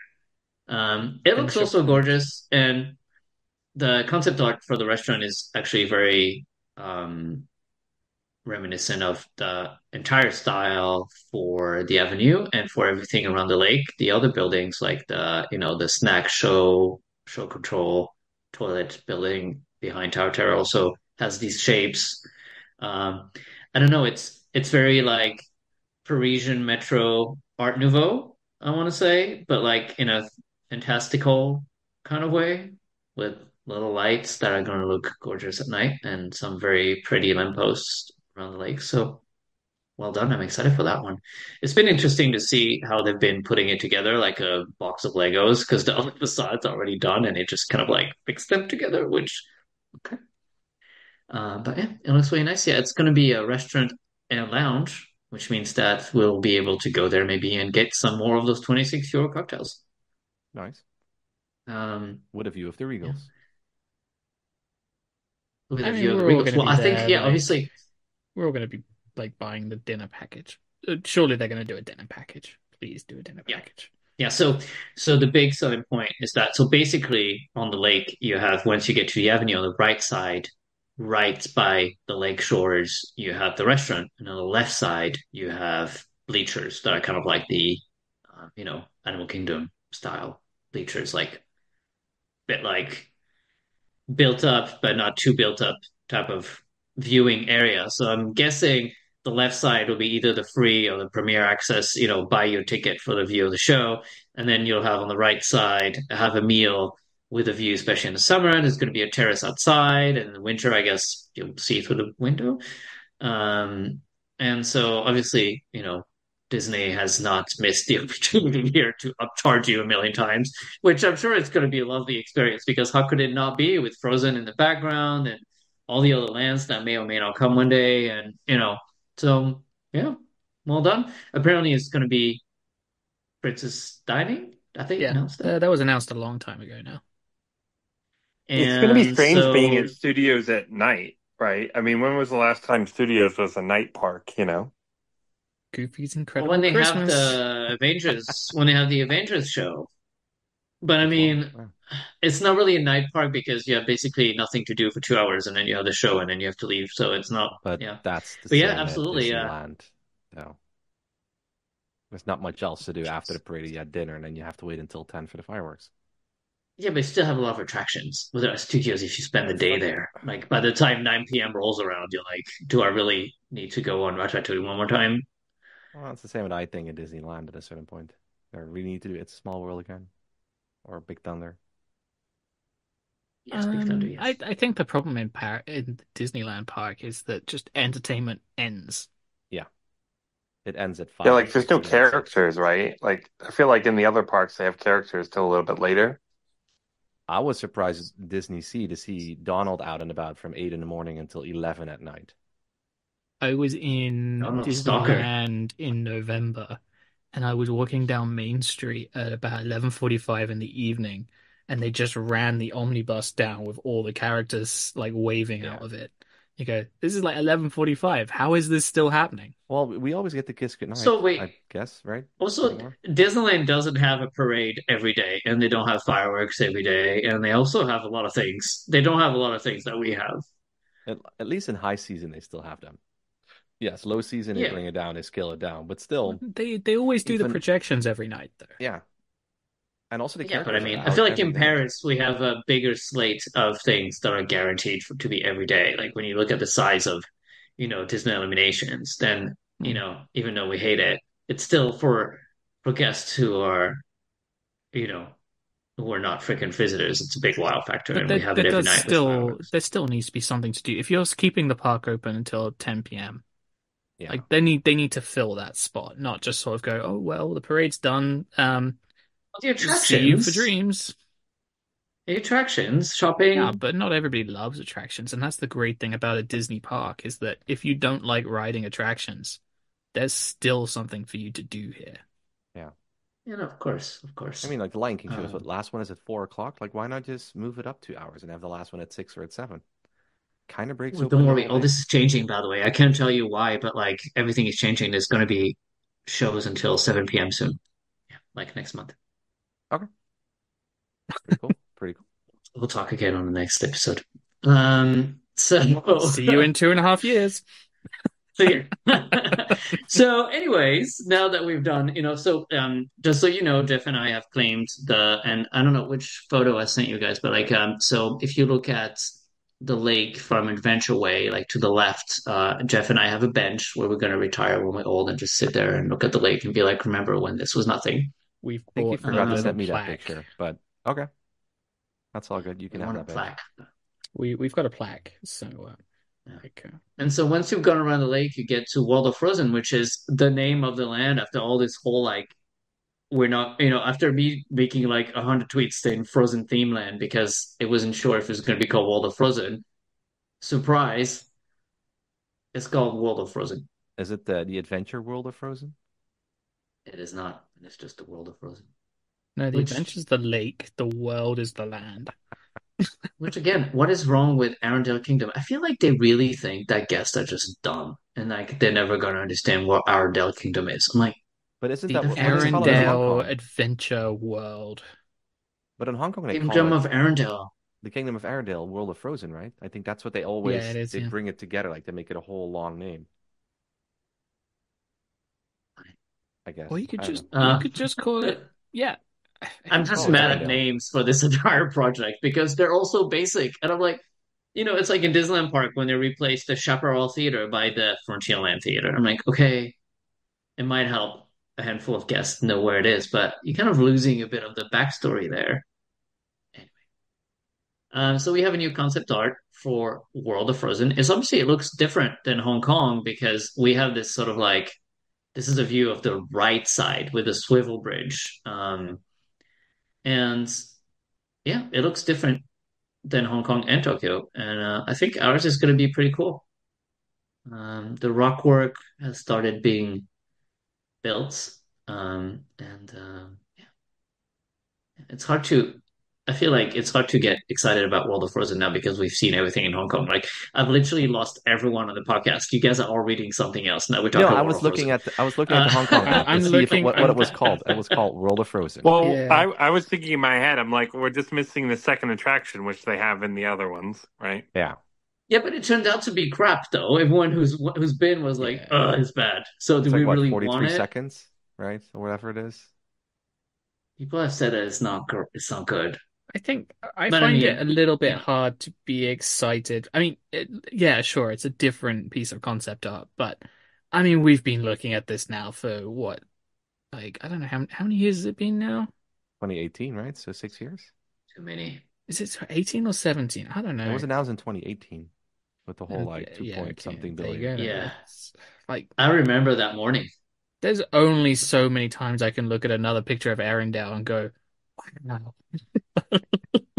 It looks Adventure also Point. gorgeous, and the concept art for the restaurant is actually very um, reminiscent of the entire style for the avenue and for everything around the lake. The other buildings, like the snack show control, toilet building behind Tower Terror, also has these shapes. Um, I don't know, it's very like Parisian metro Art Nouveau, I want to say, but like in a fantastical kind of way with little lights that are going to look gorgeous at night and some very pretty lampposts around the lake. So well done. I'm excited for that one. It's been interesting to see how they've been putting it together like a box of Legos because the other facade's already done and it just kind of like fixed them together, which okay. But yeah, it looks really nice. Yeah, it's going to be a restaurant and a lounge, which means that we'll be able to go there maybe and get some more of those 26 euro cocktails. Nice. Um, What a view of the yeah, Regals. with I a mean, view of the we're all Regals. going to Well, be I think, there. yeah, Like, obviously, we're all going to be like buying the dinner package. Surely they're going to do a dinner package. Please do a dinner yeah. package. Yeah, so the big selling point is that so basically on the lake you have once you get to the avenue on the right side, right by the lake shores, you have the restaurant, and on the left side you have bleachers that are kind of like the Animal Kingdom style bleachers, like bit like built up but not too built up type of viewing area. So I'm guessing the left side will be either the free or the premier access, buy your ticket for the view of the show. And then you'll have on the right side, have a meal with a view, especially in the summer. There's going to be a terrace outside. And in the winter, I guess you'll see through the window. Um, and so obviously, Disney has not missed the opportunity here to upcharge you a million times, which I'm sure it's going to be a lovely experience because how could it not be with Frozen in the background and all the other lands that may or may not come one day? And, so yeah, well done. Apparently, it's going to be Princess Dining. I think Yeah, announced that. that was announced a long time ago now. It's going to be And strange being at so, studios at night, right? I mean, when was the last time studios was a night park, you know? Goofy's well, when Incredible they have Christmas. the Avengers show, but I Which one? mean, Oh. it's not really a night park because you have basically nothing to do for 2 hours and then you have the show and then you have to leave. So it's not, But yeah. that's the But yeah, same at absolutely. Yeah. Disneyland. No, there's not much else to do after the parade. You had dinner, and then you have to wait until 10 for the fireworks. Yeah, but you still have a lot of attractions with our studios if you spend the day Fuck. there. Like by the time 9 p.m. rolls around, you're like, do I really need to go on Ratatouille one more time? Well, it's the same with I think at Disneyland at a certain point. They really need to do It's a Small World again or Big Thunder. Yes, Big Thunder, I yes. I think the problem in Disneyland Park is that just entertainment ends. Yeah, it ends at Yeah, five or like there's six no p.m. So characters, right? Like I feel like in the other parks they have characters till a little bit later. I was surprised at Disney Sea to see Donald out and about from 8 in the morning until 11 at night. I was in Donald Stalker. Disneyland in November and I was walking down Main Street at about 11:45 in the evening and they just ran the omnibus down with all the characters like waving out Yeah. of it. You go, this is like 11:45. How is this still happening? Well, we always get the kiss So goodnight, wait, I guess, right? also Anymore? Disneyland doesn't have a parade every day, and they don't have fireworks every day, and they also have a lot of things. They don't have a lot of things that we have. At least in high season, they still have them. Yes, low season, they Yeah, bring it down, they scale it down. But still, They always do the even, projections every night though. yeah. And also the yeah, but I characters are mean, I out feel like every in day. Paris we have a bigger slate of things that are guaranteed to be every day. Like when you look at the size of, Disney Illuminations, then Hmm. even though we hate it, it's still for guests who are, you know, who are not freaking visitors. It's a big wow factor, But and we have it that every does night with still fireworks. there still needs to be something to do. If you're keeping the park open until 10 p.m., Yeah. like they need to fill that spot, not just sort of go, oh well, the parade's done. Well, See you for dreams. the attractions, Yeah, shopping. but not everybody loves attractions, and that's the great thing about a Disney park is that if you don't like riding attractions, there's still something for you to do here. Yeah. Of course, of I course. mean, like the Lion King shows, what Um, last one is at 4 o'clock? Like, why not just move it up 2 hours and have the last one at 6 or at 7? Kind of breaks well, open don't a worry. normal All day. this is changing, by the way. I can't tell you why, but like everything is changing. There's going to be shows until 7 p.m. soon. Yeah, like next month. Okay. Pretty cool. Pretty cool. We'll talk again on the next episode. So See you in 2.5 years. so yeah. So, anyways, now that we've done, just so you know, Jeff and I have claimed and I don't know which photo I sent you guys, but like, so if you look at the lake from Adventure Way, like to the left. Jeff and I have a bench where we're gonna retire when we're old and just sit there and look at the lake and be like, remember when this was nothing. We've I think you bought a forgot to little send me that plaque. picture, but okay, that's all good. You We can have want a that bench. plaque. We've got a plaque, so Yeah. like And so once you've gone around the lake, you get to World of Frozen, which is the name of the land after all this whole like we're not, after me making like 100 tweets saying Frozen theme land because it wasn't sure if it was going to be called World of Frozen. Surprise, it's called World of Frozen. Is it the Adventure World of Frozen? It is not. It's just the World of Frozen. no, the Which, adventure's the lake, the world is the land. which again, what is wrong with Arendelle Kingdom? I feel like they really think that guests are just dumb and like they're never going to understand what Arendelle Kingdom is. I'm like, But isn't the that what they call it in effing Hong Arendelle Kong? Adventure World. But in Hong Kong they call Kingdom it of Arendelle. the Kingdom of Arendelle, World of Frozen, right? I think that's what they Yeah, always it is. they Yeah. bring it together, like they make it a whole long name. I Or guess you could I don't know. just call it. Yeah, I'm it's just Oh, it's mad at Arendelle. names for this entire project because they're all so basic. And I'm like, it's like in Disneyland Park when they replaced the Chaparral Theater by the Frontierland Theater. I'm like, okay, it might help a handful of guests know where it is, but you're kind of losing a bit of the backstory there. Anyway, so we have a new concept art for World of Frozen. It looks different than Hong Kong because we have this sort of like this is a view of the right side with a swivel bridge. And yeah, it looks different than Hong Kong and Tokyo. And I think ours is going to be pretty cool. The rock work has started being built, and yeah, it's hard to. I feel like it's hard to get excited about World of Frozen now because we've seen everything in Hong Kong. Like I've literally lost everyone on the podcast. You guys are all reading something else. Now we're No, talking World of Frozen. I was looking at the Hong Kong app to I'm see if looking. what it I'm was called. It was called World of Frozen. Well, yeah. I was thinking in my head, I'm like, we're just missing the second attraction, which they have in the other ones, right? Yeah. Yeah, but it turned out to be crap though. Everyone who's been was like, Yeah. it's bad." So It's do like we what, really want 43 it? seconds, right? Or whatever it is. People have said that it's not good. I think I But I find it a mean, little bit yeah, hard to be excited. I mean, yeah, sure, it's a different piece of concept art, but I mean, we've been looking at this now for what, like, I don't know how many years has it been now? 2018, right? So 6 years. too many. Is it 18 or 17? I don't It know. was announced in 2018 with the whole like two Yeah, point okay, something there you billion. go. Yeah, It's like I remember that morning. there's only so many times I can look at another picture of Arendelle and go, wow.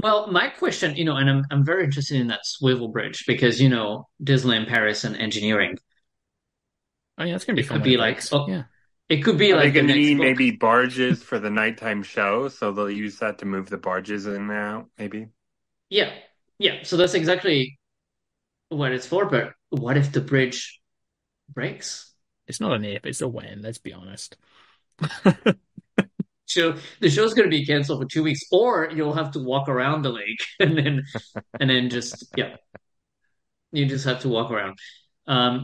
Well, my question, and I'm very interested in that swivel bridge because Disneyland Paris and engineering. Oh yeah, it's gonna be It fun could when be it like breaks. oh, Yeah. it could be Are they like the going to next need book. maybe barges for the nighttime show? So they'll use that to move the barges in and out, maybe? Yeah, yeah. So that's exactly what it's for. But what if the bridge breaks? It's not an if, it's a when, let's be honest. So the show's going to be canceled for 2 weeks, or you'll have to walk around the lake and then just yeah, you just have to walk around.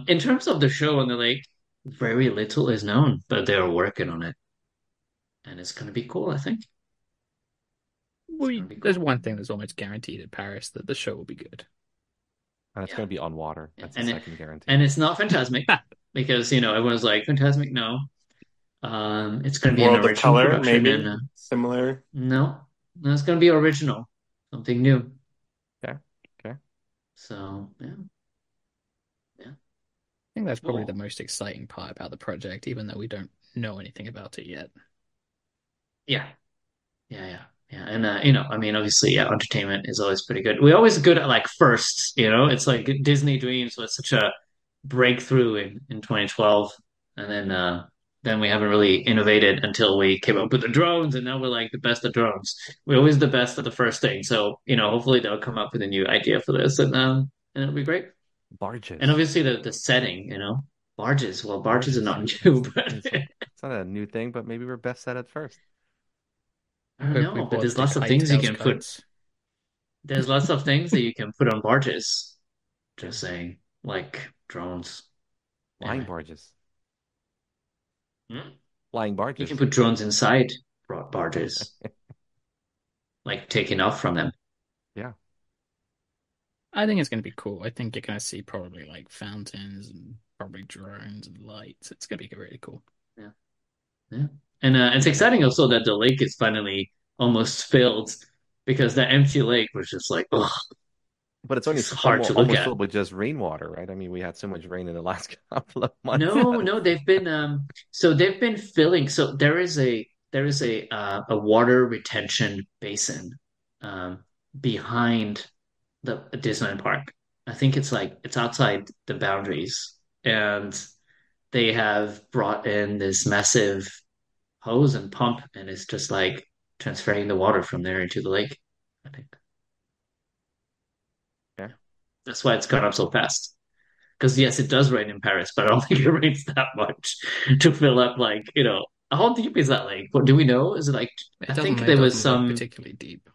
In terms of the show on the lake, very little is known, but they're working on it, and it's going to be cool. I think it's going to be There's cool. one thing that's almost guaranteed at Paris that the show will be good. And it's Yeah, going to be on water. yeah. That's the and second guarantee. and it's not Fantasmic because everyone's like Fantasmic, no. It's going to be an World of original Color, production, maybe? and Similar? no, no, it's going to be original, something new. Okay. Okay. So yeah, yeah, I think that's probably the cool. most exciting part about the project, even though we don't know anything about it yet. Yeah, yeah, yeah, yeah. And I mean, obviously, yeah, entertainment is always pretty good. We're always good at like firsts, It's like Disney Dreams was such a breakthrough in 2012, and then we haven't really innovated until we came up with the drones, and now we're like the best at drones. We're always the best at the first thing. So, hopefully they'll come up with a new idea for this, and it'll be great. And Barges. obviously the setting, barges. Well, barges are Barges. not new, but It's not a new thing, but maybe we're best at it first. I I don't hope we know. But bought the kites. there's lots of things that you can put on barges. Just saying, like drones. Flying Anyway, barges. Hmm? Flying You can barges. put drones inside barges, like taking off from them. Yeah. I think it's going to be cool. I think you're going to see probably like fountains and probably drones and lights. It's going to be really cool. Yeah, yeah. And it's exciting also that the lake is finally almost filled because that empty lake was just like, oh, But it's only just hard to look almost at. filled with just rainwater, right? I mean, we had so much rain in the last couple of months. No, no, they've been so they've been filling. So there is a water retention basin um behind the Disneyland park. I think it's like it's outside the boundaries, and they have brought in this massive hose and pump, and it's just like transferring the water from there into the lake. I think Yeah. that's why it's gone up so fast. Because yes, it does rain in Paris, but I don't think it rains that much to fill up like, how deep is that lake? What do we know? Is it like I think It there was doesn't look some particularly deep.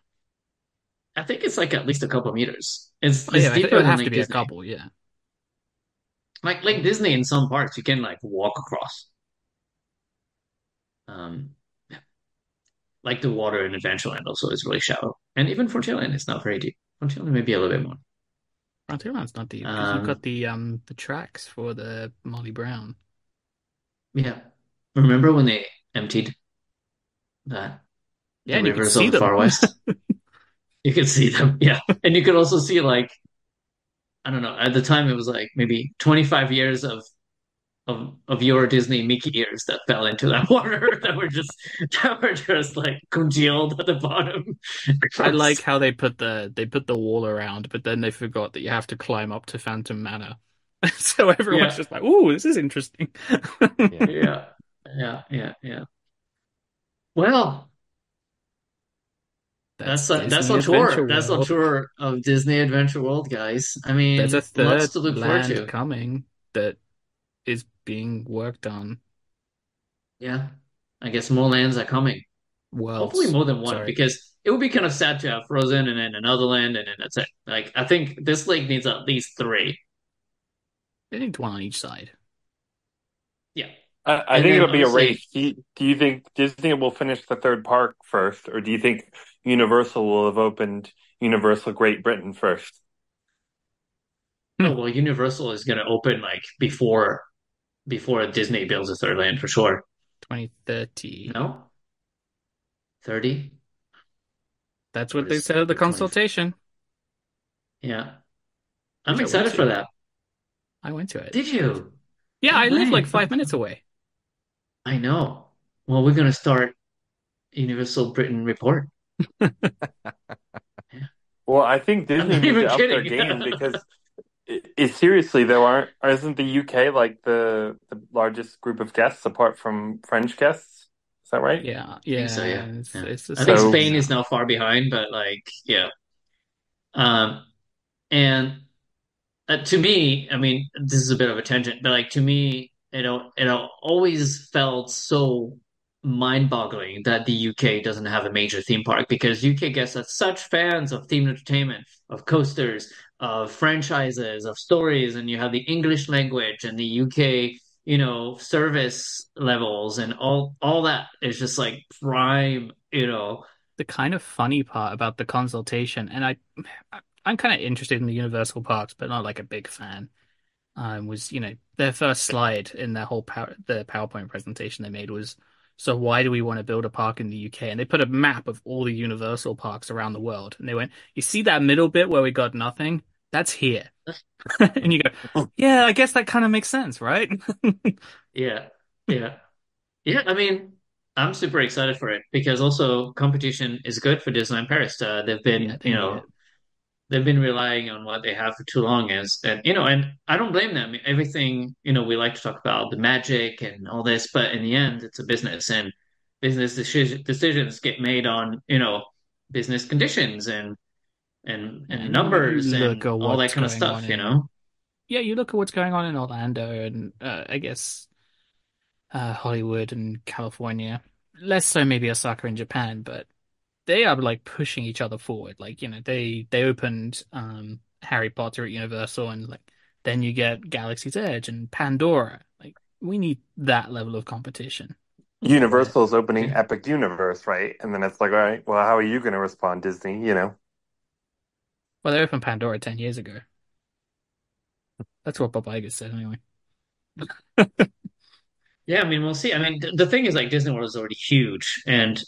I think it's like at least a couple meters. Oh It's yeah, it deeper would than have to Lake be a Disney. couple. Yeah. Like Disney in some parts you can like walk across. Um yeah. Like the water in Adventureland also is really shallow. And even Frontierland is not very deep. Frontierland maybe a little bit more. Frontierland's not deep because you've got Um the tracks for the Molly Brown. yeah. Remember when they emptied that Yeah, the and you could rivers see of the them. Far West? You could see them, yeah. And you could also see like I don't know, at the time it was like maybe 25 years of your Disney Mickey ears that fell into that water that were just like congealed at the bottom. I like Gross. how they put the wall around, but then they forgot that you have to climb up to Phantom Manor. So everyone's Yeah, just like, "Ooh, this is interesting." Yeah. yeah, yeah. Well, That's that's Disney a tour. Adventure That's a World. tour of Disney Adventure World, guys. I There's a mean, lots third to look forward land to. coming that is being worked on. Yeah, I guess more lands are coming. Hopefully Worlds, more than one, sorry. because it would be kind of sad to have Frozen and then another land and then that's it. Like I think this lake needs at least three. They need one on each side. Yeah. I And think then it'll be a obviously, race. Do you think Disney will finish the third park first, or do you think Universal will have opened Universal Great Britain first? Hmm. oh well, Universal is gonna open like before Disney builds a third land for sure. 2030. No? 30? That's what Or they is said at the it 20? consultation, Yeah. I'm which I went excited for to. that. I went to it. Did you? Yeah, Oh I live like man. 5 minutes away. I know. Well, we're gonna start Universal Britain Report. Yeah. Well, I think I'm Disney not needs even to up their kidding. game because seriously, there aren't isn't the UK like the largest group of guests apart from French guests? Is that right? Yeah, I think so, yeah, yeah. Yeah. it's the I think same So thing Spain is now. now far behind, but like, yeah. Um, and to me, I mean, this is a bit of a tangent, but like to me, it always felt so mind-boggling that the UK doesn't have a major theme park because UK guests are such fans of themed entertainment, of coasters, of franchises, of stories, and you have the English language and the UK, service levels and all that is just like prime. The kind of funny part about the consultation, and I'm kind of interested in the Universal parks, but not like a big fan. Was their first slide in their the PowerPoint presentation they made was, so why do we want to build a park in the UK? And they put a map of all the Universal parks around the world, and they went, you see that middle bit where we got nothing? That's here. And you go, yeah, I guess that kind of makes sense, right? Yeah, yeah. Yeah, I mean, I'm super excited for it because also competition is good for Disneyland Paris. They've Yeah, been, they need it. they've been relying on what they have for too long as, and I don't blame them. Everything, we like to talk about the magic and all this, but in the end, it's a business and business decisions get made on, business conditions and And you numbers look and at all that what's kind of going on stuff, in, yeah, you look at what's going on in Orlando and I guess Hollywood and California. Less so maybe Osaka and Japan, but they are like pushing each other forward. Like, they opened Harry Potter at Universal and like then you get Galaxy's Edge and Pandora. Like we need that level of competition. Yeah. Universal's opening Yeah. Epic Universe, right? And then it's like, all right, well, how are you going to respond, Disney? You know? Well, they opened Pandora 10 years ago. That's what Bob Iger said anyway. Yeah, I mean, we'll see. I mean, the thing is, like, Disney World is already huge, and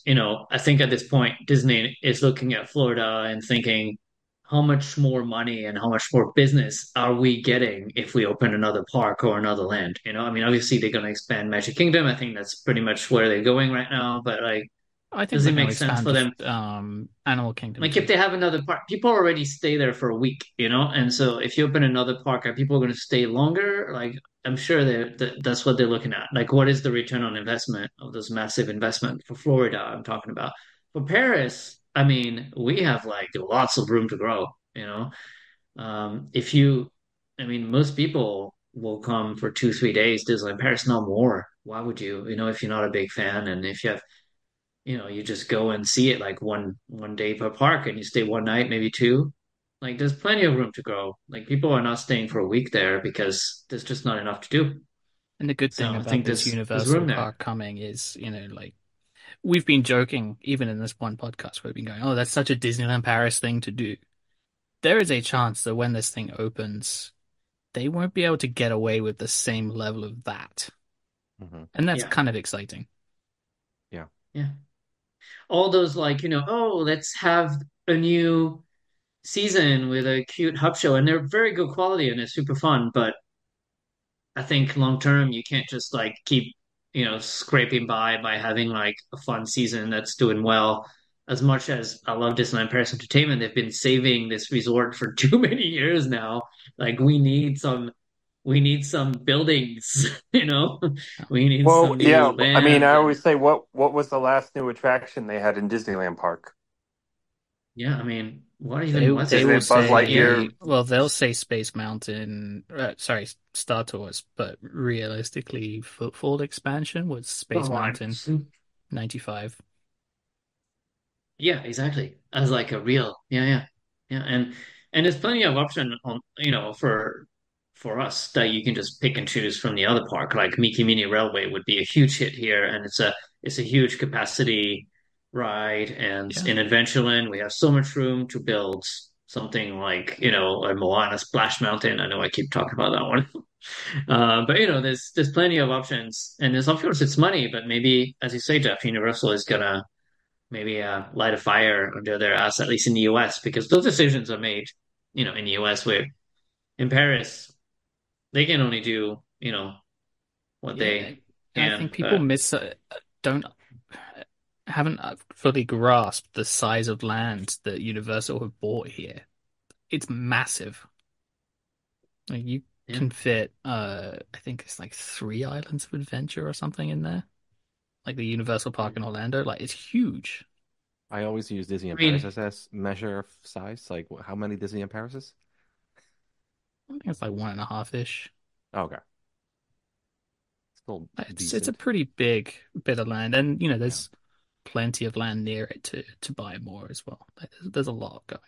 I think at this point, Disney is looking at Florida and thinking, how much more money and how much more business are we getting if we open another park or another land? I mean, obviously they're going to expand Magic Kingdom. I think that's pretty much where they're going right now. But like, I think does they're it going to make sense expand for them? the Animal Kingdom Like if too. they have another park, people already stay there for a week, and so if you open another park, are people going to stay longer? Like I'm sure that's what they're looking at. Like what is the return on investment of this massive investment for Florida? I'm talking about for Paris. I mean, we have like lots of room to grow. If you, I mean, most people will come for 2, 3 days, Disneyland Paris, no more. Why would you? If you're not a big fan and if you have you just go and see it like one day per park and you stay one night, maybe two. Like there's plenty of room to grow. Like people are not staying for a week there because there's just not enough to do. And the good So thing I about think this there's Universal room there. park coming is, like we've been joking, even in this one podcast, we've been going, oh, that's such a Disneyland Paris thing to do. There is a chance that when this thing opens, they won't be able to get away with the same level of that. Hmm. And that's Yeah. kind of exciting. Yeah. Yeah. All those like, oh, let's have a new season with a cute hub show and they're very good quality and it's super fun, but I think long term you can't just like keep, scraping by having like a fun season that's doing well. As much as I love Disneyland Paris Entertainment, they've been saving this resort for too many years now. Like we need some buildings, we need Well, some yeah. new I mean, land I and always say, what was the last new attraction they had in Disneyland Park? yeah, I mean, what They even was they it? Isn't will it Buzz Yeah. Lightyear? say, well, they'll say Space Mountain, sorry, Star Tours, but realistically, footfall expansion was Space Come on. Mountain 95. Yeah, exactly. As like a real, yeah, yeah, yeah, and there's plenty of option on, for us that you can just pick and choose from the other park. Like Mickey Mini Railway would be a huge hit here, and it's a huge capacity ride. And Yeah. in Adventureland, we have so much room to build something like a Moana Splash Mountain. I know I keep talking about that one, but there's plenty of options, and there's of course it's money, but maybe as you say, Jeff, Universal is gonna maybe light a fire under their ass, at least in the US, because those decisions are made, in the US where in Paris, they can only do, what Yeah, they I think can. people don't haven't fully grasped the size of land that Universal have bought here. It's massive. Like you Yeah. can fit, I think it's like 3 islands of adventure or something in there. Like the Universal Park in Orlando, like it's huge. I always use Disney I and Paris mean, as a measure of size. Like, how many Disney and Parises? I think it's like 1.5-ish. Oh, okay. Still It's a decent. pretty big bit of land, and Yeah. there's plenty of land near it to buy more as well. Like, there's a lot going.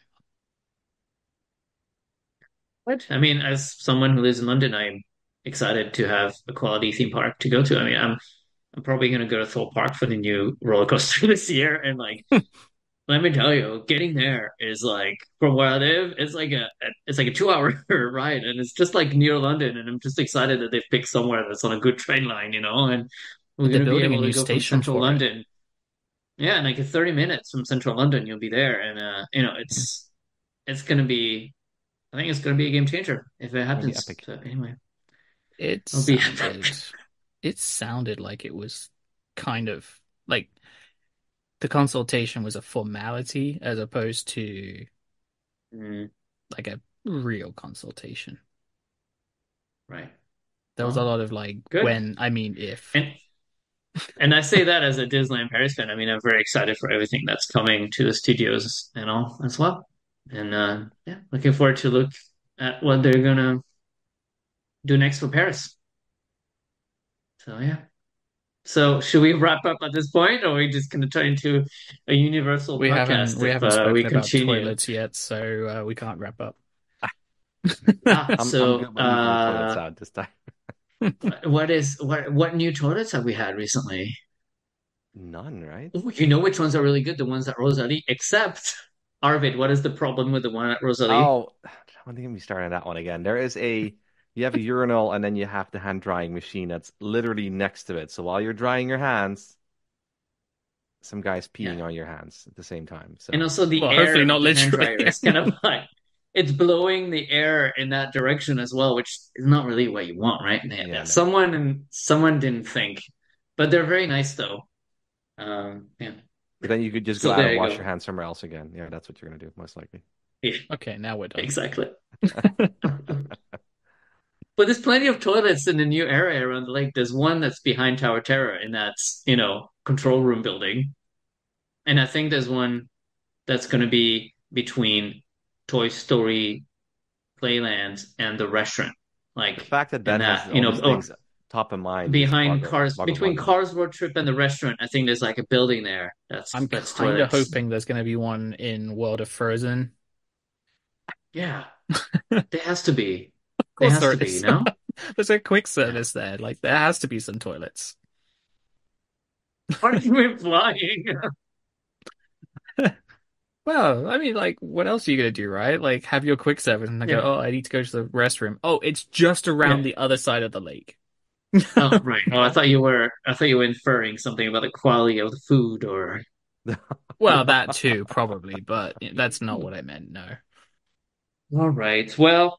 what? I mean, as someone who lives in London, I'm excited to have a quality theme park to go to. I mean, I'm probably going to go to Thorpe Park for the new roller coaster this year, and like let me tell you, getting there is like from where I live, it's like a 2 hour ride, and it's just like near London, and I'm just excited that they've picked somewhere that's on a good train line, and we're They're gonna be building a able to new go from station central for it. London. Yeah, and like in 30 minutes from central London, you'll be there, and it's gonna be, I think it's gonna be a game changer if it Gonna be happens. epic. So anyway, It I'll be sounded, it sounded like it was kind of like the consultation was a formality as opposed to Mm, like a real consultation. right. There was a Well, lot of like good. when, I mean, if. And And I say that as a Disneyland Paris fan. I mean, I'm very excited for everything that's coming to the studios and all as well. And yeah, looking forward to look at what they're gonna do next for Paris. So yeah. So should we wrap up at this point, or are we just gonna turn into a Universal podcast We if haven't we spoken about continue? toilets yet, so we can't wrap up. I'm So good with leaving the toilets out this time. what new toilets have we had recently? None, right? Ooh, you know which ones are really good? The ones that Rosalie, except Arvid, what is the problem with the one at Rosalie? Oh, don't get me started on that one again. You have a urinal and then you have the hand drying machine that's literally next to it. So while you're drying your hands, some guy's Yeah. peeing on your hands at the same time. And So also the Well, air hopefully of not the hand literally. dryer is kind of like it's blowing the air in that direction as well, which is not really what you want, right? yeah, no. Someone didn't think, but they're very nice though. Yeah. But then you could just go So out there and you wash go. your hands somewhere else again. Yeah, that's what you're gonna do, most likely. Yeah, Okay, now we're done. exactly. But there's plenty of toilets in the new area around the lake. There's one that's behind Tower Terror, and that's, control room building. And I think there's one that's going to be between Toy Story Playland and the restaurant. The Like, fact that and Ben has that, all these things top of mind just boggles my between mind. Cars Road Trip and the restaurant, I think there's like a building there I'm that's kind of toilets. hoping there's going to be one in World of Frozen. Yeah, there has to be. Of There course has there to be, is. no? There's a quick service there. Like there has to be some toilets. Why are you implying? Well, I mean, like, what else are you gonna do, right? Like, have your quick service and then go, Yeah, oh, I need to go to the restroom. Oh, it's just around yeah. the other side of the lake. Oh, right. Oh, I thought you were inferring something about the quality of the food or. Well, that too, probably, but that's not what I meant, no. All right. Well,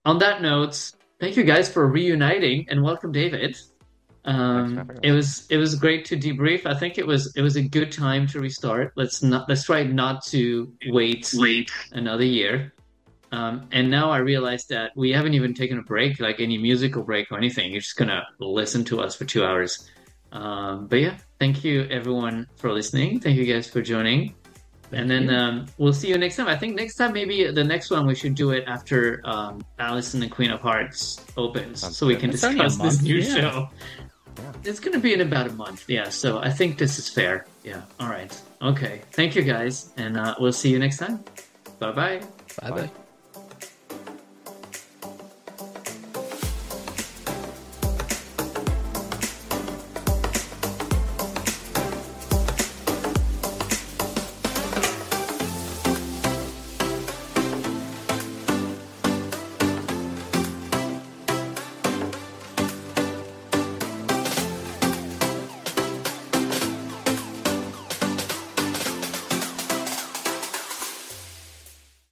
on that note, thank you guys for reuniting and welcome, David. Thanks for having us. It was great to debrief. I think it was a good time to restart. Let's try not to wait another year. And now I realize that we haven't even taken a break, like any musical break or anything. You're just gonna listen to us for 2 hours. But yeah, thank you everyone for listening. Thank you guys for joining. And then we'll see you next time. I think next time, maybe the next one, we should do it after Alice and the Queen of Hearts opens, Sounds so we good. can It's only a discuss this month, new yeah. show. Yeah. It's going to be in about a month. Yeah, so I think this is fair. Yeah, all right. Okay. Thank you guys, and we'll see you next time. Bye bye. Bye Bye. bye.